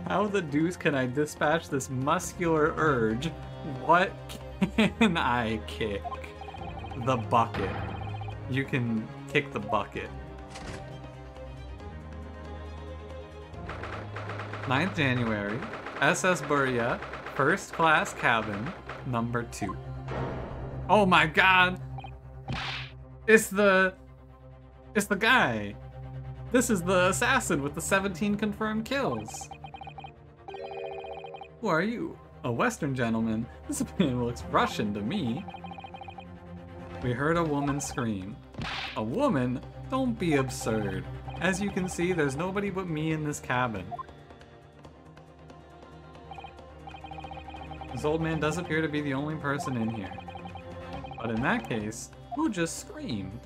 How the deuce can I dispatch this muscular urge? What can I kick? The bucket. You can kick the bucket. 9th January, SS Buria, first class cabin, number 2. Oh my god! It's the guy! This is the assassin with the 17 confirmed kills! Who are you? A Western gentleman. This opinion looks Russian to me. We heard a woman scream. A woman? Don't be absurd. As you can see, there's nobody but me in this cabin. This old man does appear to be the only person in here. But in that case, who just screamed?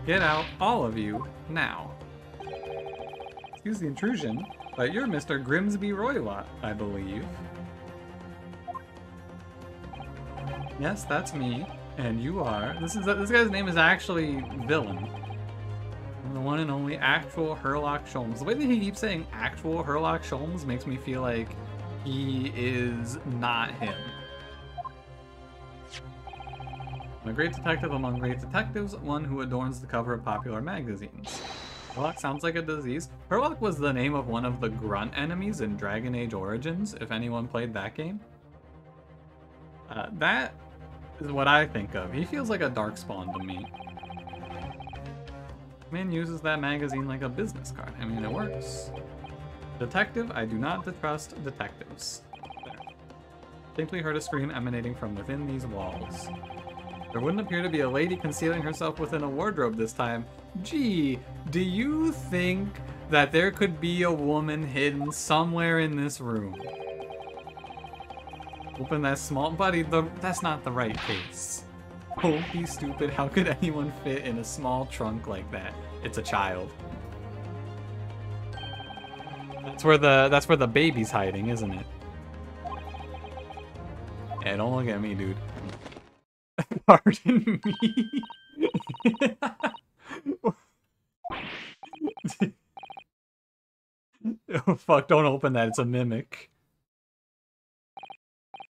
Get out, all of you, now. Excuse the intrusion, but you're Mr. Grimsby Roylott, I believe. Yes, that's me, and you are. This guy's name is actually Villain. The one and only actual Herlock Sholmes. The way that he keeps saying actual Herlock Sholmes makes me feel like he is not him. I'm a great detective among great detectives, one who adorns the cover of popular magazines. Herlock sounds like a disease. Herlock was the name of one of the grunt enemies in Dragon Age Origins, if anyone played that game. That is what I think of. He feels like a darkspawn to me. Man uses that magazine like a business card. I mean, it works. Detective, I do not trust detectives. There. Distinctly heard a scream emanating from within these walls. There wouldn't appear to be a lady concealing herself within a wardrobe this time. Gee, do you think that there could be a woman hidden somewhere in this room? Open that small... Buddy, that's not the right case. Don't be stupid. How could anyone fit in a small trunk like that? It's a child. That's where the baby's hiding, isn't it? Yeah, don't look at me, dude. Pardon me. Oh fuck, don't open that. It's a mimic.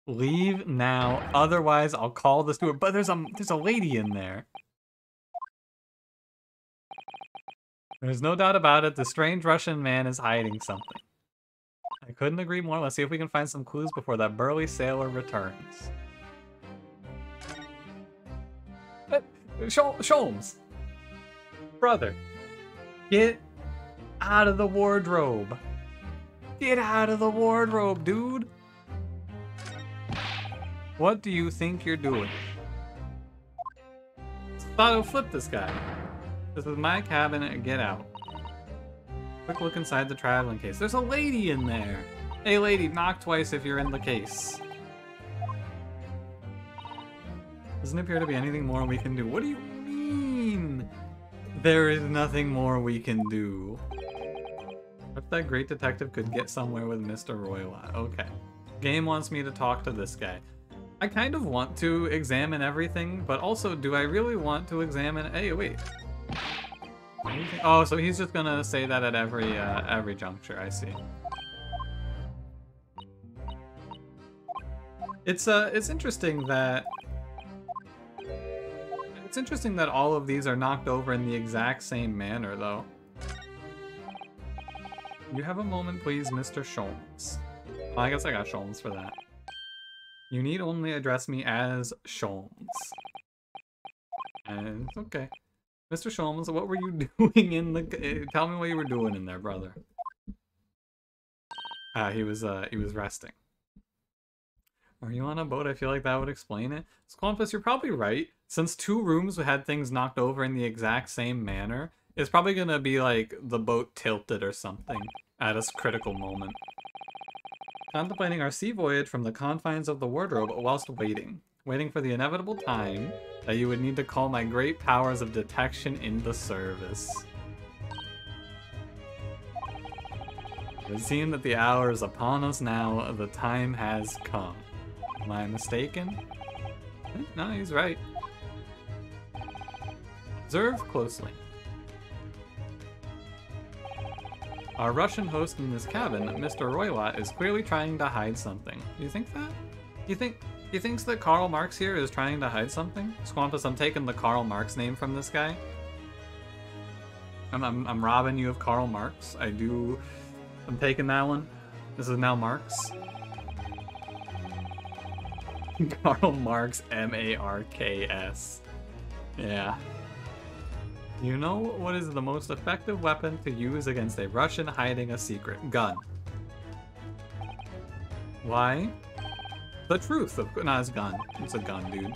Leave now, otherwise I'll call the steward. But there's a lady in there. There's no doubt about it, the strange Russian man is hiding something. I couldn't agree more. Let's see if we can find some clues before that burly sailor returns. Sholmes! Brother, get out of the wardrobe. Get out of the wardrobe, dude. What do you think you're doing? Thought I'll flip this guy. This is my cabin, get out. Quick look inside the traveling case. There's a lady in there. Hey lady, knock twice if you're in the case. Doesn't appear to be anything more we can do. What do you mean? There is nothing more we can do. What if that great detective could get somewhere with Mr. Roylott? Okay. Game wants me to talk to this guy. I kind of want to examine everything, but also, do I really want to examine... Hey, wait. Oh, so he's just gonna say that at every juncture, I see. It's interesting that... It's interesting that all of these are knocked over in the exact same manner, though. You have a moment, please, Mr. Sholmes. Well, I guess I got Sholmes for that. You need only address me as Sholmes. And it's okay. Mr. Sholmes, what were you doing in the... Tell me what you were doing in there, brother. He was resting. Are you on a boat? I feel like that would explain it. Squampus, you're probably right. Since 2 rooms had things knocked over in the exact same manner, it's probably gonna be like the boat tilted or something at a critical moment. Contemplating our sea voyage from the confines of the wardrobe whilst waiting for the inevitable time that you would need to call my great powers of detection into service. It would seem that the hour is upon us now, the time has come. Am I mistaken? No, he's right. Observe closely. Our Russian host in this cabin, Mr. Roylott, is clearly trying to hide something. Do you think that? He thinks that Karl Marx here is trying to hide something? Squampus, I'm taking the Karl Marx name from this guy. I'm robbing you of Karl Marx. I'm taking that one. This is now Marx. Karl Marx, M-A-R-K-S. Yeah. You know what is the most effective weapon to use against a Russian hiding a secret? Gun. Why? The truth of... Not his gun. It's a gun, dude.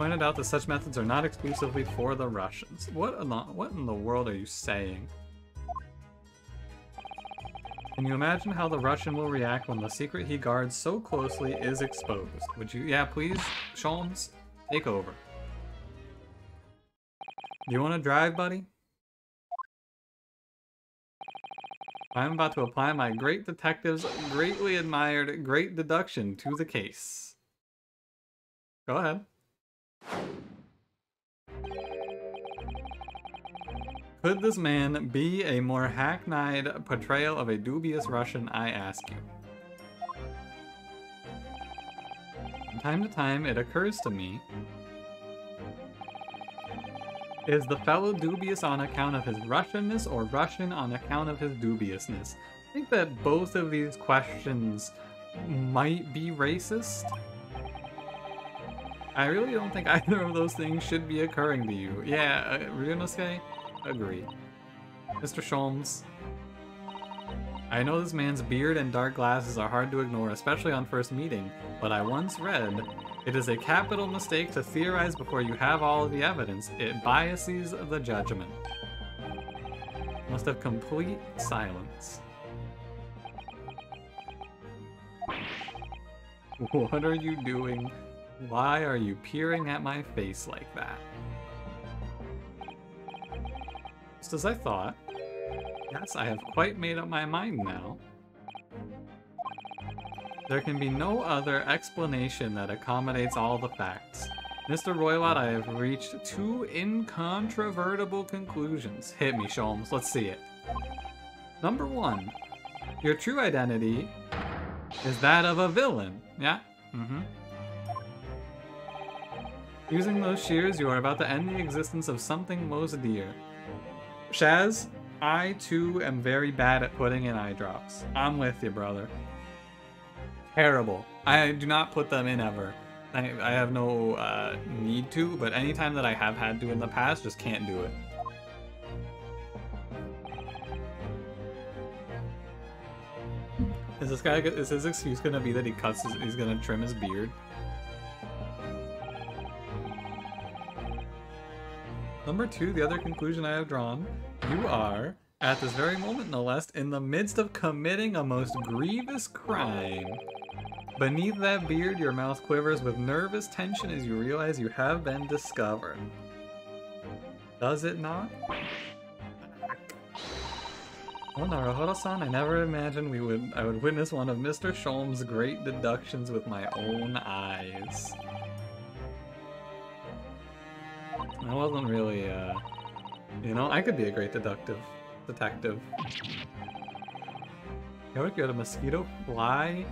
Pointed out that such methods are not exclusively for the Russians. What in the world are you saying? Can you imagine how the Russian will react when the secret he guards so closely is exposed? Would you? Yeah, please, Sholmes, take over. Do you want to drive, buddy? I'm about to apply my great detective's greatly admired great deduction to the case. Go ahead. Could this man be a more hackneyed portrayal of a dubious Russian, I ask you? From time to time, it occurs to me, is the fellow dubious on account of his Russianness or Russian on account of his dubiousness? I think that both of these questions might be racist. I really don't think either of those things should be occurring to you. Yeah, Ryunosuke? Agree. Mr. Sholmes, I know this man's beard and dark glasses are hard to ignore, especially on first meeting, but I once read, it is a capital mistake to theorize before you have all of the evidence. It biases the judgment. Must have complete silence. What are you doing? Why are you peering at my face like that? Just as I thought. Yes, I have quite made up my mind now. There can be no other explanation that accommodates all the facts. Mr. Roylott, I have reached two incontrovertible conclusions. Hit me, Sholmes. Let's see it. Number one, your true identity is that of a villain. Yeah? Mm-hmm. Using those shears, you are about to end the existence of something most dear. Shaz, I too am very bad at putting in eye drops. I'm with you, brother. Terrible. I do not put them in ever. I have no need to, but anytime that I have had to in the past, just can't do it. Is his excuse gonna be that he's gonna trim his beard? Number two, the other conclusion I have drawn, you are, at this very moment no less, in the midst of committing a most grievous crime. Beneath that beard, your mouth quivers with nervous tension as you realize you have been discovered. Does it not? Oh, Naruhodo-san, I never imagined I would witness one of Mr. Sholmes' great deductions with my own eyes. I wasn't really, you know, I could be a great detective. You had a mosquito fly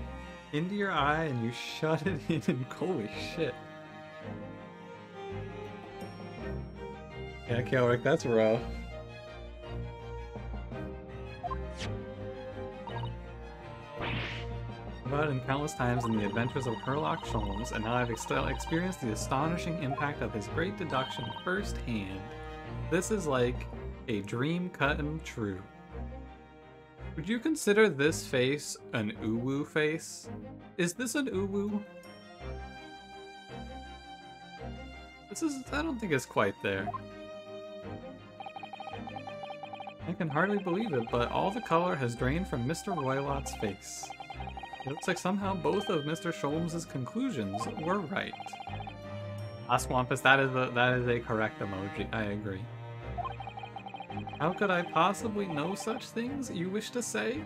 into your eye and you shut it in and holy shit. Yeah, Kelrick, that's rough. About him countless times in the adventures of Sherlock Holmes, and now I've experienced the astonishing impact of his great deduction firsthand. This is like a dream come true. Would you consider this face an uwu face? Is this an uwu? I don't think it's quite there. I can hardly believe it, but all the color has drained from Mr. Roylott's face. It looks like somehow both of Mr. Sholmes' conclusions were right. Swampus, that is a correct emoji, I agree. How could I possibly know such things, you wish to say?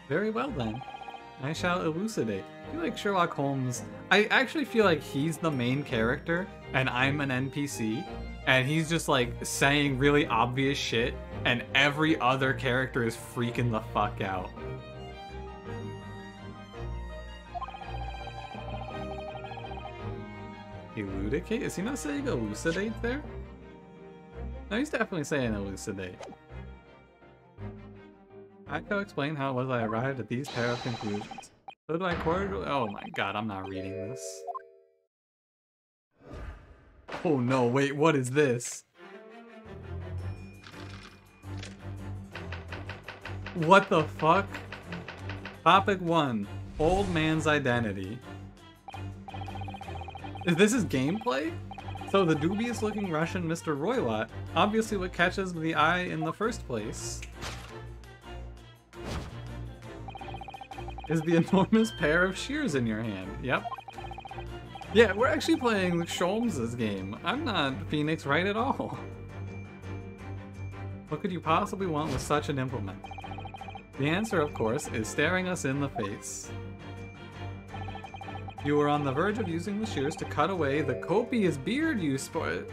Very well then. I shall elucidate. I feel like Sherlock Holmes... I actually feel like he's the main character, and I'm an NPC, and he's just like saying really obvious shit, and every other character is freaking the fuck out. Eludicate? Is he not saying elucidate there? No, he's definitely saying elucidate. I shall explain how it was I arrived at these pair of conclusions. So do I cordially— oh my god, I'm not reading this. Oh no, wait, what is this? What the fuck? Topic 1. Old man's identity. This is gameplay? So the dubious looking Russian Mr. Roylott, obviously what catches the eye in the first place, is the enormous pair of shears in your hand. Yep. Yeah, we're actually playing Sholmes' game. I'm not Phoenix Wright at all. What could you possibly want with such an implement? The answer, of course, is staring us in the face. You were on the verge of using the shears to cut away the copious beard you spoiled.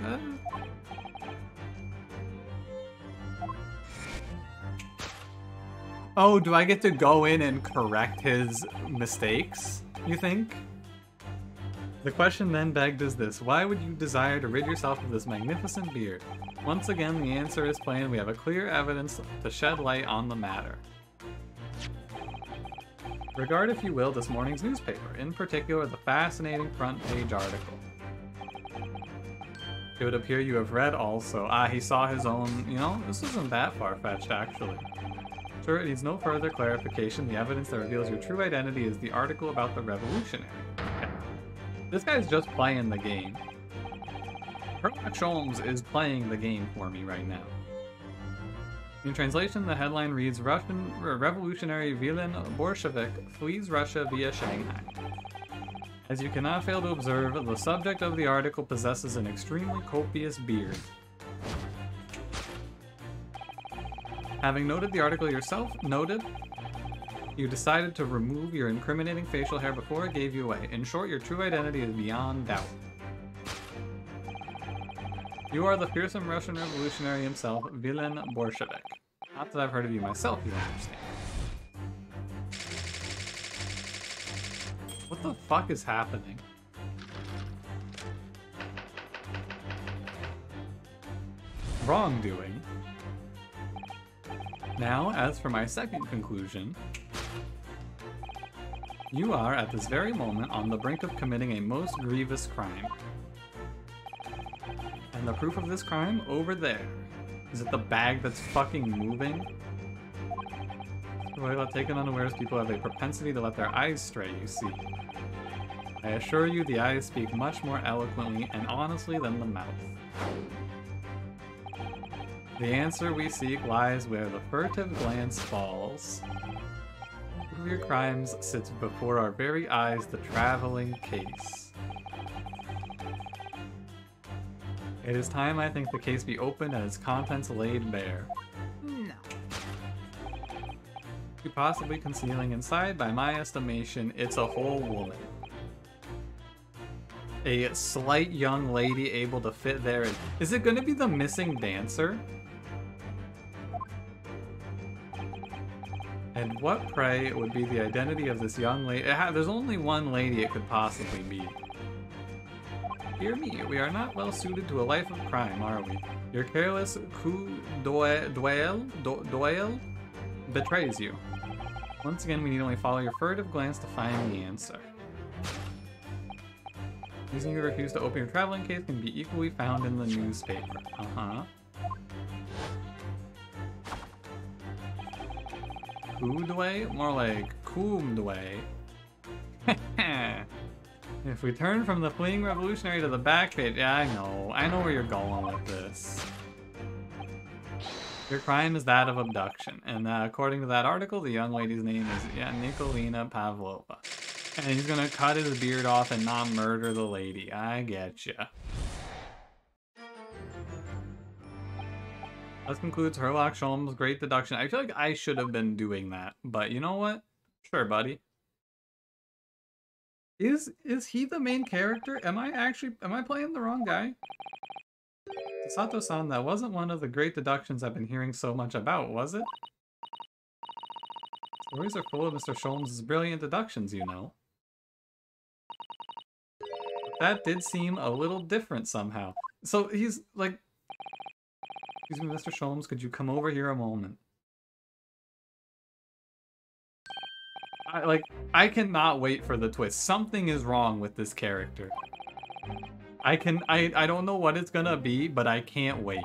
Oh, do I get to go in and correct his mistakes, you think? The question then begged is this: why would you desire to rid yourself of this magnificent beard? Once again, the answer is plain. We have a clear evidence to shed light on the matter. Regard, if you will, this morning's newspaper, in particular the fascinating front page article. It would appear you have read also. Ah, he saw his own... You know, this isn't that far-fetched, actually. Sure, it needs no further clarification. The evidence that reveals your true identity is the article about the revolutionary. Okay. This guy's just playing the game. Sherlock Holmes is playing the game for me right now. In translation, the headline reads, Russian revolutionary villain Bolshevik flees Russia via Shanghai. As you cannot fail to observe, the subject of the article possesses an extremely copious beard. Having noted the article yourself, you decided to remove your incriminating facial hair before it gave you away. In short, your true identity is beyond doubt. You are the fearsome Russian revolutionary himself, Villain Bolshevik. Not that I've heard of you myself, you understand. What the fuck is happening? Wrongdoing. Now, as for my second conclusion, you are at this very moment on the brink of committing a most grievous crime. And the proof of this crime, over there. Is it the bag that's fucking moving? Well, taken unawares, people have a propensity to let their eyes stray, you see. I assure you, the eyes speak much more eloquently and honestly than the mouth. The answer we seek lies where the furtive glance falls. Proof of your crimes sits before our very eyes, the traveling case. It is time, I think, the case be opened and its contents laid bare. No. You possibly concealing inside, by my estimation, it's a whole woman. A slight young lady able to fit there. Is it going to be the missing dancer? And what, pray, would be the identity of this young lady? There's only one lady it could possibly be. Hear me, we are not well suited to a life of crime, are we? Your careless coup d'oeil betrays you. Once again, we need only follow your furtive glance to find the answer. Reason you refuse to open your traveling case can be equally found in the newspaper. Coup d'oeil? More like cum d'oeil. If we turn from the fleeing revolutionary to the back page, yeah, I know where you're going with this. Your crime is that of abduction, and according to that article, the young lady's name is Nikolina Pavlova. And he's gonna cut his beard off and not murder the lady. I getcha. That concludes Sherlock Holmes' great deduction. I feel like I should have been doing that, but you know what? Sure, buddy. Is he the main character? Am I playing the wrong guy? Sato-san, that wasn't one of the great deductions I've been hearing so much about, was it? Stories are full of Mr. Sholmes' brilliant deductions, you know. That did seem a little different somehow. So he's like... Excuse me, Mr. Sholmes, could you come over here a moment? I cannot wait for the twist. Something is wrong with this character. I don't know what it's gonna be, but I can't wait.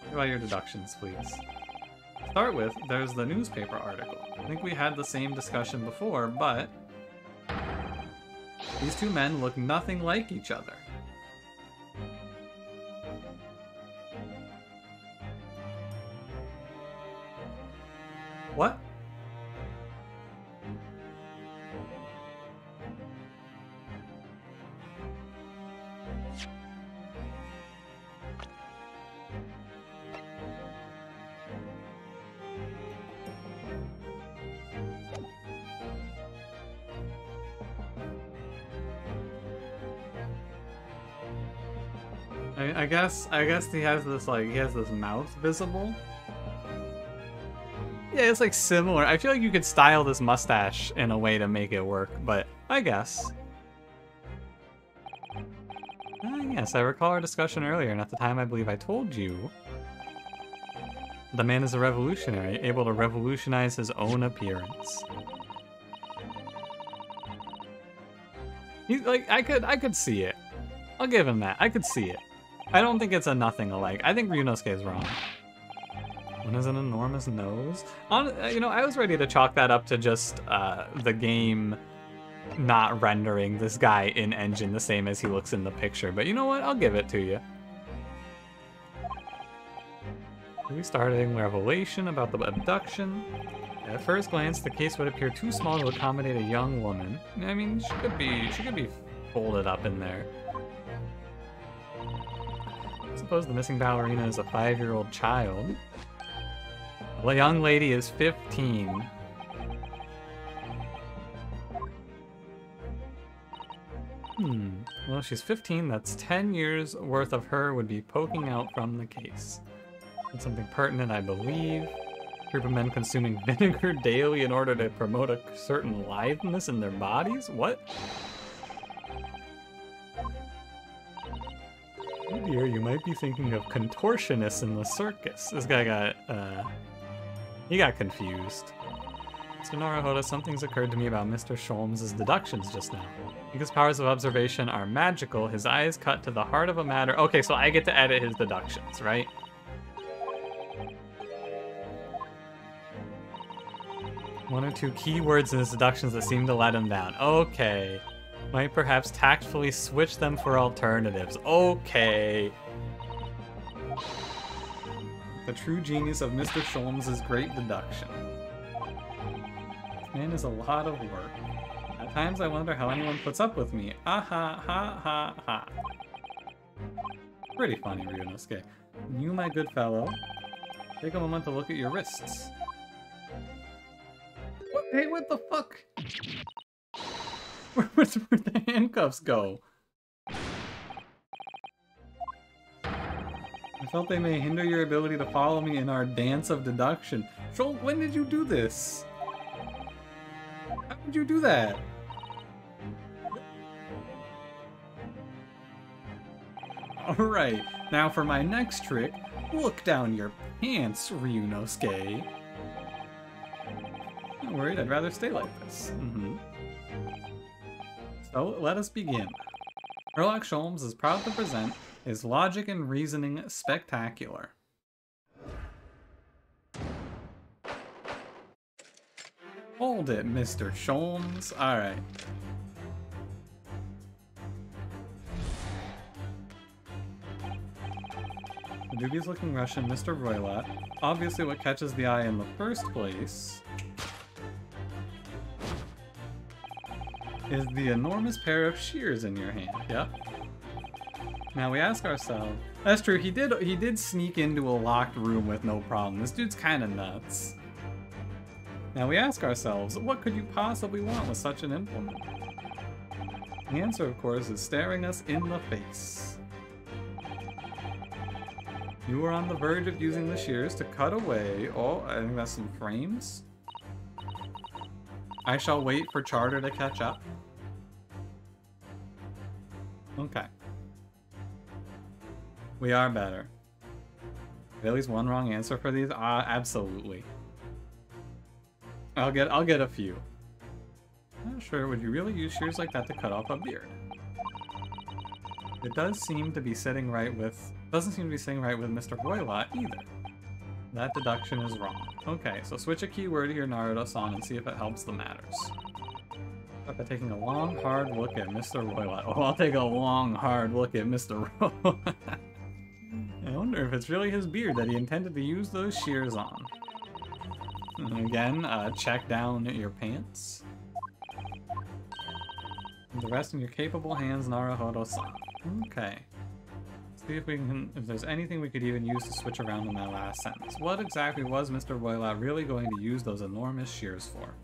What about your deductions, please? To start with, there's the newspaper article. I think we had the same discussion before, but... These two men look nothing like each other. What? I guess he has this mouth visible. Yeah, it's like similar. I feel like you could style this mustache in a way to make it work, but I guess. Yes, I recall our discussion earlier, and at the time I believe I told you the man is a revolutionary, able to revolutionize his own appearance. He's like, I could see it. I'll give him that. I could see it. I don't think it's a nothing alike. I think Ryunosuke is wrong. One has an enormous nose. You know, I was ready to chalk that up to just the game not rendering this guy in engine the same as he looks in the picture. But you know what? I'll give it to you. We starting revelation about the abduction. At first glance, the case would appear too small to accommodate a young woman. I mean, she could be folded up in there. I suppose the missing ballerina is a 5-year-old child. The young lady is 15. Well, if she's 15, that's 10 years worth of her would be poking out from the case. That's something pertinent, I believe. A group of men consuming vinegar daily in order to promote a certain liveliness in their bodies? What? Oh dear, you might be thinking of contortionists in the circus. This guy he got confused. Mr. Naruhodo, something's occurred to me about Mr. Sholmes' deductions just now. Because powers of observation are magical, his eyes cut to the heart of a matter. Okay, so I get to edit his deductions, right? One or two keywords in his deductions that seem to let him down. Okay. Might perhaps tactfully switch them for alternatives. Okay. The true genius of Mr. Sholmes' great deduction. This man is a lot of work. At times I wonder how anyone puts up with me. Aha, ha, ha, ha. Pretty funny, Ryunosuke. You, my good fellow, take a moment to look at your wrists. What? Hey, what the fuck? Where'd the handcuffs go? I felt they may hinder your ability to follow me in our dance of deduction. Shol, when did you do this? How did you do that? Alright, now for my next trick, look down your pants, Ryunosuke. Not worried, I'd rather stay like this. So, let us begin. Sherlock Sholmes is proud to present his logic and reasoning spectacular. Hold it, Mr. Sholmes. Alright. The dubious-looking Russian, Mr. Roylat. Obviously what catches the eye in the first place is the enormous pair of shears in your hand. Yep. Now we ask ourselves, that's true, he did sneak into a locked room with no problem. This dude's kind of nuts. Now we ask ourselves, what could you possibly want with such an implement? The answer, of course, is staring us in the face. You were on the verge of using the shears to cut away, oh, I think that's some frames. I shall wait for Charter to catch up. Okay. We are better. At least one wrong answer for these? Absolutely. I'll get a few. Not sure, would you really use shears like that to cut off a beard? It doesn't seem to be sitting right with Mr. Roylott either. That deduction is wrong. Okay, so switch a keyword here, Naruto-san, and see if it helps the matters. After taking a long, hard look at Mr. Roylott. Oh, I'll take a long, hard look at Mr. Roylott. I wonder if it's really his beard that he intended to use those shears on. And again, check down your pants. And the rest in your capable hands, Naruhodo-san. Okay. See if we can, if there's anything we could even use to switch around in that last sentence. What exactly was Mr. Roylott really going to use those enormous shears for?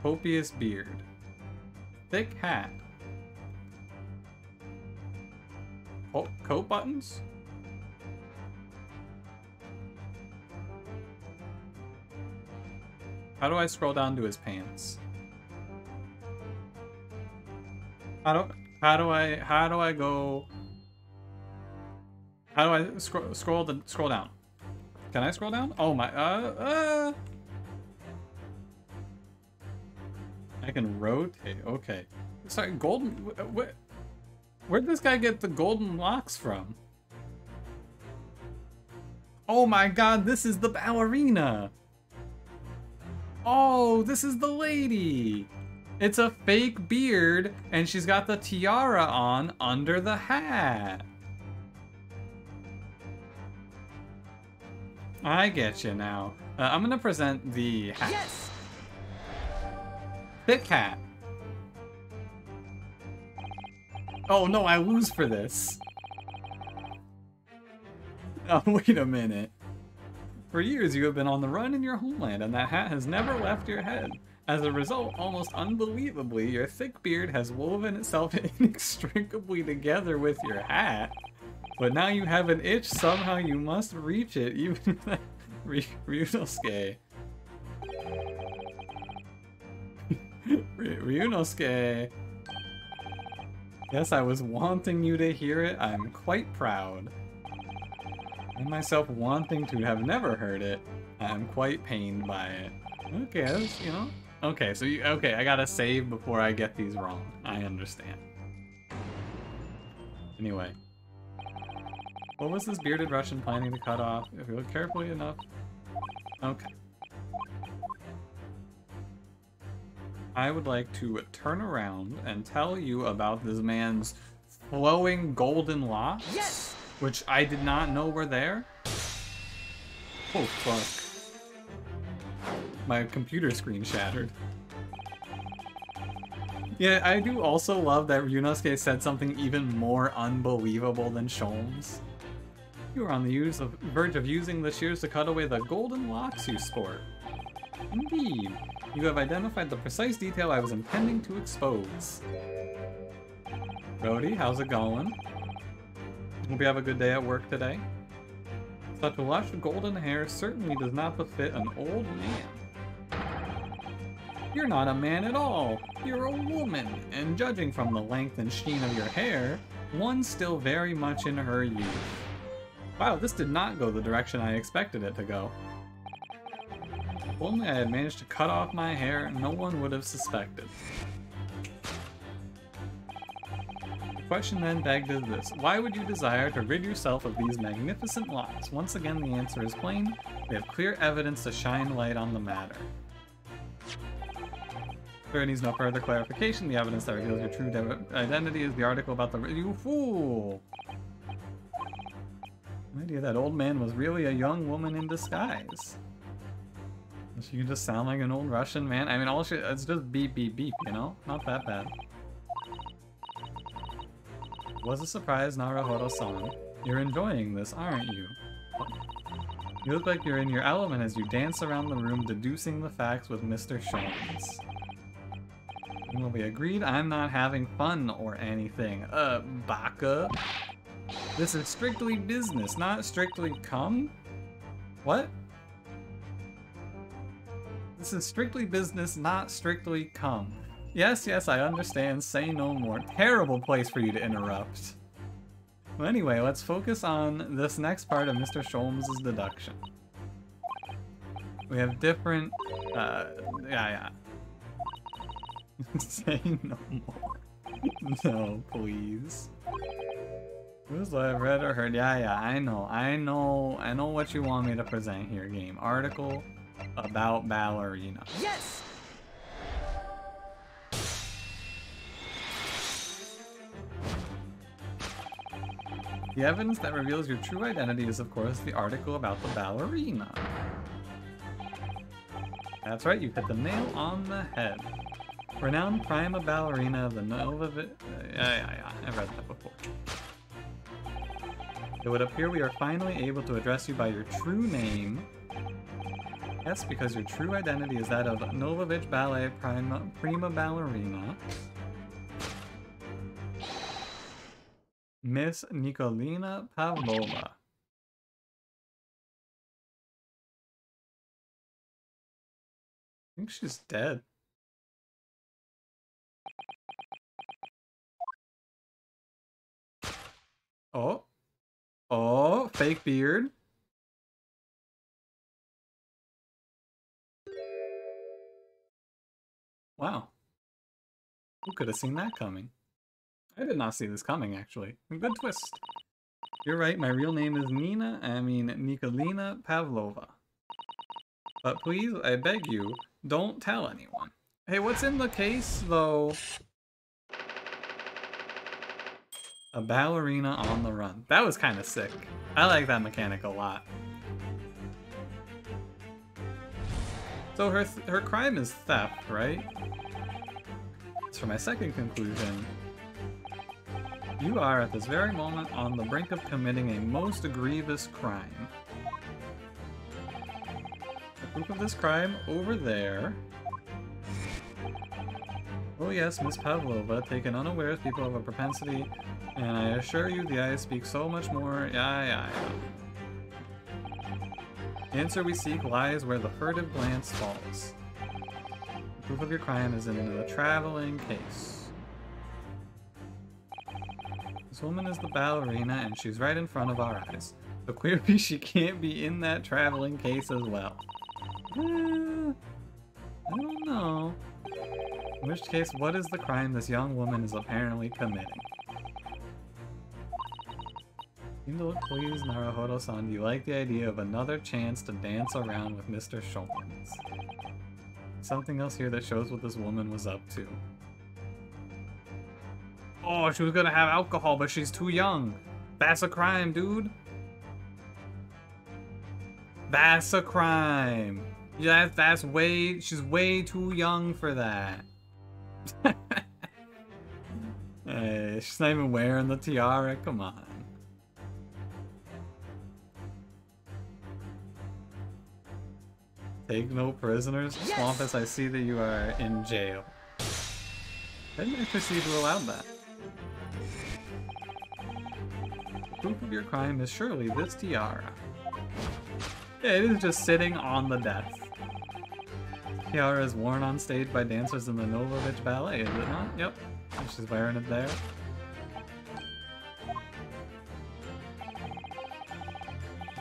Copious beard. Thick hat. Coat buttons? How do I scroll down to his pants? How do I go? How do I scroll down? Can I scroll down? Oh my, I can rotate, okay. Sorry, golden, where'd this guy get the golden locks from? Oh my god, this is the ballerina! Oh, this is the lady! It's a fake beard, and she's got the tiara on under the hat. I get you now. I'm gonna present the hat. Yes! Thick hat. Oh no, I lose for this. Oh, wait a minute. For years you have been on the run in your homeland, and that hat has never left your head. As a result, almost unbelievably, your thick beard has woven itself inextricably together with your hat. But now you have an itch, somehow you must reach it, even Ryunosuke. Ryunosuke. Yes, I was wanting you to hear it. I'm quite proud. And myself wanting to have never heard it. I'm quite pained by it. Okay, that's, you know. Okay, so okay, I gotta save before I get these wrong. I understand. Anyway. What was this bearded Russian planning to cut off? If you look carefully enough. Okay. I would like to turn around and tell you about this man's flowing golden locks. Yes! Which I did not know were there. Oh, fuck. My computer screen shattered. Yeah, I do also love that Ryunosuke said something even more unbelievable than Sholmes. You are on the verge of using the shears to cut away the golden locks you sport. Indeed. You have identified the precise detail I was intending to expose. Brody, how's it going? Hope you have a good day at work today. Such lush golden hair certainly does not befit an old man. You're not a man at all. You're a woman, and judging from the length and sheen of your hair, one's still very much in her youth. Wow, this did not go the direction I expected it to go. If only I had managed to cut off my hair, no one would have suspected. The question then begged is this: why would you desire to rid yourself of these magnificent locks? Once again, the answer is plain. We have clear evidence to shine light on the matter. There needs no further clarification. The evidence that reveals your true identity is the article about the— You fool! The idea that old man was really a young woman in disguise. She could just sound like an old Russian man. I mean, it's just beep, beep, beep, you know? Not that bad. Was a surprise, Naruhodo-san. You're enjoying this, aren't you? You look like you're in your element as you dance around the room deducing the facts with Mr. Sholmes. Well, we agreed I'm not having fun or anything. Baka. This is strictly business, not strictly cum? What? This is strictly business, not strictly cum. Yes, yes, I understand. Say no more. Terrible place for you to interrupt. Well, anyway, let's focus on this next part of Mr. Sholmes' deduction. We have different, yeah. Say no more. No, please. Who's what I've read or heard? Yeah, I know what you want me to present here, game. Article about ballerina. Yes! The evidence that reveals your true identity is, of course, the article about the ballerina. That's right, you hit the nail on the head. Renowned prima ballerina of the Nova... Yeah, I've read that before. It would appear we are finally able to address you by your true name. Yes, because your true identity is that of Novovich Ballet Prima Ballerina, Miss Nikolina Pavlova. I think she's dead. Oh. Oh, fake beard. Wow. Who could have seen that coming? I did not see this coming, actually. Good twist. You're right, my real name is Nikolina Pavlova. But please, I beg you, don't tell anyone. Hey, what's in the case, though? A ballerina on the run. That was kind of sick. I like that mechanic a lot. So her crime is theft, right? So for my second conclusion, you are at this very moment on the brink of committing a most grievous crime. The proof of this crime over there. Oh yes, Miss Pavlova, taken unawares, people have a propensity, and I assure you the eyes speak so much more. Yeah. The answer we seek lies where the furtive glance falls. The proof of your crime is in the traveling case. This woman is the ballerina, and she's right in front of our eyes. So clearly she can't be in that traveling case as well. I don't know. In which case, what is the crime this young woman is apparently committing? Seem to look pleased, Naruhodo-san. Do you like the idea of another chance to dance around with Mr. Shulmans? Something else here that shows what this woman was up to. Oh, she was gonna have alcohol, but she's too young. That's a crime, dude. That's a crime. Yeah, she's way too young for that. Hey, she's not even wearing the tiara, come on. Take no prisoners? Yes! Swampus, I see that you are in jail. I didn't actually see who allowed that. Proof of your crime is surely this tiara. Yeah, it is just sitting on the desk. Tiara is worn on stage by dancers in the Novovich Ballet, is it not? Yep. She's wearing it there.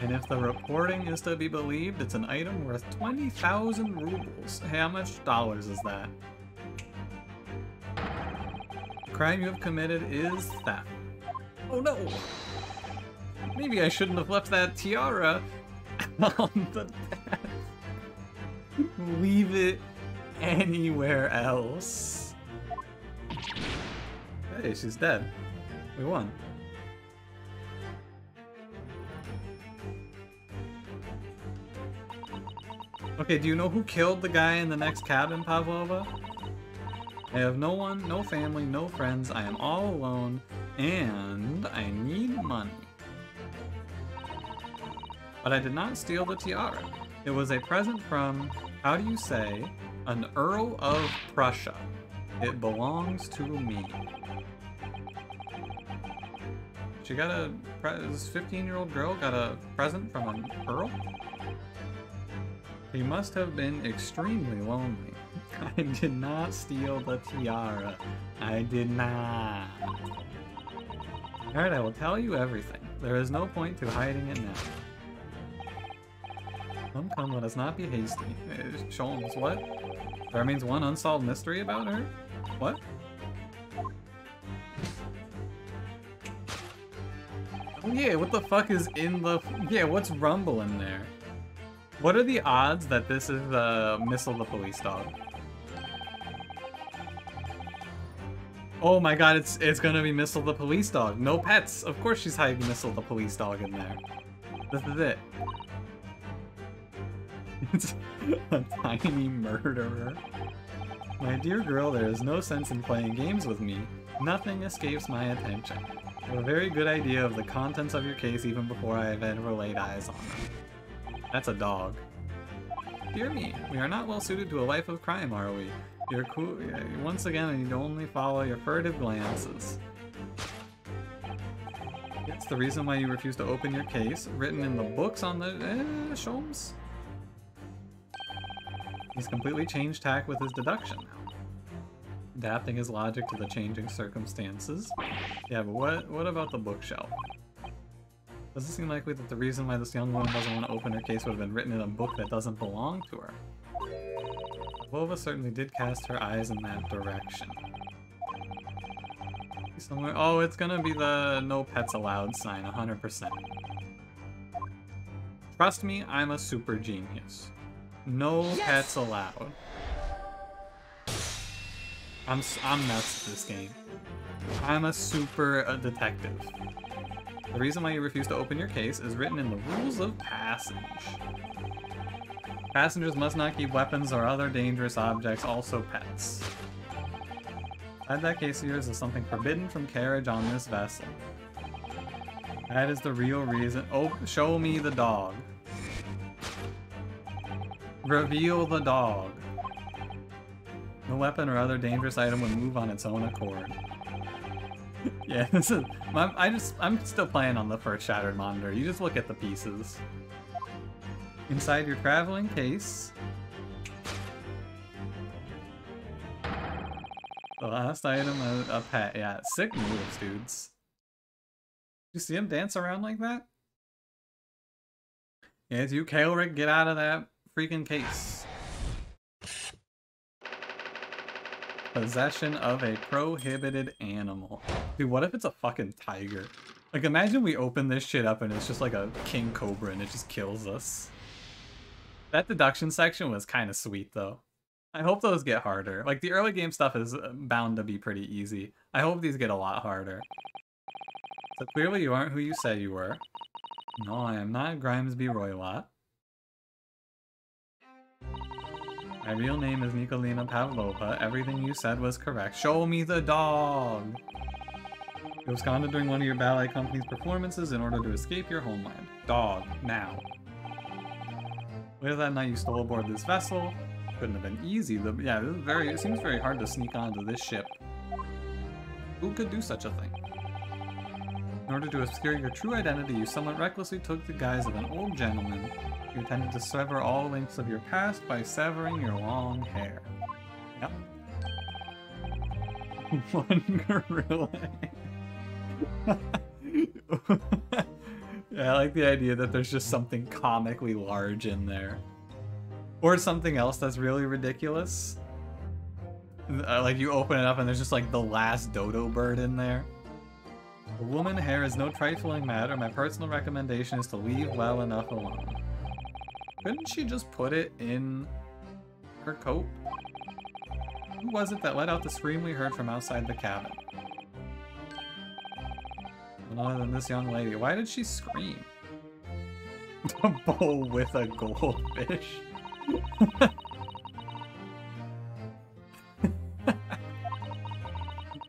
And if the reporting is to be believed, it's an item worth 20,000 rubles. Hey, how much dollars is that? The crime you have committed is theft. Oh no! Maybe I shouldn't have left that tiara on the desk. Leave it anywhere else. Hey, she's dead. We won. Okay, do you know who killed the guy in the next cabin, Pavlova? I have no one, no family, no friends. I am all alone, and I need money. But I did not steal the tiara. It was a present from, how do you say, an Earl of Prussia. It belongs to me. She got this 15-year-old girl got a present from an Earl? He must have been extremely lonely. I did not steal the tiara. I did not. Alright, I will tell you everything. There is no point to hiding it now. Come, let us not be hasty. Sholmes, what? There remains one unsolved mystery about her? What? Oh yeah, what the fuck is in the... Yeah, what's rumbling there? What are the odds that this is Missile the police dog? Oh my god, it's gonna be Missile the police dog. No pets. Of course she's hiding Missile the police dog in there. This is it. It's a tiny murderer. My dear girl, there is no sense in playing games with me. Nothing escapes my attention. I have a very good idea of the contents of your case even before I have ever laid eyes on them. That's a dog. Dear me, we are not well suited to a life of crime, are we? You're cool. Once again, you only follow your furtive glances. It's the reason why you refuse to open your case, written in the books on the Sholmes. He's completely changed tack with his deduction now, adapting his logic to the changing circumstances. Yeah, but what about the bookshelf? Doesn't seem likely that the reason why this young woman doesn't want to open her case would have been written in a book that doesn't belong to her. Vova certainly did cast her eyes in that direction. Somewhere. Oh, it's gonna be the no pets allowed sign, 100%. Trust me, I'm a super genius. No pets allowed. I'm nuts at this game. I'm a super detective. The reason why you refuse to open your case is written in the rules of passage. Passengers must not keep weapons or other dangerous objects, also pets. Inside that case of yours is something forbidden from carriage on this vessel. That is the real reason. Oh, show me the dog. Reveal the dog. No weapon or other dangerous item would move on its own accord. Yeah, this is. I'm still playing on the first shattered monitor. You just look at the pieces. Inside your traveling case. The last item, a pet. Yeah, sick moves, dudes. You see him dance around like that? Yeah, it's you, Kaelric. Get out of that freaking case. Possession of a prohibited animal. Dude, what if it's a fucking tiger? Like, imagine we open this shit up and it's just like a king cobra and it just kills us. That deduction section was kind of sweet, though. I hope those get harder. Like, the early game stuff is bound to be pretty easy. I hope these get a lot harder. So clearly you aren't who you say you were. No, I am not Grimesby Roylott. My real name is Nikolina Pavlova. Everything you said was correct. Show me the dog! You absconded during one of your ballet company's performances in order to escape your homeland. Dog, now. Later that night you stole aboard this vessel. Couldn't have been easy. Yeah, this is it seems very hard to sneak onto this ship. Who could do such a thing? In order to obscure your true identity, you somewhat recklessly took the guise of an old gentleman. You intended to sever all links of your past by severing your long hair. Yep. One gorilla. Yeah, I like the idea that there's just something comically large in there. Or something else that's really ridiculous. Like you open it up and there's just like the last dodo bird in there. A woman hair is no trifling matter. My personal recommendation is to leave well enough alone. Couldn't she just put it in her coat? Who was it that let out the scream we heard from outside the cabin? None other than this young lady. Why did she scream? A bowl with a goldfish.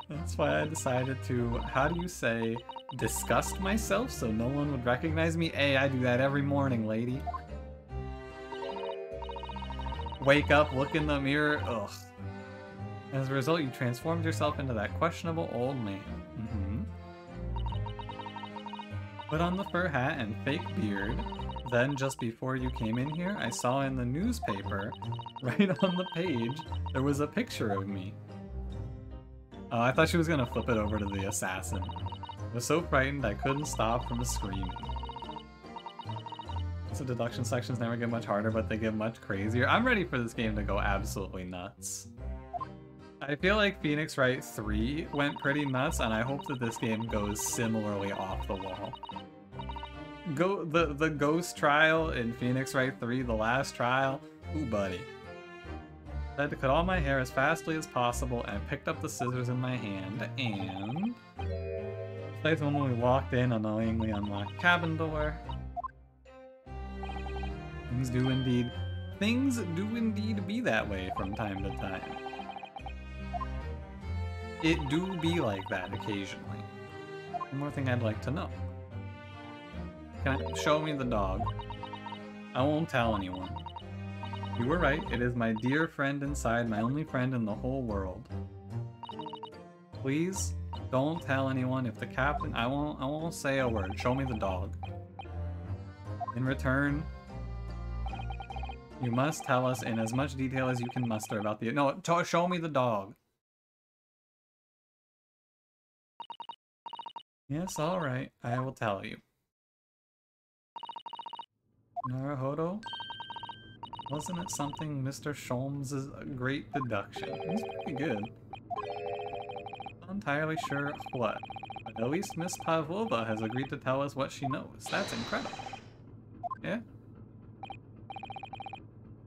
That's why I decided to, how do you say, disgust myself so no one would recognize me? Hey, I do that every morning, lady. Wake up, look in the mirror, ugh. As a result, you transformed yourself into that questionable old man. Put on the fur hat and fake beard. Then, just before you came in here, I saw in the newspaper, right on the page, there was a picture of me. Oh, I thought she was gonna flip it over to the assassin. I was so frightened I couldn't stop from screaming. So deduction sections never get much harder, but they get much crazier. I'm ready for this game to go absolutely nuts. I feel like Phoenix Wright 3 went pretty nuts, and I hope that this game goes similarly off the wall. the ghost trial in Phoenix Wright 3, the last trial. Ooh, buddy. I had to cut all my hair as fastly as possible, and I picked up the scissors in my hand, and... This when we walked in, unknowingly unlocked cabin door. Things do indeed be that way from time to time. It do be like that occasionally. One more thing I'd like to know. Can I show me the dog? I won't tell anyone. You were right, it is my dear friend inside, my only friend in the whole world. Please, don't tell anyone. If the captain... I won't say a word. Show me the dog. In return, you must tell us in as much detail as you can muster about the... No, show me the dog. Yes, alright. I will tell you. Naruhodo? Wasn't it something Mr. Sholmes' great deduction? It's pretty good. Not entirely sure what, but at least Miss Pavlova has agreed to tell us what she knows. That's incredible. Yeah?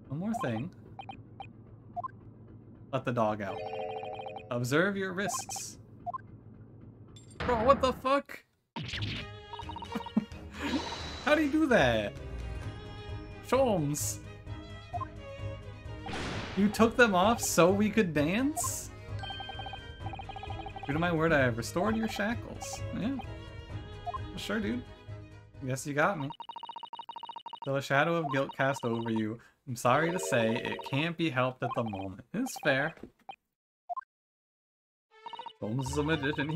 One more thing. Let the dog out. Observe your wrists. Bro, what the fuck? How do you do that? Sholmes. You took them off so we could dance? True to my word, I have restored your shackles. Yeah. Sure, dude. Guess you got me. Till a shadow of guilt cast over you, I'm sorry to say, it can't be helped at the moment. It's fair. Holmes is a magician.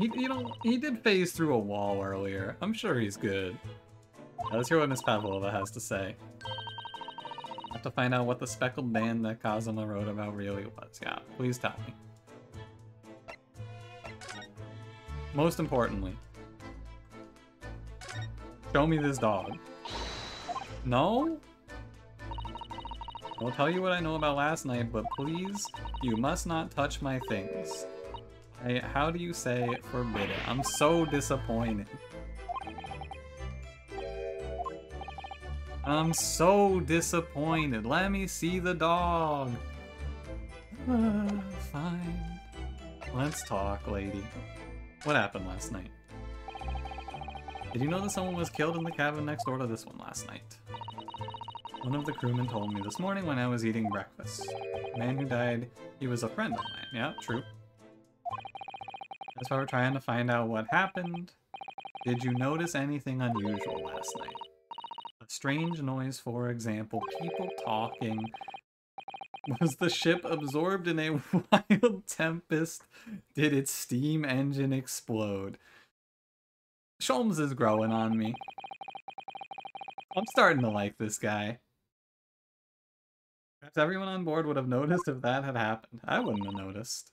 He did phase through a wall earlier. I'm sure he's good. Now, let's hear what Miss Pavlova has to say. Have to find out what the speckled band that Kazuma wrote about really was. Yeah, please tell me. Most importantly, show me this dog. No? I'll tell you what I know about last night, but please, you must not touch my things. How do you say forbid it? I'm so disappointed. I'm so disappointed. Let me see the dog. Fine. Let's talk, lady. What happened last night? Did you know that someone was killed in the cabin next door to this one last night? One of the crewmen told me this morning when I was eating breakfast. The man who died, he was a friend of mine. Yeah, true. That's why we're trying to find out what happened. Did you notice anything unusual last night? A strange noise, for example, people talking. Was the ship absorbed in a wild tempest? Did its steam engine explode? Sholmes is growing on me. I'm starting to like this guy. Perhaps everyone on board would have noticed if that had happened. I wouldn't have noticed.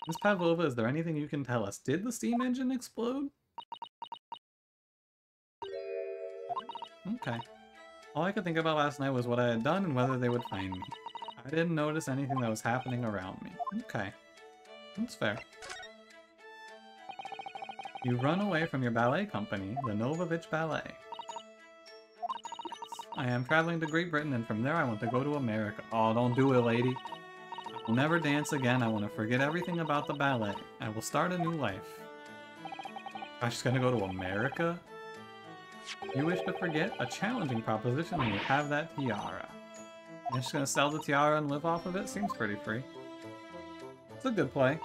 Miss Pavlova, is there anything you can tell us? Did the steam engine explode? Okay. All I could think about last night was what I had done and whether they would find me. I didn't notice anything that was happening around me. Okay. That's fair. You run away from your ballet company, the Novovich Ballet. Yes, I am traveling to Great Britain, and from there I want to go to America. Oh, don't do it, lady. I will never dance again. I want to forget everything about the ballet. I will start a new life. Gosh, she's gonna go to America? You wish to forget? A challenging proposition when you have that tiara. And she's gonna sell the tiara and live off of it? Seems pretty free. It's a good play.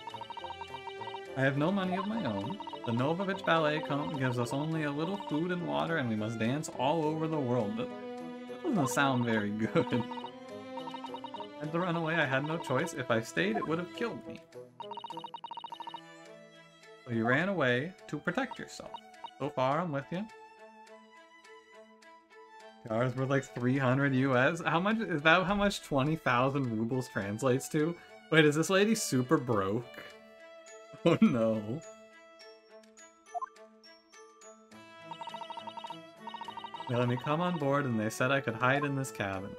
I have no money of my own. The Novovich Ballet gives us only a little food and water, and we must dance all over the world. That doesn't sound very good. I had to run away. I had no choice. If I stayed, it would have killed me. So you ran away to protect yourself. So far, I'm with you. Tiara's worth like 300 US. How much is that? How much 20,000 rubles translates to? Wait, is this lady super broke? Oh no. They let me come on board and they said I could hide in this cabin.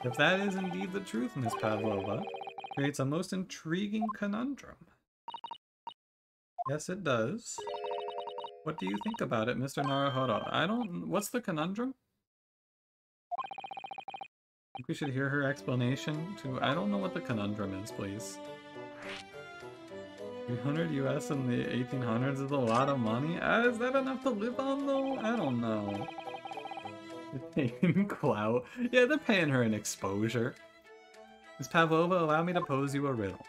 If that is indeed the truth, Miss Pavlova, creates a most intriguing conundrum. Yes, it does. What do you think about it, Mr. Naruhodo? I don't... What's the conundrum? I think we should hear her explanation, too. I don't know what the conundrum is, please. 300 US in the 1800s is a lot of money? Is that enough to live on, though? I don't know. They're paying clout. Yeah, they're paying her an exposure. Ms. Pavlova, allow me to pose you a riddle.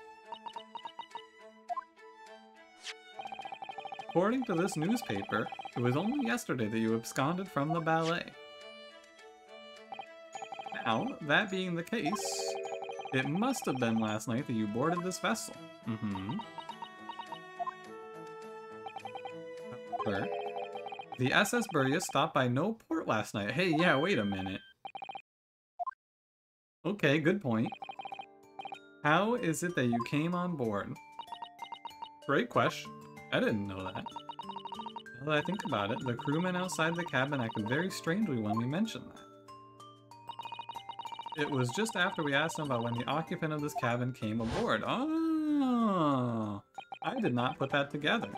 According to this newspaper, it was only yesterday that you absconded from the ballet. Now, that being the case, it must have been last night that you boarded this vessel. Mm-hmm. However, the SS Burya stopped by no port last night. Hey, yeah, wait a minute. Okay, good point. How is it that you came on board? Great question. I didn't know that. Now that I think about it, the crewmen outside the cabin acted very strangely when we mentioned that. It was just after we asked them about when the occupant of this cabin came aboard. Oh, I did not put that together.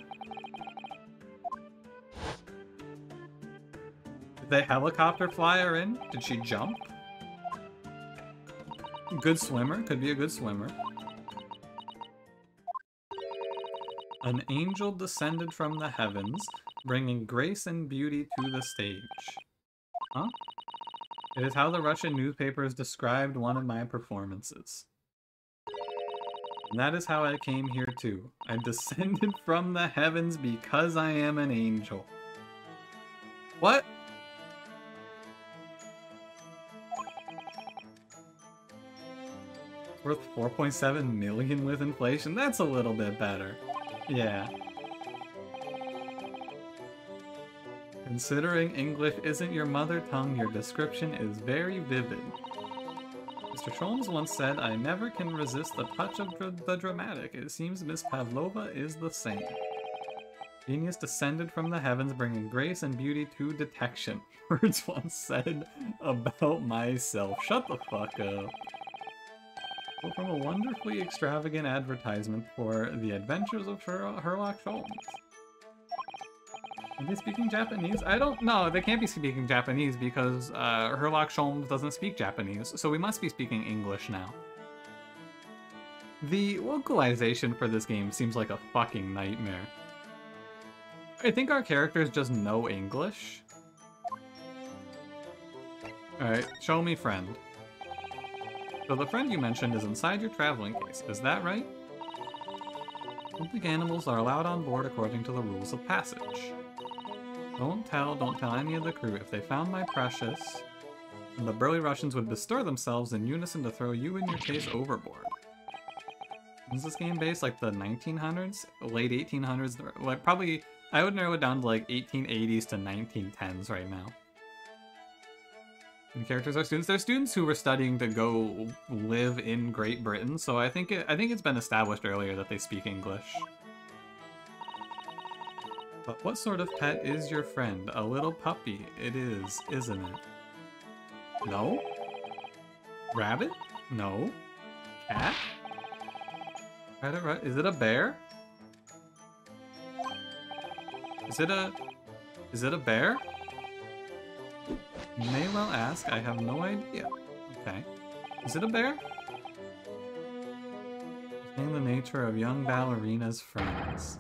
Did they helicopter fly her in? Did she jump? Good swimmer. Could be a good swimmer. An angel descended from the heavens, bringing grace and beauty to the stage. Huh? It is how the Russian newspapers described one of my performances. And that is how I came here too. I descended from the heavens because I am an angel. What? Worth 4.7 million with inflation? That's a little bit better. Yeah. Considering English isn't your mother tongue, your description is very vivid. Mr. Sholmes once said, I never can resist the touch of the dramatic. It seems Miss Pavlova is the same. Genius descended from the heavens, bringing grace and beauty to detection. Words once said about myself. Shut the fuck up. Well, from a wonderfully extravagant advertisement for the adventures of Sherlock Holmes. Are they speaking Japanese? I don't know. They can't be speaking Japanese because Sherlock Holmes doesn't speak Japanese, so we must be speaking English now. The localization for this game seems like a fucking nightmare. I think our characters just know English. Alright, show me friend. So the friend you mentioned is inside your traveling case, is that right? I don't think animals are allowed on board according to the rules of passage. Don't tell any of the crew. If they found my precious, the burly Russians would bestir themselves in unison to throw you and your case overboard. Is this game based like the 1900s? Late 1800s? Like probably, I would narrow it down to like 1880s to 1910s right now. And characters are students. They're students who were studying to go live in Great Britain, so I think it's been established earlier that they speak English. But what sort of pet is your friend? A little puppy. It is, isn't it? No? Rabbit? No. Cat? Is it a bear? Is it a bear? You may well ask, I have no idea. Okay. Is it a bear? Explain the nature of young ballerinas' friends.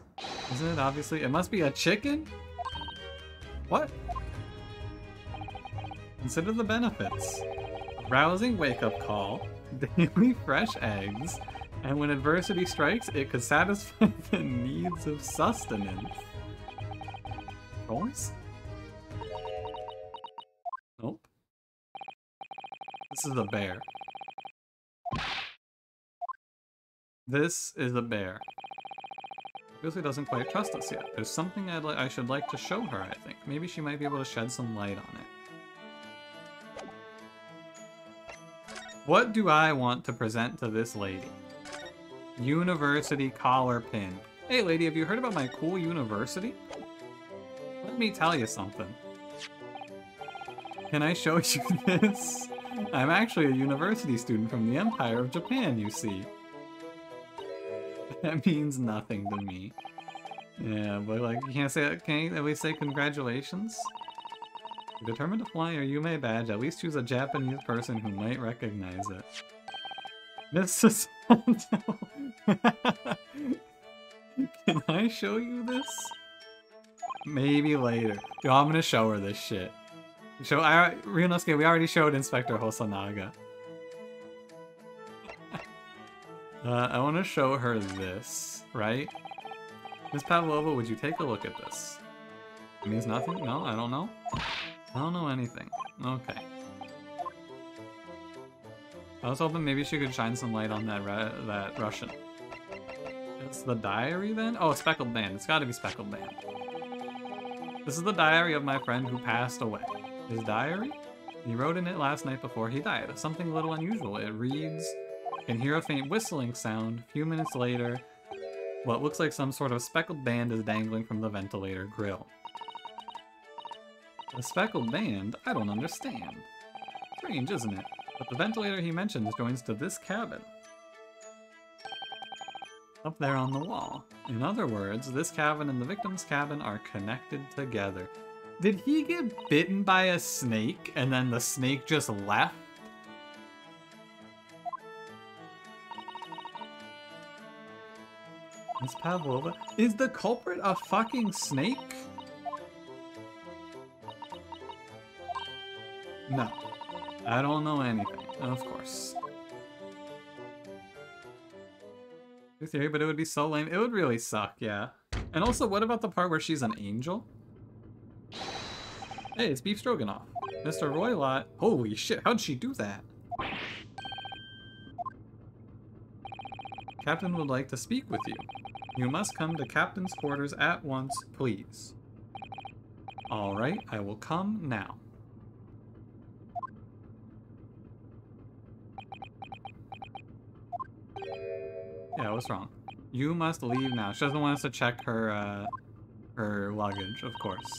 Isn't it obviously? It must be a chicken? What? Consider the benefits. Rousing wake-up call, daily fresh eggs, and when adversity strikes, it could satisfy the needs of sustenance. Toys? Nope. This is a bear. This is a bear. Grizzly doesn't quite trust us yet. There's something I should like to show her, I think. Maybe she might be able to shed some light on it. What do I want to present to this lady? University collar pin. Hey lady, have you heard about my cool university? Let me tell you something. Can I show you this? I'm actually a university student from the Empire of Japan, you see. That means nothing to me. Yeah, but like, you can't say, can you at least say congratulations? You're determined to fly your Yume badge, at least choose a Japanese person who might recognize it. Mrs. Hondo. Can I show you this? Maybe later. Yo, I'm gonna show her this shit. Ryunosuke, we already showed Inspector Hosonaga. I want to show her this, right? Miss Pavlova, would you take a look at this? It means nothing? No, I don't know. I don't know anything. Okay. I was hoping maybe she could shine some light on that Russian. It's the diary then? Oh, Speckled Band. It's gotta be Speckled Band. This is the diary of my friend who passed away. His diary? He wrote in it last night before he died. Something a little unusual. It reads, can hear a faint whistling sound. A few minutes later, what looks like some sort of speckled band is dangling from the ventilator grill. A speckled band? I don't understand. Strange, isn't it? But the ventilator he mentions joins to this cabin. Up there on the wall. In other words, this cabin and the victim's cabin are connected together. Did he get bitten by a snake and then the snake just left? Miss Pavlova? Is the culprit a fucking snake? No. I don't know anything, of course. Good theory, but it would be so lame. It would really suck, yeah. And also, what about the part where she's an angel? Hey, it's Beef Stroganoff. Mr. Roylott. Holy shit, how'd she do that? Captain would like to speak with you. You must come to Captain's quarters at once, please. Alright, I will come now. Yeah, what's wrong? You must leave now. She doesn't want us to check her, her luggage, of course.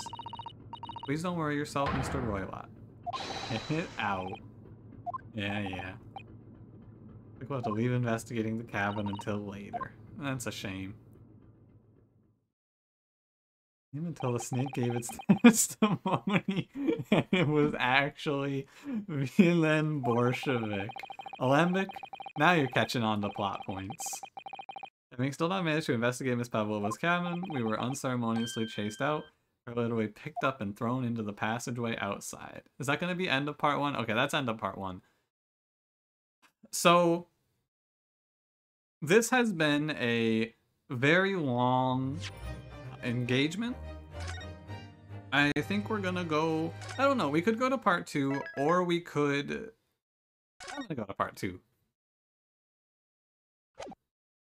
Please don't worry yourself, Mr. Roylott. Ow. Yeah. I think we'll have to leave investigating the cabin until later. That's a shame. Even until the snake gave its testimony, and it was actually Villain Bolshevik. Alembic, now you're catching on to plot points. Having still not managed to investigate Miss Pavlova's cabin, we were unceremoniously chased out, her literally picked up and thrown into the passageway outside. Is that going to be end of part 1? Okay, that's end of part 1. So, this has been a very long engagement. I think we're gonna go, I don't know, we could go to part 2, or we could, I'm gonna go to part 2.